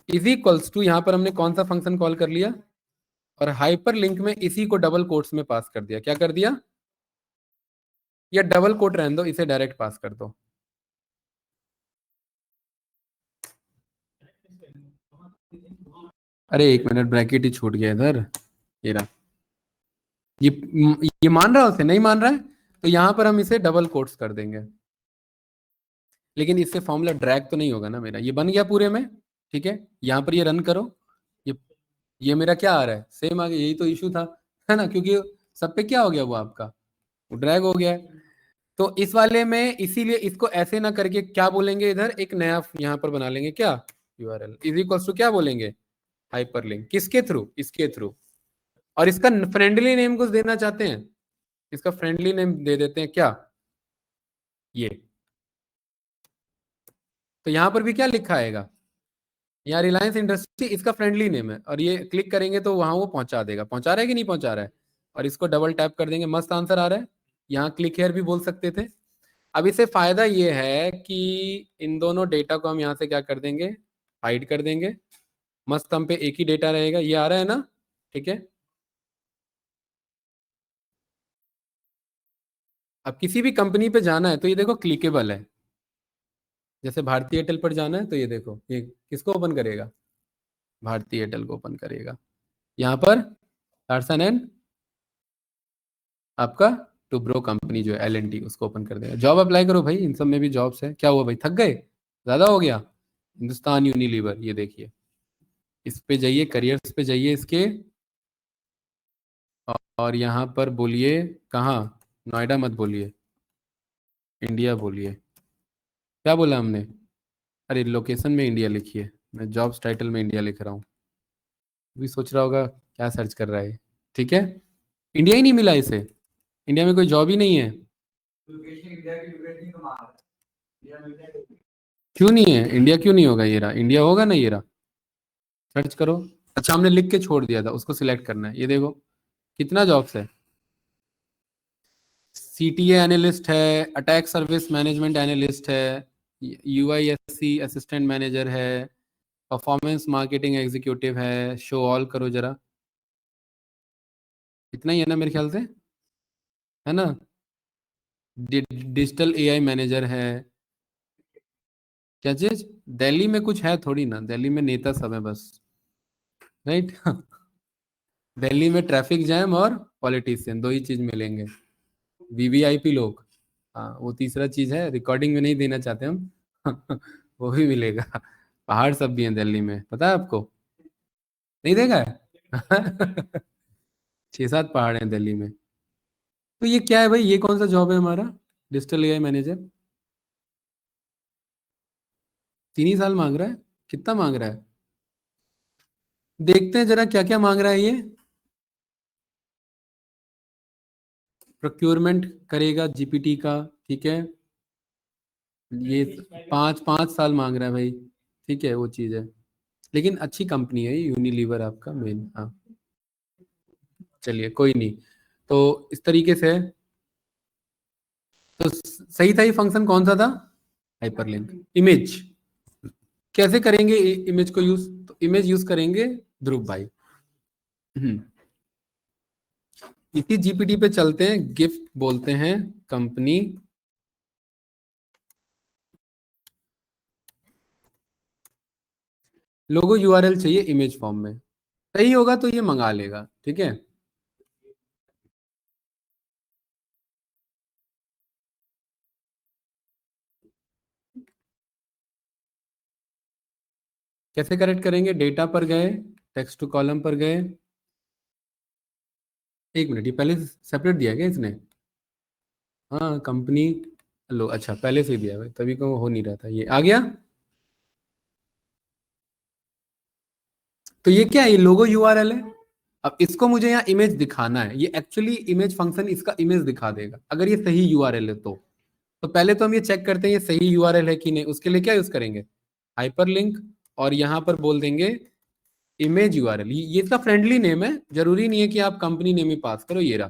इज इक्वल्स टू, यहां पर हमने कौन सा फंक्शन कॉल कर लिया? और हाइपर लिंक में इसी को डबल कोट्स में पास कर दिया। क्या कर दिया? या डबल कोट रहने दो, इसे डायरेक्ट पास कर दो। अरे एक मिनट, ब्रैकेट ही छूट गया इधर। ये रहा। ये ये मान रहा है उसे? नहीं मान रहा है तो यहां पर हम इसे डबल कोट्स कर देंगे। लेकिन इससे फॉर्मूला ड्रैग तो नहीं होगा ना मेरा? ये बन गया पूरे में, ठीक है। यहां पर ये रन करो। ये ये मेरा क्या आ रहा है? सेम आ गया। यही तो इशू था, है ना? क्योंकि सब पे क्या हो गया? वो आपका वो ड्रैग हो गया है। तो इस वाले में इसीलिए इसको ऐसे ना करके क्या बोलेंगे? इधर एक नया यहाँ पर बना लेंगे। क्या? यूआरएल इज इक्वल्स टू क्या बोलेंगे? हाइपरलिंक। किसके थ्रू? इसके थ्रू। और इसका फ्रेंडली नेम कुछ देना चाहते हैं? इसका फ्रेंडली नेम दे देते हैं। क्या? ये। तो यहां पर भी क्या लिखा आएगा? यहाँ रिलायंस इंडस्ट्री इसका फ्रेंडली नेम है, और ये क्लिक करेंगे तो वहां वो पहुंचा देगा। पहुंचा रहा है कि नहीं पहुंचा रहा है? और इसको डबल टैप कर देंगे, मस्त आंसर आ रहा है। यहाँ क्लिक हेयर भी बोल सकते थे। अब इससे फायदा ये है कि इन दोनों डेटा को हम यहाँ से क्या कर देंगे? हाइड कर देंगे। मस्त हम पे एक ही डेटा रहेगा। ये आ रहा है ना? ठीक है। अब किसी भी कंपनी पे जाना है तो ये देखो क्लिकेबल है। जैसे भारती एयरटेल पर जाना है तो ये देखो, ये किसको ओपन करेगा, भारती एयरटेल को ओपन करेगा। यहाँ पर लार्सन एंड आपका टुब्रो कंपनी जो है L&T, उसको ओपन कर देगा। जॉब अप्लाई करो भाई, इन सब में भी जॉब्स है। क्या हुआ भाई, थक गए, ज्यादा हो गया। हिंदुस्तान यूनिलीवर, ये देखिए, इस पे जाइए, करियर्स पे जाइए इसके, और यहाँ पर बोलिए कहाँ, नोएडा मत बोलिए, इंडिया बोलिए। क्या बोला हमने, अरे लोकेशन में इंडिया लिखिए, मैं जॉब्स टाइटल में इंडिया लिख रहा हूँ। भी सोच रहा होगा क्या सर्च कर रहा है, ठीक है। इंडिया ही नहीं मिला इसे, इंडिया में कोई जॉब ही नहीं है। क्यों नहीं है, इंडिया क्यों नहीं होगा, ये रहा इंडिया, होगा ना, ये रहा, सर्च करो। अच्छा हमने लिख के छोड़ दिया था, उसको सिलेक्ट करना है। ये देखो कितना जॉब्स है, CTA एनालिस्ट है, अटैक सर्विस मैनेजमेंट एनालिस्ट है, UISC असिस्टेंट मैनेजर है, परफॉर्मेंस मार्केटिंग एग्जीक्यूटिव है। शो ऑल करो जरा, इतना ही है ना मेरे ख्याल से, है ना। डिजिटल AI मैनेजर है। क्या चीज, दिल्ली में कुछ है थोड़ी ना, दिल्ली में नेता सब है बस, राइट। दिल्ली में ट्रैफिक जैम और पॉलिटिशियन, दो ही चीज मिलेंगे, VVIP लोग। हाँ वो तीसरा चीज है, रिकॉर्डिंग में नहीं देना चाहते हम। वो भी मिलेगा। पहाड़ सब भी हैं दिल्ली में, पता है आपको, नहीं देखा है। 6-7 पहाड़ हैं दिल्ली में। तो ये क्या है भाई, ये कौन सा जॉब है हमारा, डिजिटल AI मैनेजर। 3 ही साल मांग रहा है, कितना मांग रहा है, देखते हैं जरा क्या क्या मांग रहा है ये। प्रोक्योरमेंट करेगा GPT का, ठीक है। ये 5-5 साल मांग रहा है भाई, ठीक है, वो चीज़ है। लेकिन अच्छी कंपनी है यूनिलीवर आपका मेन, हाँ। चलिए कोई नहीं, तो इस तरीके से है। तो सही था, ये फंक्शन कौन सा था, हाइपरलिंक। इमेज कैसे करेंगे, इमेज को यूज, तो इमेज यूज करेंगे ध्रुव भाई। हम्म, इसी GPT पे चलते हैं, गिफ्ट बोलते हैं कंपनी। लोगो URL चाहिए इमेज फॉर्म में, सही होगा तो ये मंगा लेगा, ठीक है। कैसे करेक्ट करेंगे, डेटा पर गए, टेक्स्ट टू कॉलम पर गए। एक मिनट, ये पहले सेपरेट दिया क्या इसने, हाँ कंपनी, लो अच्छा पहले से ही दिया है भाई, तभी को हो नहीं रहा था, ये आ गया। तो ये क्या है, ये लोगो URL है। अब इसको मुझे यहाँ इमेज दिखाना है, ये एक्चुअली इमेज फंक्शन इसका इमेज दिखा देगा अगर ये सही URL है तो पहले तो हम ये चेक करते हैं ये सही URL है कि नहीं। उसके लिए क्या यूज करेंगे, हाइपरलिंक, और यहाँ पर बोल देंगे इमेज URL। ये इसका फ्रेंडली नेम है, जरूरी नहीं है कि आप कंपनी नेम ही पास करो, ये रहा।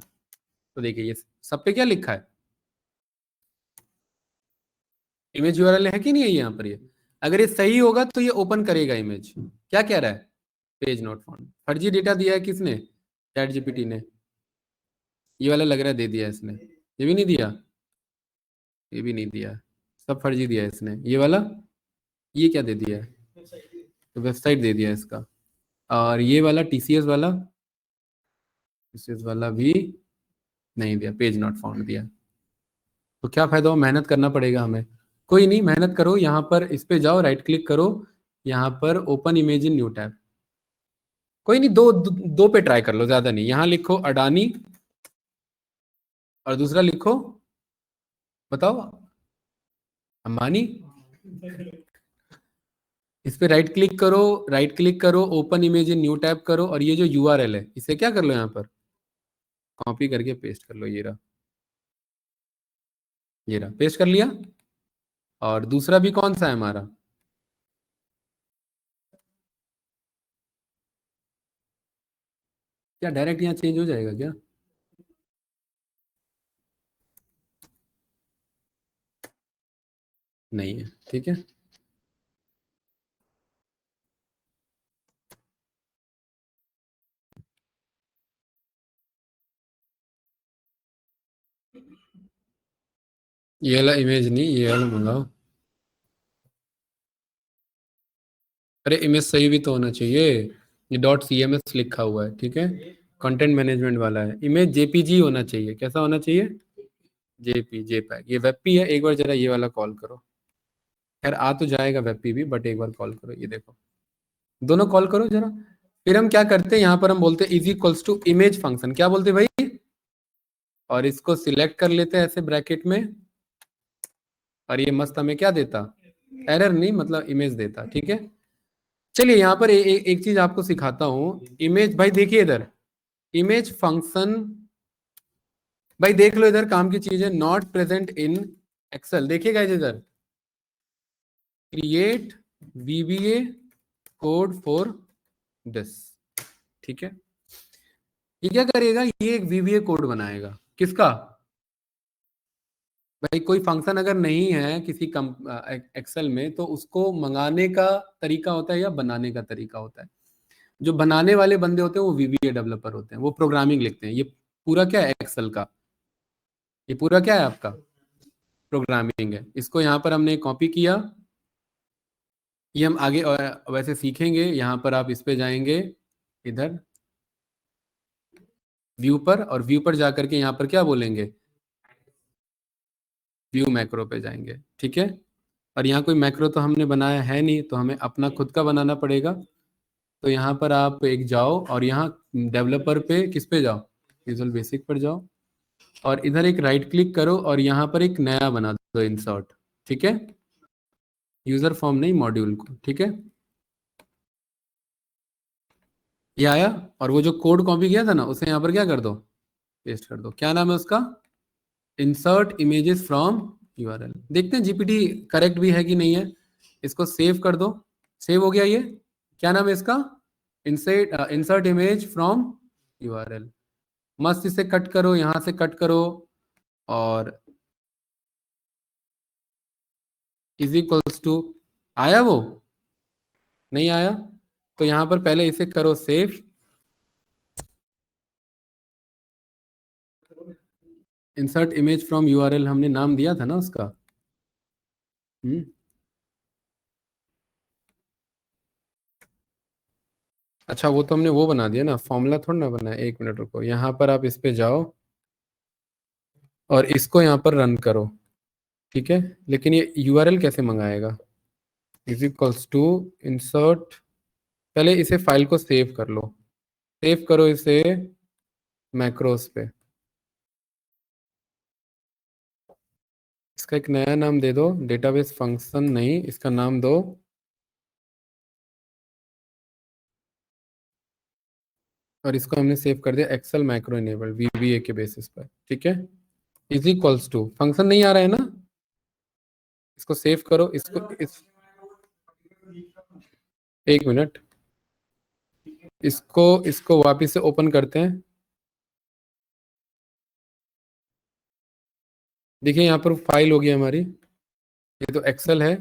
तो देखिए ये सब पे क्या लिखा है, इमेज URL है कि नहीं है यहाँ पर ये। अगर ये सही होगा तो ये ओपन करेगा इमेज। क्या कह रहा है, पेज नॉट फाउंड, फर्जी डेटा दिया है किसने, चैट GPT ने। ये वाला लग रहा है दे दिया इसने, ये भी नहीं दिया, ये भी नहीं दिया, सब फर्जी दिया है इसने। ये वाला, ये क्या दे दिया है, तो वेबसाइट दे दिया है इसका। और ये वाला TCS वाला भी नहीं दिया, पेज नॉट फाउंड दिया। तो क्या फायदा हो, मेहनत करना पड़ेगा हमें। कोई नहीं, मेहनत करो, यहाँ पर इस पे जाओ, राइट क्लिक करो, यहाँ पर open image in new tab. कोई नहीं, दो पे ट्राई कर लो, ज्यादा नहीं। यहाँ लिखो अडानी, और दूसरा लिखो, बताओ, अंबानी। इस पे राइट क्लिक करो, राइट क्लिक करो, open image in new tab करो, और ये जो URL है इसे क्या कर लो, यहाँ पर कॉपी करके पेस्ट कर लो, ये रहा, ये रहा, पेस्ट कर लिया। और दूसरा भी कौन सा है हमारा, क्या डायरेक्ट यहाँ चेंज हो जाएगा क्या, नहीं है, ठीक है। ये वाला इमेज नहीं, ये वाला मंगाओ। अरे इमेज सही भी तो होना चाहिए, ये डॉट CMS लिखा हुआ है, ठीक है, कंटेंट मैनेजमेंट वाला है। इमेज JPG होना चाहिए, कैसा होना चाहिए? JPEG। ये वेबपी है, एक बार जरा ये वाला कॉल करो। खैर आ तो जाएगा वेबपी भी, बट एक बार कॉल करो, ये देखो, दोनों कॉल करो जरा। फिर हम क्या करते हैं, यहाँ पर हम बोलते हैं is equals to image function, क्या बोलते हैं भाई, और इसको सिलेक्ट कर लेते हैं ऐसे ब्रैकेट में, और ये मस्त हमें क्या देता, एरर नहीं, मतलब इमेज देता, ठीक है। चलिए यहाँ पर एक चीज आपको सिखाता हूँ। इमेज भाई देखिए इधर, इमेज फंक्शन, भाई देख लो इधर काम की चीज है, नॉट प्रेजेंट इन एक्सेल। देखिएगा इधर, create VBA code for this, ठीक है। ये क्या करेगा, ये एक VBA कोड बनाएगा, किसका भाई, कोई फंक्शन अगर नहीं है किसी एक्सेल में, तो उसको मंगाने का तरीका होता है या बनाने का तरीका होता है। जो बनाने वाले बंदे होते हैं वो VBA डेवलपर होते हैं, वो प्रोग्रामिंग लिखते हैं। ये पूरा क्या है एक्सेल का, ये पूरा क्या है आपका प्रोग्रामिंग है। इसको यहाँ पर हमने कॉपी किया, ये हम आगे वैसे सीखेंगे। यहाँ पर आप इस पे जाएंगे, इधर व्यू पर, और व्यू पर जाकर के यहाँ पर क्या बोलेंगे, व्यू मैक्रो पे जाएंगे, ठीक है। और यहाँ कोई मैक्रो तो हमने बनाया है नहीं, तो हमें अपना खुद का बनाना पड़ेगा। तो यहाँ पर आप एक जाओ, और यहाँ डेवलपर पे किस पे जाओ, विजुअल बेसिक पर जाओ, और इधर एक राइट क्लिक करो, और यहाँ पर एक नया बना दो इंसर्ट, ठीक है, यूजर फॉर्म नहीं, मॉड्यूल को, ठीक है। ये आया, और वो जो कोड कॉपी किया था ना, उसे यहाँ पर क्या कर दो, पेस्ट कर दो। क्या नाम है उसका, इंसर्ट इमेजेस फ्रॉम URL। देखते हैं GPT करेक्ट भी है कि नहीं है। इसको सेव कर दो, सेव हो गया ये। क्या नाम है इसका, इंसर्ट इमेज फ्रॉम URL। मस्त इसे कट करो, यहां से कट करो, और इज इक्वल्स टू, आया वो, नहीं आया, तो यहां पर पहले इसे करो save, insert image from URL हमने नाम दिया था ना उसका। अच्छा वो तो हमने वो बना दिया ना, फॉर्मूला थोड़ा ना बनाया। एक मिनट रुको, यहाँ पर आप इस पे जाओ, और इसको यहाँ पर रन करो, ठीक है। लेकिन ये URL कैसे मंगाएगा, इज इक्वल्स टू इंसर्ट, पहले इसे फाइल को सेव कर लो, सेव करो इसे मैक्रोस पे। इसका एक नया नाम दे दो, डेटाबेस फंक्शन नहीं, इसका नाम दो, और इसको हमने सेव कर दिया एक्सेल मैक्रो इनेबल VBA के बेसिस पर, ठीक है। इज इक्वल्स टू, फंक्शन नहीं आ रहा है ना, इसको सेव करो, एक मिनट, इसको इसको वापस से ओपन करते हैं। देखिए यहाँ पर फाइल हो गई हमारी, ये तो एक्सेल है,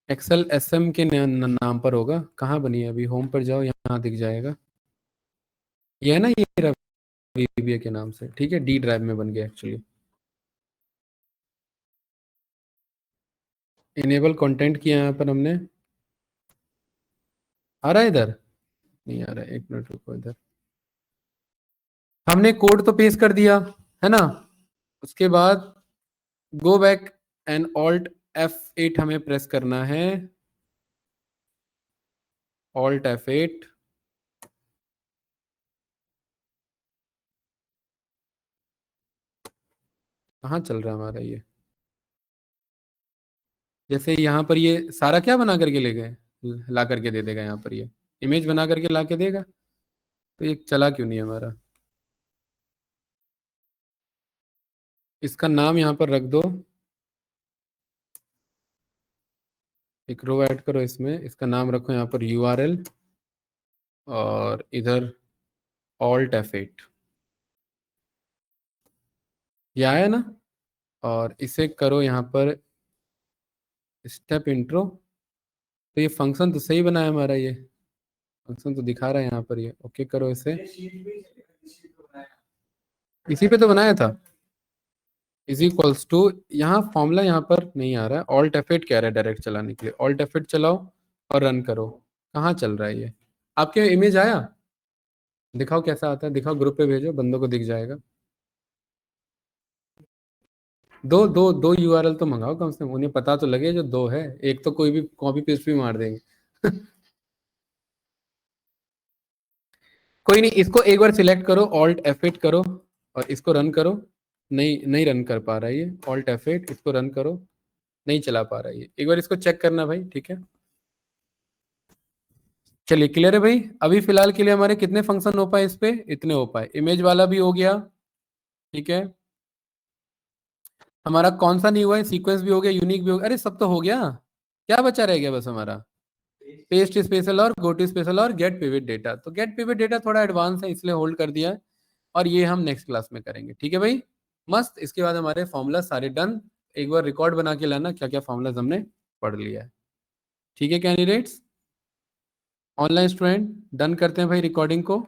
एक्सेल SM के नाम पर होगा। कहाँ बनी है अभी, होम पर जाओ, यहाँ दिख जाएगा, ये है ना, ये VBA के नाम से, ठीक है, D ड्राइव में बन गया एक्चुअली। इनेबल कंटेंट किया यहाँ पर हमने, आ रहा है इधर, नहीं आ रहा है, एक मिनट रुको, इधर हमने कोड तो पेस्ट कर दिया है ना। उसके बाद go back and alt F8 हमें प्रेस करना है, ऑल्ट F8। कहाँ चल रहा है हमारा ये, जैसे यहाँ पर ये सारा क्या बना करके ले गए, ला करके दे देगा, यहाँ पर ये इमेज बना करके ला के देगा, तो ये चला क्यों नहीं हमारा। इसका नाम यहाँ पर रख दो, एक रो ऐड करो इसमें, इसका नाम रखो यहाँ पर URL, और इधर ऑल्ट F8, ये आया ना। और इसे करो यहाँ पर स्टेप इंट्रो, तो ये फंक्शन तो सही बनाया हमारा, ये फंक्शन तो दिखा रहा है यहाँ पर, ये ओके करो इसे, इसी पे तो बनाया था। इज इक्वल्स टू, यहाँ फॉर्मूला यहाँ पर नहीं आ रहा है, ऑल्ट F8 कह रहा है डायरेक्ट चलाने के लिए, ऑल्ट F8 चलाओ और रन करो। कहाँ चल रहा है ये? आपके इमेज आया? दिखाओ कैसा आता है, दिखाओ ग्रुप पे भेजो, बंदों को दिख जाएगा। दो दो दो यूआरएल तो मंगाओ कम से कम, उन्हें पता तो लगे जो दो है, एक तो कोई भी कॉपी पेस्ट भी मार देंगे। कोई नहीं, इसको एक बार सिलेक्ट करो, ऑल्ट F8 करो और इसको रन करो। नहीं नहीं रन कर पा रहा है ये, ऑल्ट F8 इसको रन करो, नहीं चला पा रहा है ये, एक बार इसको चेक करना भाई, ठीक है। चलिए क्लियर है भाई। अभी फिलहाल के लिए हमारे कितने फंक्शन हो पाए इस पे? इतने हो पाए। इमेज वाला भी हो गया, ठीक है। हमारा कौन सा नहीं हुआ है? सीक्वेंस भी हो गया, यूनिक भी हो गया, अरे सब तो हो गया। क्या बचा रह गया बस हमारा? पेस्ट स्पेशल और गो टू स्पेशल और गेट पिवट डेटा। तो गेट पिवट डेटा थोड़ा एडवांस है इसलिए होल्ड कर दिया है, और ये हम नेक्स्ट क्लास में करेंगे, ठीक है भाई। मस्त। इसके बाद हमारे फॉर्मूला सारे डन। एक बार रिकॉर्ड बना के लाना क्या क्या फॉर्मूलाज हमने पढ़ लिया है, ठीक है कैंडिडेट्स। ऑनलाइन स्टूडेंट डन करते हैं भाई रिकॉर्डिंग को।